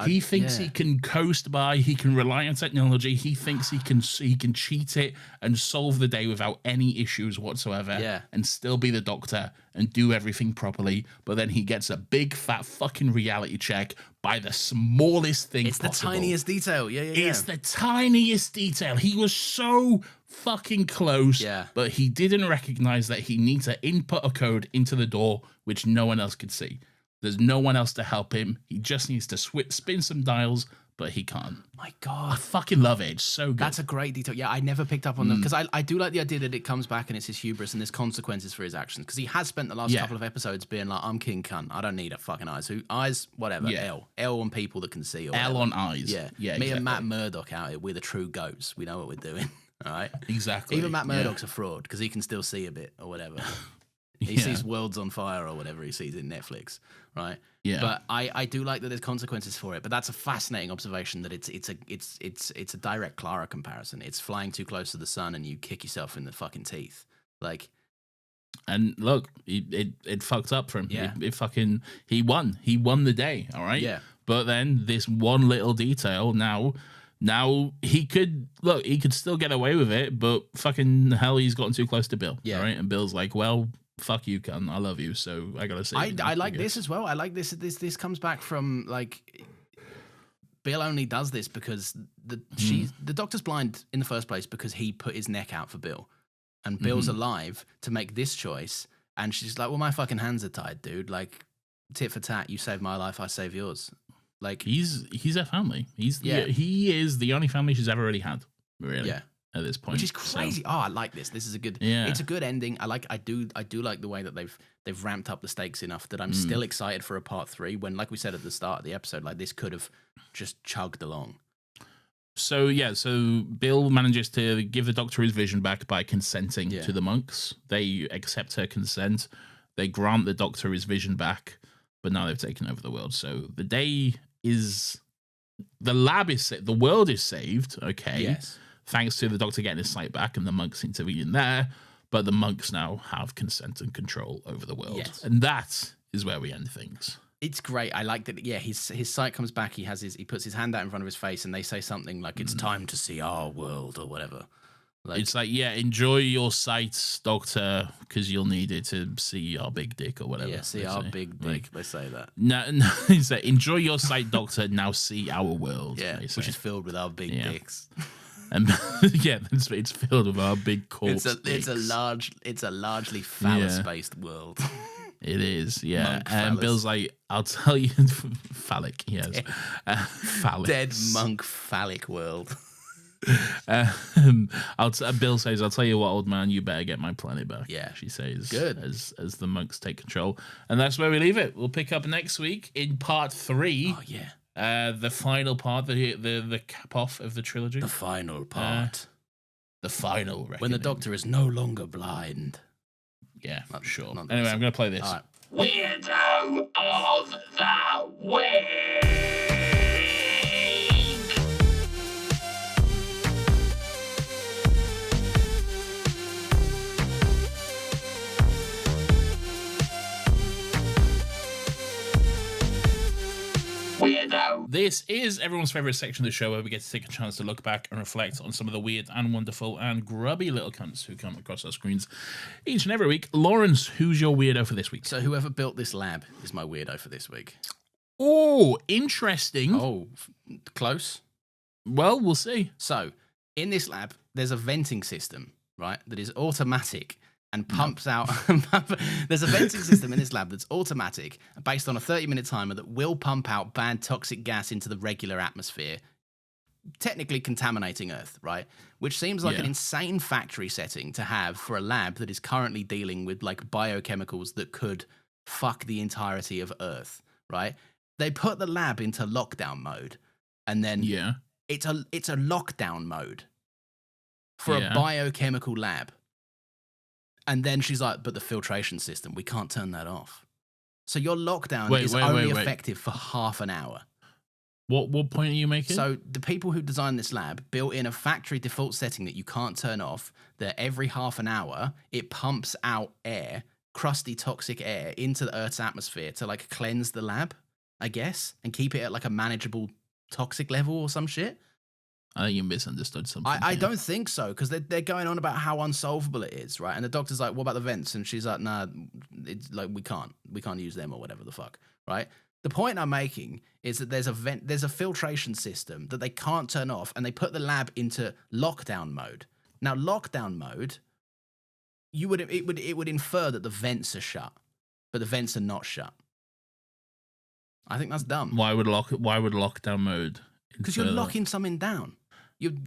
he thinks he can coast by. He can rely on technology. He thinks he can cheat it and solve the day without any issues whatsoever. Yeah. And still be the doctor and do everything properly. But then he gets a big fat fucking reality check by the smallest thing It's possible. the tiniest detail. Yeah. It's the tiniest detail. He was so fucking close, Yeah. but he didn't recognize that he needs to input a code into the door, which no one else could see. There's no one else to help him. He just needs to spin some dials, but he can't. My I God. fucking love it. It's so good. That's a great detail. Yeah, I never picked up on them because I do like the idea that it comes back and it's his hubris and there's consequences for his actions because he has spent the last Yeah. couple of episodes being like, I'm King Cunt. I don't need a fucking eyes, whatever. Yeah. L on people that can see. Or L whatever. on eyes. Yeah. Yeah. Me exactly. and Matt Murdock out here, we're the true goats. We know what we're doing. All right. Exactly. Even Matt Yeah. Murdock's a fraud because he can still see a bit or whatever. He Yeah. sees worlds on fire or whatever he sees in Netflix, right? Yeah. But I do like that there's consequences for it. But that's a fascinating observation that it's a direct Clara comparison. It's flying too close to the sun and you kick yourself in the fucking teeth. Like, And look, it fucked up for him. Yeah. He won. He won the day. All right. Yeah. But then this one little detail now he could still get away with it, but fucking hell, he's gotten too close to Bill. Yeah. All right. And Bill's like, well, fuck you, cunt. I love you, so I gotta say. I like this as well. I like this. This comes back from like Bill only does this because the doctor's blind in the first place because he put his neck out for Bill, and Bill's alive to make this choice, and she's like, "Well, my fucking hands are tied, dude. Like, tit for tat. You save my life, I save yours." Like, He's a family. He is the only family she's ever really had. Really. Yeah. At this point, which is So- crazy. Oh, I like this. This is a good. Yeah. It's a good ending. I do like the way that they've ramped up the stakes enough that I'm still excited for a part 3. When, like we said at the start of the episode, like this could have just chugged along. So Bill manages to give the doctor his vision back by consenting Yeah. to the monks. They accept her consent. They grant the doctor his vision back, but now they've taken over the world. So the world is saved. Okay. Yes. Thanks to the doctor getting his sight back and the monks intervening there. But the monks now have consent and control over the world. Yes. And that is where we end things. It's great. I like that. Yeah, his sight comes back. He puts his hand out in front of his face, and they say something like, "It's time to see our world" or whatever. Like, It's like, yeah, enjoy your sight, doctor, because you'll need it to see our big dick or whatever. yeah, see they our say. big dick. Like, They say that. no, it's like, enjoy your sight, doctor. Now see our world. Yeah, they say. which is filled with our big Yeah. dicks. And yeah, it's filled with our big corpse. It's a largely phallus based world. It is, yeah. Monk And phallus. Bill's like, I'll tell you, phallic, yes. Phallic. Dead monk phallic world. Bill says, I'll tell you what, old man, you better get my planet back. Yeah. She says, Good. as the monks take control. And that's where we leave it. We'll pick up next week in part 3. Oh, yeah. The final part, the cap off of the trilogy. The final part. The final when reckoning. the Doctor is no longer blind. Yeah, sure. not Anyway, that I'm going to play this. All right. Weirdo of the Week. Weirdo. This is everyone's favorite section of the show where we get to take a chance to look back and reflect on some of the weird and wonderful and grubby little cunts who come across our screens each and every week. Lawrence, who's your weirdo for this week? So whoever built this lab is my weirdo for this week. Oh, interesting. Oh, close. Well, we'll see. So in this lab, there's a venting system, right, that is automatic and pumps out. There's a venting system in this lab that's automatic, based on a 30-minute timer that will pump out bad toxic gas into the regular atmosphere, technically contaminating Earth, right? Which seems like an insane factory setting to have for a lab that is currently dealing with like biochemicals that could fuck the entirety of Earth, right? They put the lab into lockdown mode, and then it's a lockdown mode for a biochemical lab. And then she's like, but the filtration system, we can't turn that off. So your lockdown is only effective for half an hour. What point are you making? So the people who designed this lab built in a factory default setting that you can't turn off, that every half an hour, it pumps out air, crusty toxic air, into the Earth's atmosphere to like cleanse the lab, I guess, and keep it at like a manageable toxic level or some shit. I think you misunderstood something. I don't think so, because they're going on about how unsolvable it is, right? And the Doctor's like, what about the vents? And she's like, nah, it's like, we can't use them or whatever the fuck, right? The point I'm making is that there's a filtration system that they can't turn off, and they put the lab into lockdown mode. Now, lockdown mode, it would infer that the vents are shut, but the vents are not shut. I think that's dumb. Why would lockdown mode? Because you're locking something down.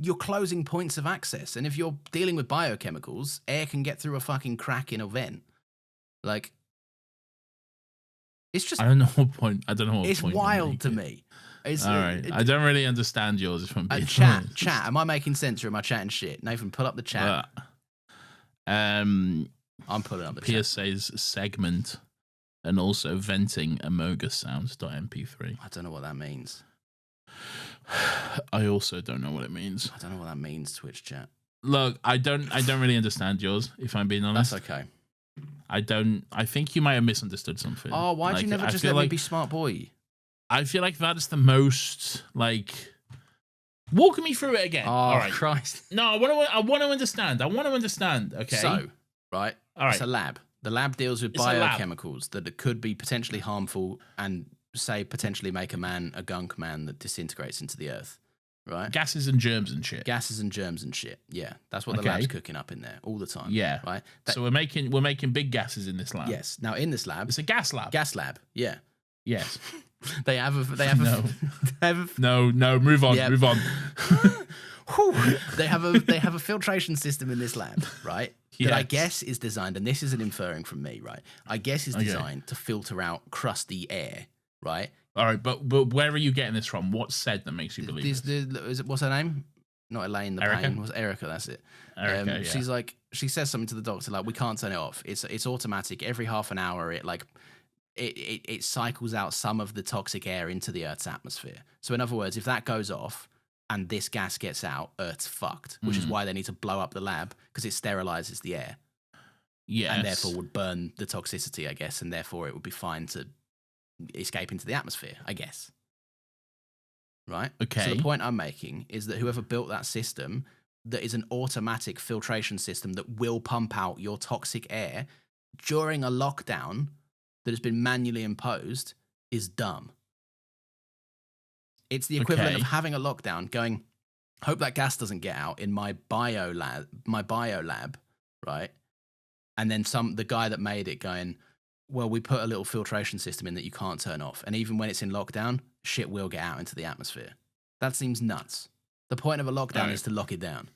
You're closing points of access, and if you're dealing with biochemicals, air can get through a fucking crack in a vent. Like, it's just. I don't know what point. It's wild to me. All right, I don't really understand yours. If I'm being chat. Am I making sense or am I chatting shit? Nathan, pull up the chat. I'm pulling up the chat. PSA's segment, and also venting Amoga sounds.mp3. I don't know what that means. I also don't know what it means. I don't know what that means, Twitch chat. Look, I don't really understand yours, if I'm being honest. That's okay. I think you might have misunderstood something. Oh, why'd you never just let me be smart boy? I feel like that is the most, like, walk me through it again. Oh, all right. Christ. No, I want to understand. Okay. So, right. All right. It's a lab. The lab deals with biochemicals that could be potentially harmful and, say, potentially make a gunk man that disintegrates into the Earth, right? Gases and germs and shit. Yeah, that's what the lab's cooking up in there all the time. Yeah, right. So we're making big gases in this lab. Yes. Now in this lab, it's a gas lab. Gas lab. Yeah. Yes. They have no. Move on. Yep. Move on. They have a filtration system in this lab, right? That I guess is designed, and this isn't inferring from me, right? I guess is designed to filter out crusty air. Right. All right, but where are you getting this from? What's said that makes you believe this? What's her name? Not Elaine. Erica? Pain. Was Erica? That's it. Erica, She's like, she says something to the Doctor like, we can't turn it off. It's automatic. Every half an hour, it cycles out some of the toxic air into the Earth's atmosphere. So in other words, if that goes off and this gas gets out, Earth's fucked. Which is why they need to blow up the lab, because it sterilizes the air. Yes. And therefore would burn the toxicity, I guess, and therefore it would be fine to escape into the atmosphere, I guess. Right? Okay. So the point I'm making is that whoever built that system, that is an automatic filtration system that will pump out your toxic air during a lockdown that has been manually imposed, is dumb. It's the equivalent of having a lockdown going, hope that gas doesn't get out in my bio lab, right? And then the guy that made it going, well, we put a little filtration system in that you can't turn off. And even when it's in lockdown, shit will get out into the atmosphere. That seems nuts. The point of a lockdown is to lock it down.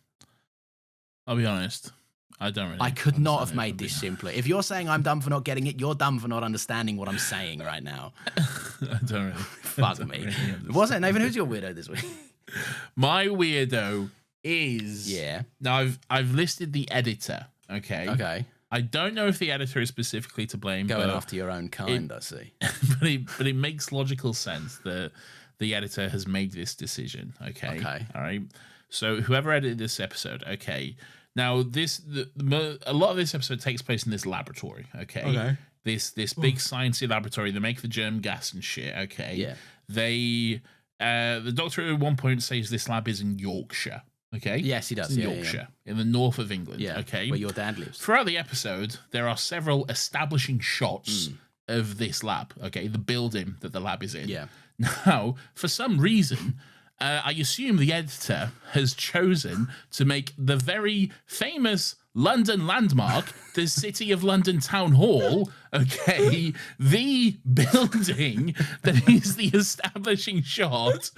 I'll be honest. I don't really. I could not have made this simpler. If you're saying I'm dumb for not getting it, you're dumb for not understanding what I'm saying right now. I don't really. Fuck me. Really what's it, Nathan? Who's your weirdo this week? My weirdo is. Yeah. Now I've listed the editor. Okay. Okay. I don't know if the editor is specifically to blame. Going after your own kind, I see. But it makes logical sense that the editor has made this decision. Okay. Okay. All right. So whoever edited this episode, okay. Now a lot of this episode takes place in this laboratory. Okay. Okay. This big sciencey laboratory. They make the germ gas and shit. Okay. Yeah. They the doctor at one point says this lab is in Yorkshire. Okay. Yes, he does. It's in Yorkshire, in the north of England. Yeah. Okay. Where your dad lives. Throughout the episode, there are several establishing shots of this lab. Okay, the building that the lab is in. Yeah. Now, for some reason, I assume the editor has chosen to make the very famous London landmark, the City of London Town Hall, okay, the building that is the establishing shot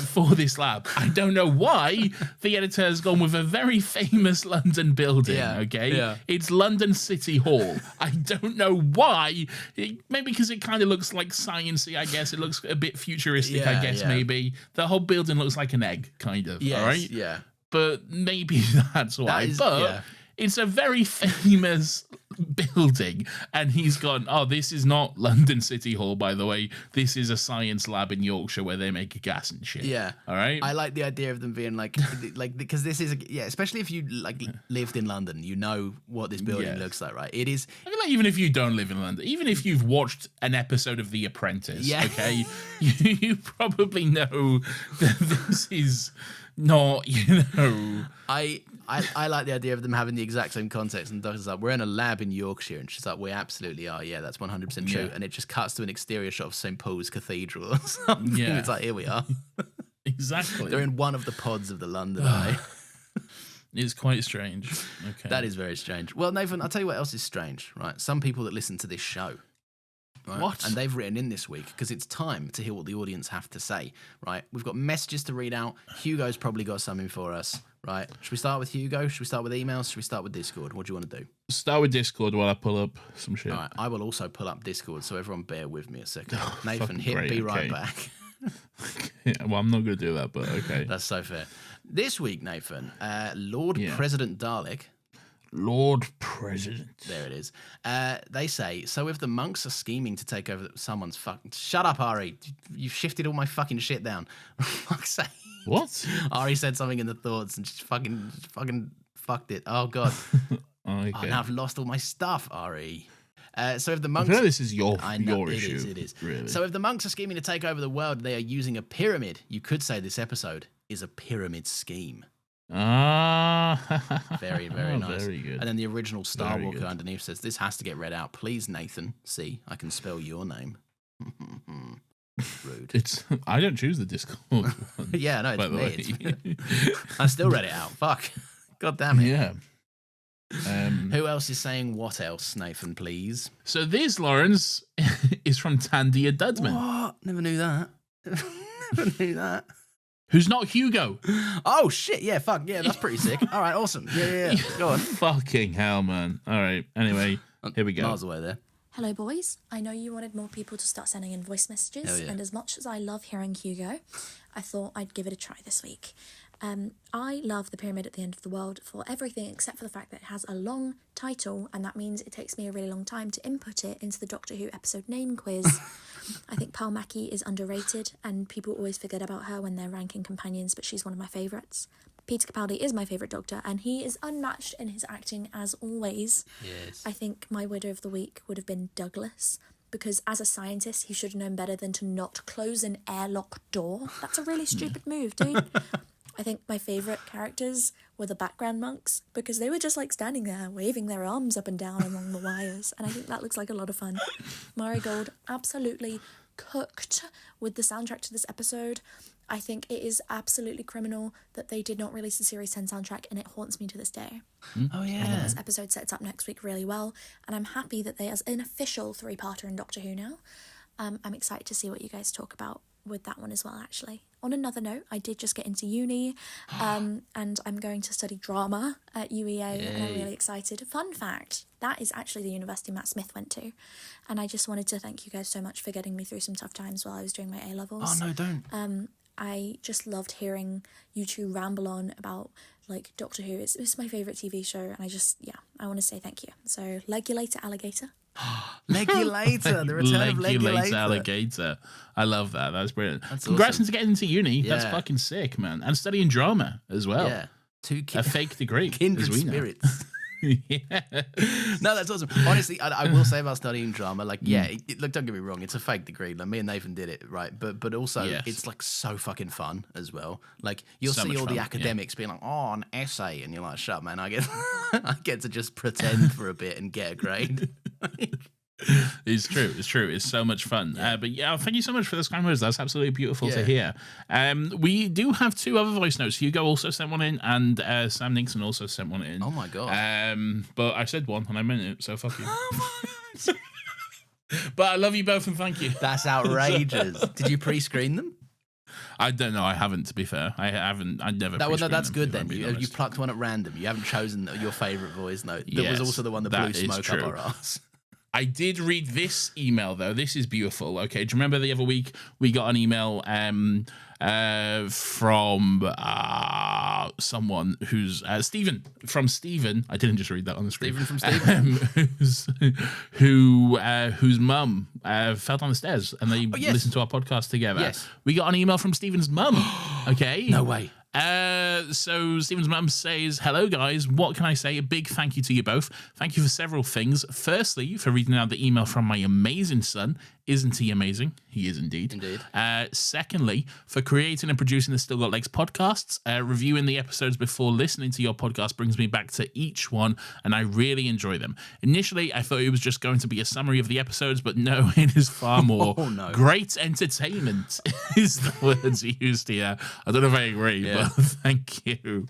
for this lab. I don't know why the editor has gone with a very famous London building, okay? Yeah. It's London City Hall. I don't know why. Maybe because it kind of looks like sciencey, I guess. It looks a bit futuristic, I guess, maybe. The whole building looks like an egg, kind of, all right? Yeah. But maybe that's why. It's a very famous building, and he's gone, oh, this is not London City Hall, by the way. This is a science lab in Yorkshire where they make gas and shit. Yeah. All right? I like the idea of them being like because this is, especially if you like lived in London, you know what this building looks like, right? It is. I feel like even if you don't live in London, even if you've watched an episode of The Apprentice, okay, you probably know that this is not, I like the idea of them having the exact same context. And the doctor's like, we're in a lab in Yorkshire. And she's like, we absolutely are. Yeah, that's 100% true. Yeah. And it just cuts to an exterior shot of St. Paul's Cathedral or something. Yeah. It's like, here we are. Exactly. They're in one of the pods of the London Eye. It's quite strange. Okay. That is very strange. Well, Nathan, I'll tell you what else is strange, right? Some people that listen to this show. Right? What? And they've written in this week because it's time to hear what the audience have to say, right? We've got messages to read out. Hugo's probably got something for us, right? Should we start with Hugo? Should we start with emails? Should we start with Discord? What do you want to do? Start with Discord while I pull up some shit. All right, I will also pull up Discord, so everyone bear with me a second. Oh, Nathan, hit great, be right okay. back. Yeah, well, I'm not going to do that, but okay. That's so fair. This week, Nathan, Lord President Dalek. Lord President. There it is. They say, so if the monks are scheming to take over someone's fucking... Shut up, Ari. You've shifted all my fucking shit down. For fuck's sake. What? Ari said something in the thoughts and just fucking fucked it. Oh, God. Okay. Oh, now I've lost all my stuff, Ari. So if the monks... I feel this is your it issue. It is. Really. So if the monks are scheming to take over the world, they are using a pyramid. You could say this episode is a pyramid scheme. Ah, Very, very nice. Very good. And then the original Star Very Walker good. underneath says, this has to get read out. Please, Nathan. See, I can spell your name. Rude. I don't choose the Discord one. Yeah, no, by it's the me. way. I still read it out. Fuck. God damn it. Yeah. Who else is saying what else, Nathan, please? So this, Lawrence, is from Tandia Dudman. What? Never knew that. Never knew that. Who's not Hugo. Oh, shit. Yeah, fuck. Yeah, that's pretty sick. All right, awesome. Yeah. Go on. Fucking hell, man. All right. Anyway, here we go. Miles away there. Hello, boys. I know you wanted more people to start sending in voice messages, Hell yeah. and as much as I love hearing Hugo, I thought I'd give it a try this week. I love the Pyramid at the End of the World for everything except for the fact that it has a long title, and that means it takes me a really long time to input it into the Doctor Who episode name quiz. I think Pal Mackie is underrated, and people always forget about her when they're ranking companions, but she's one of my favourites. Peter Capaldi is my favourite Doctor, and he is unmatched in his acting as always. Yes. I think my widow of the week would have been Douglas, because as a scientist, he should have known better than to not close an airlock door. That's a really stupid move, dude. I think my favourite characters were the background monks, because they were just like standing there waving their arms up and down along the wires, and I think that looks like a lot of fun. Marigold, absolutely cooked with the soundtrack to this episode. I think it is absolutely criminal that they did not release the Series 10 soundtrack, and it haunts me to this day. Oh, yeah. I think this episode sets up next week really well, and I'm happy that they, as an official 3-parter in Doctor Who now, I'm excited to see what you guys talk about with that one as well, actually. On another note, I did just get into uni, and I'm going to study drama at UEA, and I'm really excited. Fun fact, that is actually the university Matt Smith went to, and I just wanted to thank you guys so much for getting me through some tough times while I was doing my A-levels. Oh, no, don't. I just loved hearing you two ramble on about, like, Doctor Who. It's my favourite TV show, and I want to say thank you. So, leg you later, alligator. Legulator, the return of Legulator. Alligator. I love that. That's brilliant. That's Congrats awesome. to getting into uni. Yeah. That's fucking sick, man. And studying drama as well. Yeah. A fake degree. Kindred as we know. spirits. Yeah. No, that's awesome. Honestly, I will say about studying drama, like, look, don't get me wrong, it's a fake degree. Like, me and Nathan did it, right? But also, it's like so fucking fun as well. Like, you'll So see much all the fun, academics being like, oh, an essay, and you're like, shut up, man. I get to just pretend for a bit and get a grade. It's true. It's so much fun. But thank you so much for those kind words. That's absolutely beautiful to hear. We do have 2 other voice notes. Hugo also sent one in, and Sam Nixon also sent one in. Oh my god. But I said one and I meant it, so fuck you. But I love you both and thank you. That's outrageous. Did you pre-screen them? I don't know. I haven't, to be fair. I haven't. I never. That's good then. You You plucked one at random. You haven't chosen your favourite voice note. That was also the one that blew smoke up our ass. I did read this email, though. This is beautiful. Okay, do you remember the other week we got an email from someone who's Stephen from Stephen? I didn't just read that on the screen. Stephen from Stephen, whose mum fell down the stairs and they listened to our podcast together. Yes, we got an email from Stephen's mum. Okay, no way. So Stephen's mum says, hello guys, what can I say? A big thank you to you both. Thank you for several things. Firstly, for reading out the email from my amazing son. Isn't he amazing? He is indeed. Indeed. Secondly, for creating and producing the Still Got Legs podcasts. Reviewing the episodes before listening to your podcast brings me back to each one, and I really enjoy them. Initially, I thought it was just going to be a summary of the episodes, but no, it is far more. Great entertainment is the words used here. I don't know if I agree, but thank you.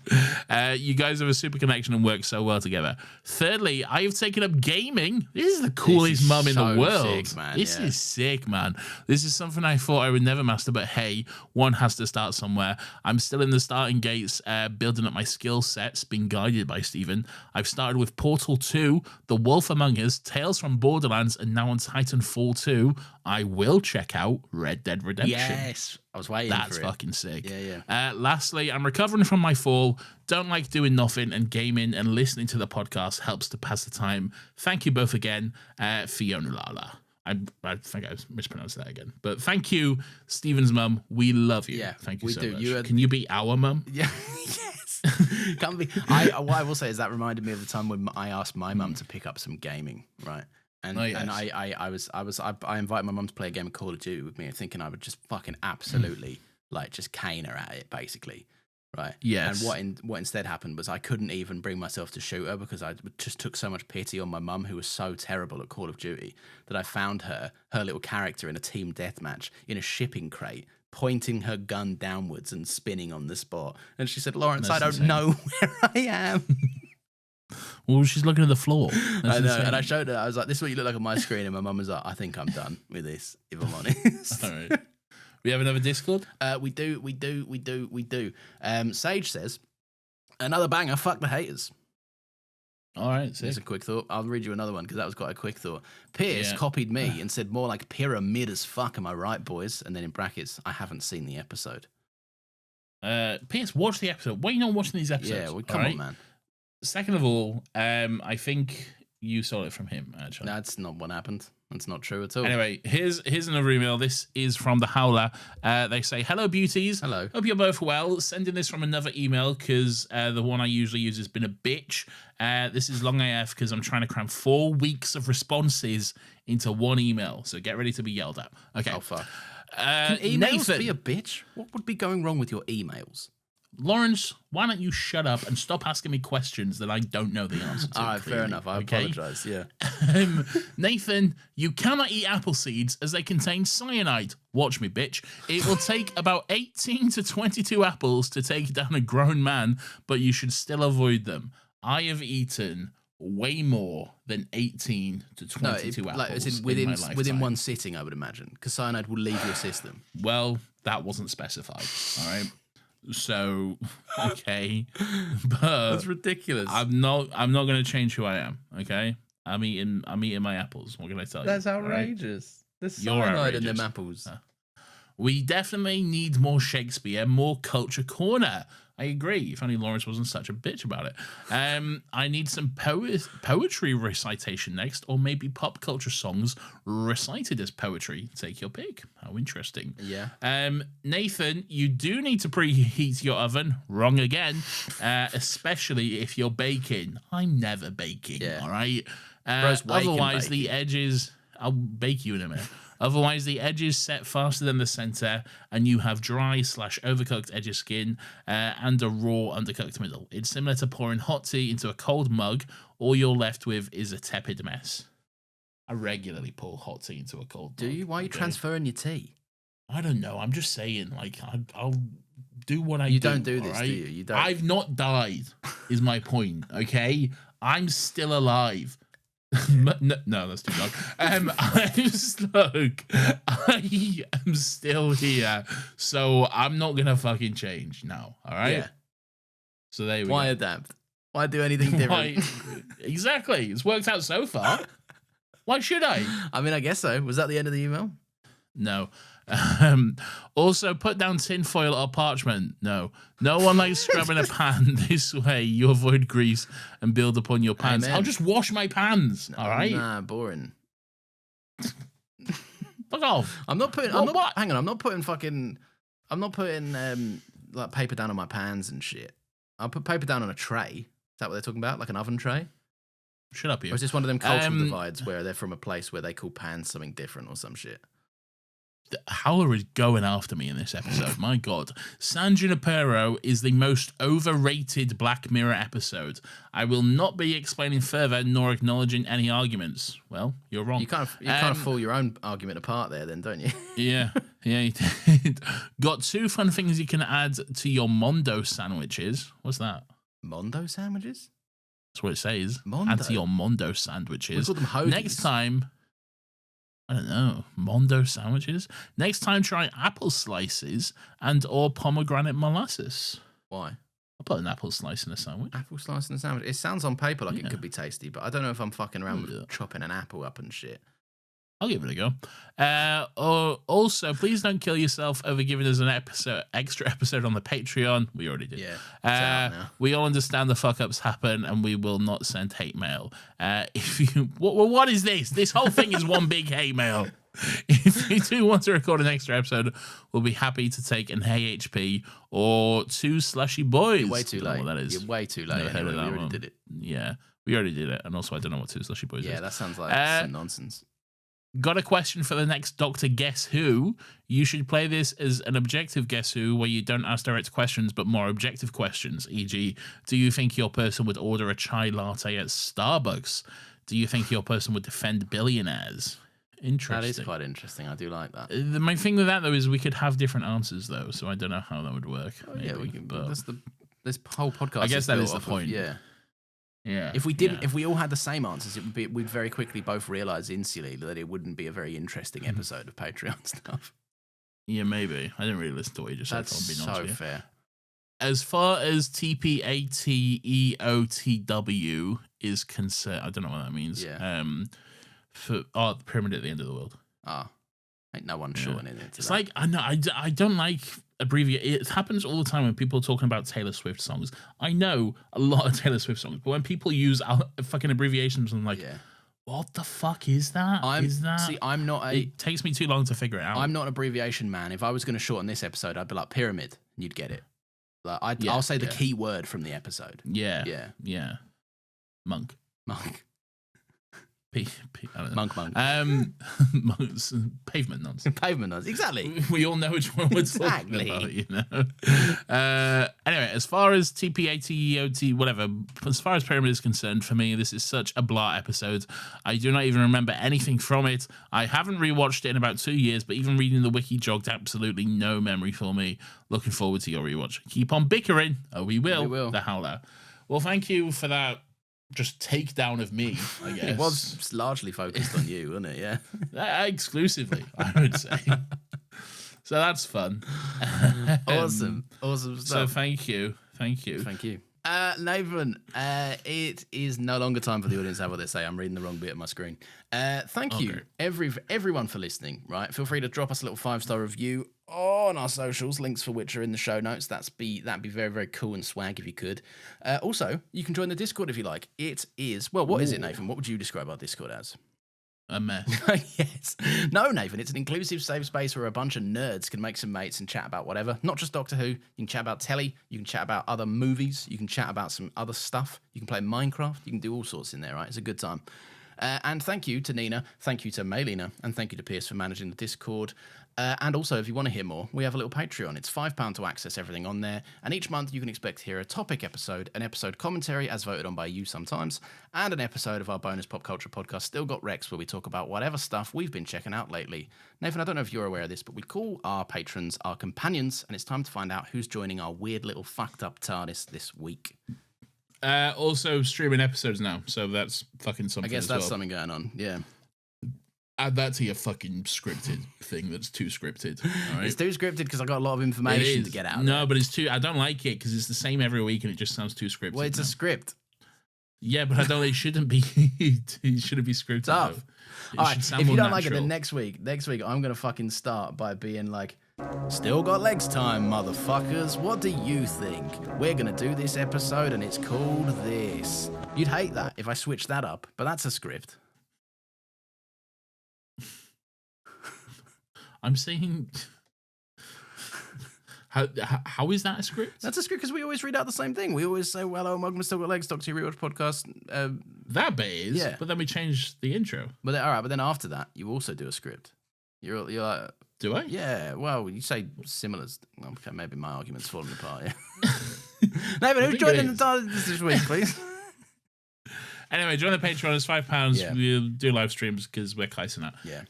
You guys have a super connection and work so well together. Thirdly, I have taken up gaming. This is the coolest mum in the world. Sick, man. This is sick, man. This is something I thought I would never master, but hey, one has to start somewhere. I'm still in the starting gates, building up my skill sets, being guided by Stephen. I've started with Portal 2, The Wolf Among Us, Tales from Borderlands, and now on Titanfall 2. I will check out Red Dead Redemption. Yes, I was waiting for it. That's fucking sick. Yeah. Lastly, I'm recovering from my fall. Don't like doing nothing, and gaming and listening to the podcast helps to pass the time. Thank you both again, Fiona Lala. I think I mispronounced that again. But thank you, Stephen's mum. We love you. Yeah, thank you so much. Can you be our mum? Yeah, yes. Can't be. What I will say is that reminded me of the time when I asked my mum to pick up some gaming, right? And I invited my mum to play a game of Call of Duty with me, thinking I would just fucking absolutely like just cane her at it, basically. Right. Yes. And what instead happened was I couldn't even bring myself to shoot her because I just took so much pity on my mum, who was so terrible at Call of Duty, that I found her little character in a team deathmatch in a shipping crate, pointing her gun downwards and spinning on the spot. And she said, "Lawrence, I don't know where I am." Well, she's looking at the floor. I know. And I showed her. I was like, "This is what you look like on my screen." And my mum was like, "I think I'm done with this, if I'm honest." All right. We have another Discord? We do. Sage says, another banger, fuck the haters. All right, sick. Here's a quick thought. I'll read you another one because that was quite a quick thought. Pierce copied me and said more like pyramid as fuck, am I right, boys? And then in brackets, I haven't seen the episode. Pierce, watch the episode. Why are you not watching these episodes? Yeah, well, come on, man. Second of all, I think you stole it from him, actually. That's not what happened. That's not true at all. Anyway, here's another email. This is from the Howler. They say, hello, beauties. Hello. Hope you're both well. Sending this from another email because the one I usually use has been a bitch. This is long AF because I'm trying to cram 4 weeks of responses into one email. So get ready to be yelled at. Okay. Oh, fuck. Can emails Nathan, be a bitch? What would be going wrong with your emails? Lawrence, why don't you shut up and stop asking me questions that I don't know the answer to? All right, fair clearly, enough. I okay? apologize. Yeah. Nathan, you cannot eat apple seeds as they contain cyanide. Watch me, bitch. It will take about 18 to 22 apples to take down a grown man, but you should still avoid them. I have eaten way more than 18 to 22 apples like, as in in my lifetime. within one sitting, I would imagine, because cyanide will leave your system. Well, that wasn't specified. All right. So, okay, but That's ridiculous. I'm not going to change who I am. Okay, I'm eating my apples. What can I tell you? That's All right? outrageous. There's You're cyanide in outrageous. them apples. We definitely need more Shakespeare, more culture corner. I agree. If only Lawrence wasn't such a bitch about it. I need some poetry recitation next, or maybe pop culture songs recited as poetry. Take your pick. How interesting. Yeah. Nathan, you do need to preheat your oven. Wrong again. Especially if you're baking. I'm never baking. Yeah. All right. Bro's wake and Otherwise, bake. the edges. I'll bake you in a minute. Otherwise, the edges set faster than the center, and you have dry/overcooked edge of skin and a raw undercooked middle. It's similar to pouring hot tea into a cold mug. All you're left with is a tepid mess. I regularly pour hot tea into a cold mug. Do you? Why are you transferring your tea? I don't know. I'm just saying, like, I'll do what I do. You don't do this, all right? do you? You don't. I've not died, is my point, okay? I'm still alive. No, that's too long. I am still here, so I'm not gonna fucking change now. All right. Yeah. So there we Why go. adapt? Why do anything different? Exactly. It's worked out so far. Why should I? I mean, I guess so. Was that the end of the email? No. Also, put down tinfoil or parchment. No. No one likes scrubbing a pan. This way, you avoid grease and build upon your pans. Amen. I'll just wash my pans. All right. Nah, boring. Fuck off. I'm not putting. What? Hang on. I'm not putting like paper down on my pans and shit. I'll put paper down on a tray. Is that what they're talking about? Like an oven tray? Shut up, you. Or is this one of them cultural divides where they're from a place where they call pans something different or some shit? Howler is going after me in this episode. My God. San Junipero is the most overrated Black Mirror episode. I will not be explaining further nor acknowledging any arguments. Well, you're wrong. You kind of fall your own argument apart there, then, don't you? Yeah, you did. Got two fun things you can add to your Mondo sandwiches. What's that? Mondo sandwiches? That's what it says. Mondo? Add to your Mondo sandwiches. We call them hoagies. Next time, I don't know, Mondo sandwiches. Next time, try apple slices and or pomegranate molasses. Why? I'll put an apple slice in a sandwich. Apple slice in a sandwich. It sounds on paper like Yeah. it could be tasty, but I don't know if I'm fucking around Yeah. with chopping an apple up and shit. I'll give it a go. Also, please don't kill yourself over giving us an extra episode on the Patreon. We already did. Yeah, it's out now. We all understand the fuck ups happen, and we will not send hate mail. If you, what is this? This whole thing is one big hate mail. If you do want to record an extra episode, we'll be happy to take an Hey HP or two Slushy Boys. You're way too I don't know late. what that is. You're way too late. Never heard of Anyway, that we already one. did it. Yeah, we already did it. And also, I don't know what two Slushy Boys is. Yeah, that sounds like some nonsense. Got a question for the next Dr. Guess Who? You should play this as an objective Guess Who, where you don't ask direct questions, but more objective questions, e.g., do you think your person would order a chai latte at Starbucks? Do you think your person would defend billionaires? Interesting. That is quite interesting. I do like that. The main thing with that, though, is we could have different answers, though, so I don't know how that would work. Yeah, we can. But this whole podcast. I guess that is the built off of- point. Yeah. Yeah. If we didn't, if we all had the same answers, we'd very quickly both realize instantly that it wouldn't be a very interesting episode of Patreon stuff. Yeah, maybe. I didn't really listen to what you just said. That's if I'm being honest so with you. fair. As far as TPATEOTW is concerned, I don't know what that means. Yeah. For the pyramid at the end of the world. Ah, ain't no one shortening it. It's like I know I don't like abbreviate. It happens all the time when people are talking about Taylor Swift songs. I know a lot of Taylor Swift songs, but when people use fucking abbreviations, I'm like, what the fuck is that? I'm not a. It takes me too long to figure it out. I'm not an abbreviation man. If I was going to shorten this episode, I'd be like pyramid, and you'd get it. Like I'll say the key word from the episode. Yeah. Monk. Monk. I don't know. Monk. Monks, pavement nuns. Pavement nuns. Exactly. We all know which one we're talking about, you know. Anyway, as far as TPATEOT, whatever, as far as Pyramid is concerned, for me, this is such a blah episode. I do not even remember anything from it. I haven't rewatched it in about 2 years, but even reading the wiki jogged absolutely no memory for me. Looking forward to your rewatch. Keep on bickering. Oh, we will. We will. The howler. Well, thank you for that. Just takedown of me, I guess. It was largely focused on you, wasn't it? Yeah. Exclusively, I would say. So that's fun. Awesome stuff. So thank you. Thank you. Nathan, it is no longer time for the audience to have what they say. I'm reading the wrong bit of my screen. Thank you, everyone, for listening. Right, feel free to drop us a little 5-star review on our socials, links for which are in the show notes. That'd be very, very cool and swag if you could. Also, you can join the Discord if you like. It is, well, what is it, Nathan? What would you describe our Discord as? A mess. Yes. No, Nathan, it's an inclusive, safe space where a bunch of nerds can make some mates and chat about whatever. Not just Doctor Who. You can chat about telly. You can chat about other movies. You can chat about some other stuff. You can play Minecraft. You can do all sorts in there, right? It's a good time. And thank you to Nina. Thank you to Maylina. And thank you to Pierce for managing the Discord. And also, if you want to hear more, we have a little Patreon. It's £5 to access everything on there. And each month you can expect to hear a topic episode, an episode commentary as voted on by you sometimes, and an episode of our bonus pop culture podcast, Still Got Rex, where we talk about whatever stuff we've been checking out lately. Nathan, I don't know if you're aware of this, but we call our patrons our companions, and it's time to find out who's joining our weird little fucked up TARDIS this week. Also streaming episodes now, so that's fucking something. I guess that's something going on, yeah. Add that to your fucking scripted thing that's too scripted. All right? It's too scripted because I got a lot of information to get out. No, but it's too. I don't like it because it's the same every week and it just sounds too scripted. Well, it's a script. Yeah, but I don't. It shouldn't be. It shouldn't be scripted. Tough. All right. If you don't like it, then next week I'm gonna fucking start by being like, "Still got legs time, motherfuckers. What do you think? We're gonna do this episode and it's called this." You'd hate that if I switched that up, but that's a script. I'm saying, how is that a script? That's a script because we always read out the same thing. We always say, "Well, hello, welcome to Still Got Legs, Doctor Who Rewatch podcast." That bit is, yeah. But then we changed the intro. But then, all right, but then after that, you also do a script. You're like, do I? Yeah. Well, you say similar. Okay, maybe my argument's falling apart. Yeah. Nathan, who's joining the TARDIS this week, please? Anyway, join the Patreon. It's £5. Yeah. We'll do live streams because we're Kaiser now. Yeah.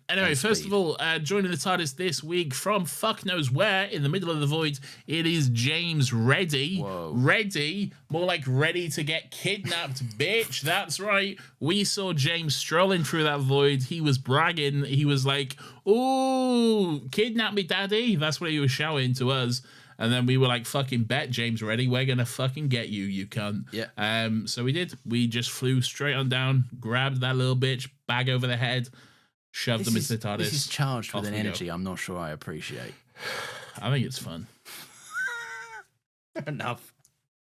Anyway, first of all, joining the TARDIS this week from fuck knows where in the middle of the void, it is James Ready. Whoa. Ready, more like ready to get kidnapped, bitch. That's right. We saw James strolling through that void. He was bragging. He was like, "Ooh, kidnap me, daddy." That's what he was shouting to us. And then we were like, fucking bet, James Ready. We're going to fucking get you, you cunt. Yeah. So we did. We just flew straight on down, grabbed that little bitch, bag over the head, shoved them into the TARDIS. This is charged with an energy I'm not sure I appreciate. I think it's fun. Fair enough.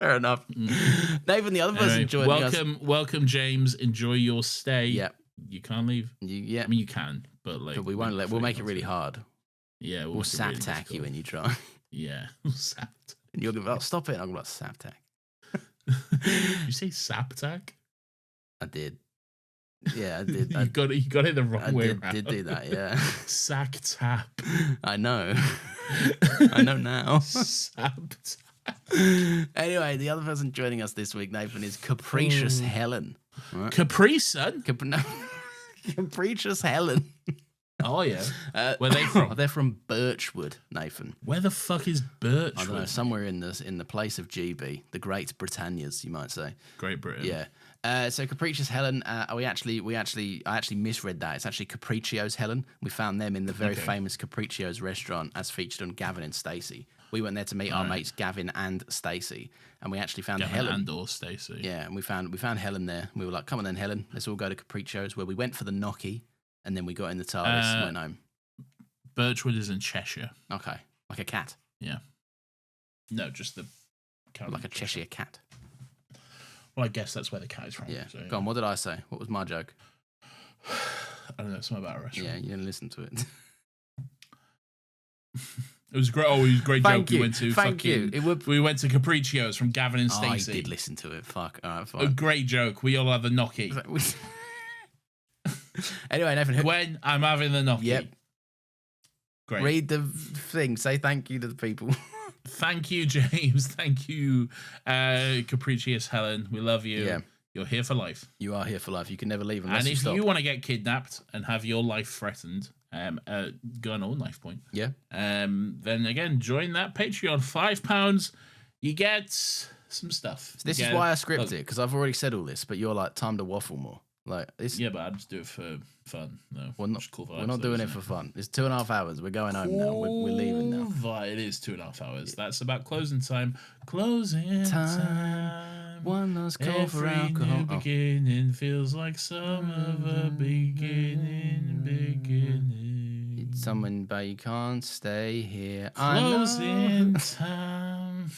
Nathan, the other person joining us. Welcome, James. Enjoy your stay. Yeah. You can't leave. Yeah. I mean, you can, but like. But we won't we'll make it really hard. Yeah. We'll sap-tack you when you try. Yeah, sapped. And you'll go, stop it. I'm going to sap-tack. You say sap-tack? I did. Yeah, I did. You got it the wrong way around. I did do that, yeah. Sack-tap. I know. I know now. Sap-tap. Anyway, the other person joining us this week, Nathan, is Capricious Helen. Right? Capri-Sun? Capricious Helen. Oh, yeah. Where are they from? They're from Birchwood, Nathan. Where the fuck is Birchwood? I don't know, somewhere in the place of GB, the Great Britannias, you might say. Great Britain. Yeah. So Capricious Helen, I actually misread that. It's actually Capriccio's Helen. We found them in the very famous Capriccio's restaurant as featured on Gavin and Stacey. We went there to meet our mates Gavin and Stacey, and we actually found Helen and or Stacey. Yeah, and we found Helen there. We were like, "Come on then, Helen, let's all go to Capriccio's," where we went for the gnocchi. And then we got in the TARDIS and went home. Birchwood is in Cheshire. Okay. Like a cat? Yeah. No, just the... Like a Cheshire cat? Well, I guess that's where the cat is from. Yeah. So, Go on, what did I say? What was my joke? I don't know, something about a restaurant. Yeah, you didn't listen to it. It was great. Oh, it was a great joke. We went to Thank you. We went to Capriccio's from Gavin and Stacey. I did listen to it. Fuck. All right, fine. A great joke. We all had the gnocchi. Anyway, Nathan, When I'm having the gnocchi. Yep. Great. Read the thing. Say thank you to the people. Thank you, James. Thank you, Capricious Helen. We love you. Yeah. You're here for life. You are here for life. You can never leave unless And you if stop. you want to get kidnapped and have your life threatened, gun or knife point, Yeah. then again, join that Patreon. £5, you get some stuff. This You is get- why I script look, it, because I've already said all this, but you're like, time to waffle more. Like, it's, Yeah, but I just do it for fun. No, we're not, just cool we're vibes, not though, doing isn't it for fun. It's 2.5 hours. We're going home now. We're leaving now. It is 2.5 hours. That's about closing time. Closing time. One last call for Every alcohol. new beginning feels like some of a beginning. Someone, but you can't stay here. I know. Closing time.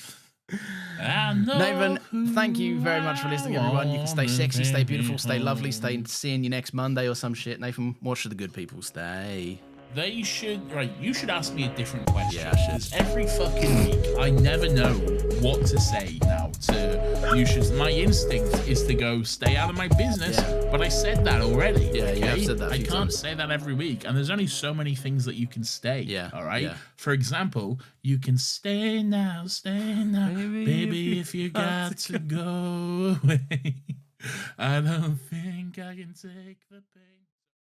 I know Nathan, thank you very much for listening, everyone. You can stay sexy, stay beautiful, stay lovely, stay seeing you next Monday or some shit. Nathan, what should the good people stay? They should, right, you should ask me a different question. Yeah, I should. Because every fucking week, I never know what to say now to you should. My instinct is to go, stay out of my business, Yeah. but I said that already. Yeah, you have said that a I few can't times. say that every week, and there's only so many things that you can stay. Yeah, All right? yeah. For example, you can stay now, baby, if you got to go away. I don't think I can take the pain.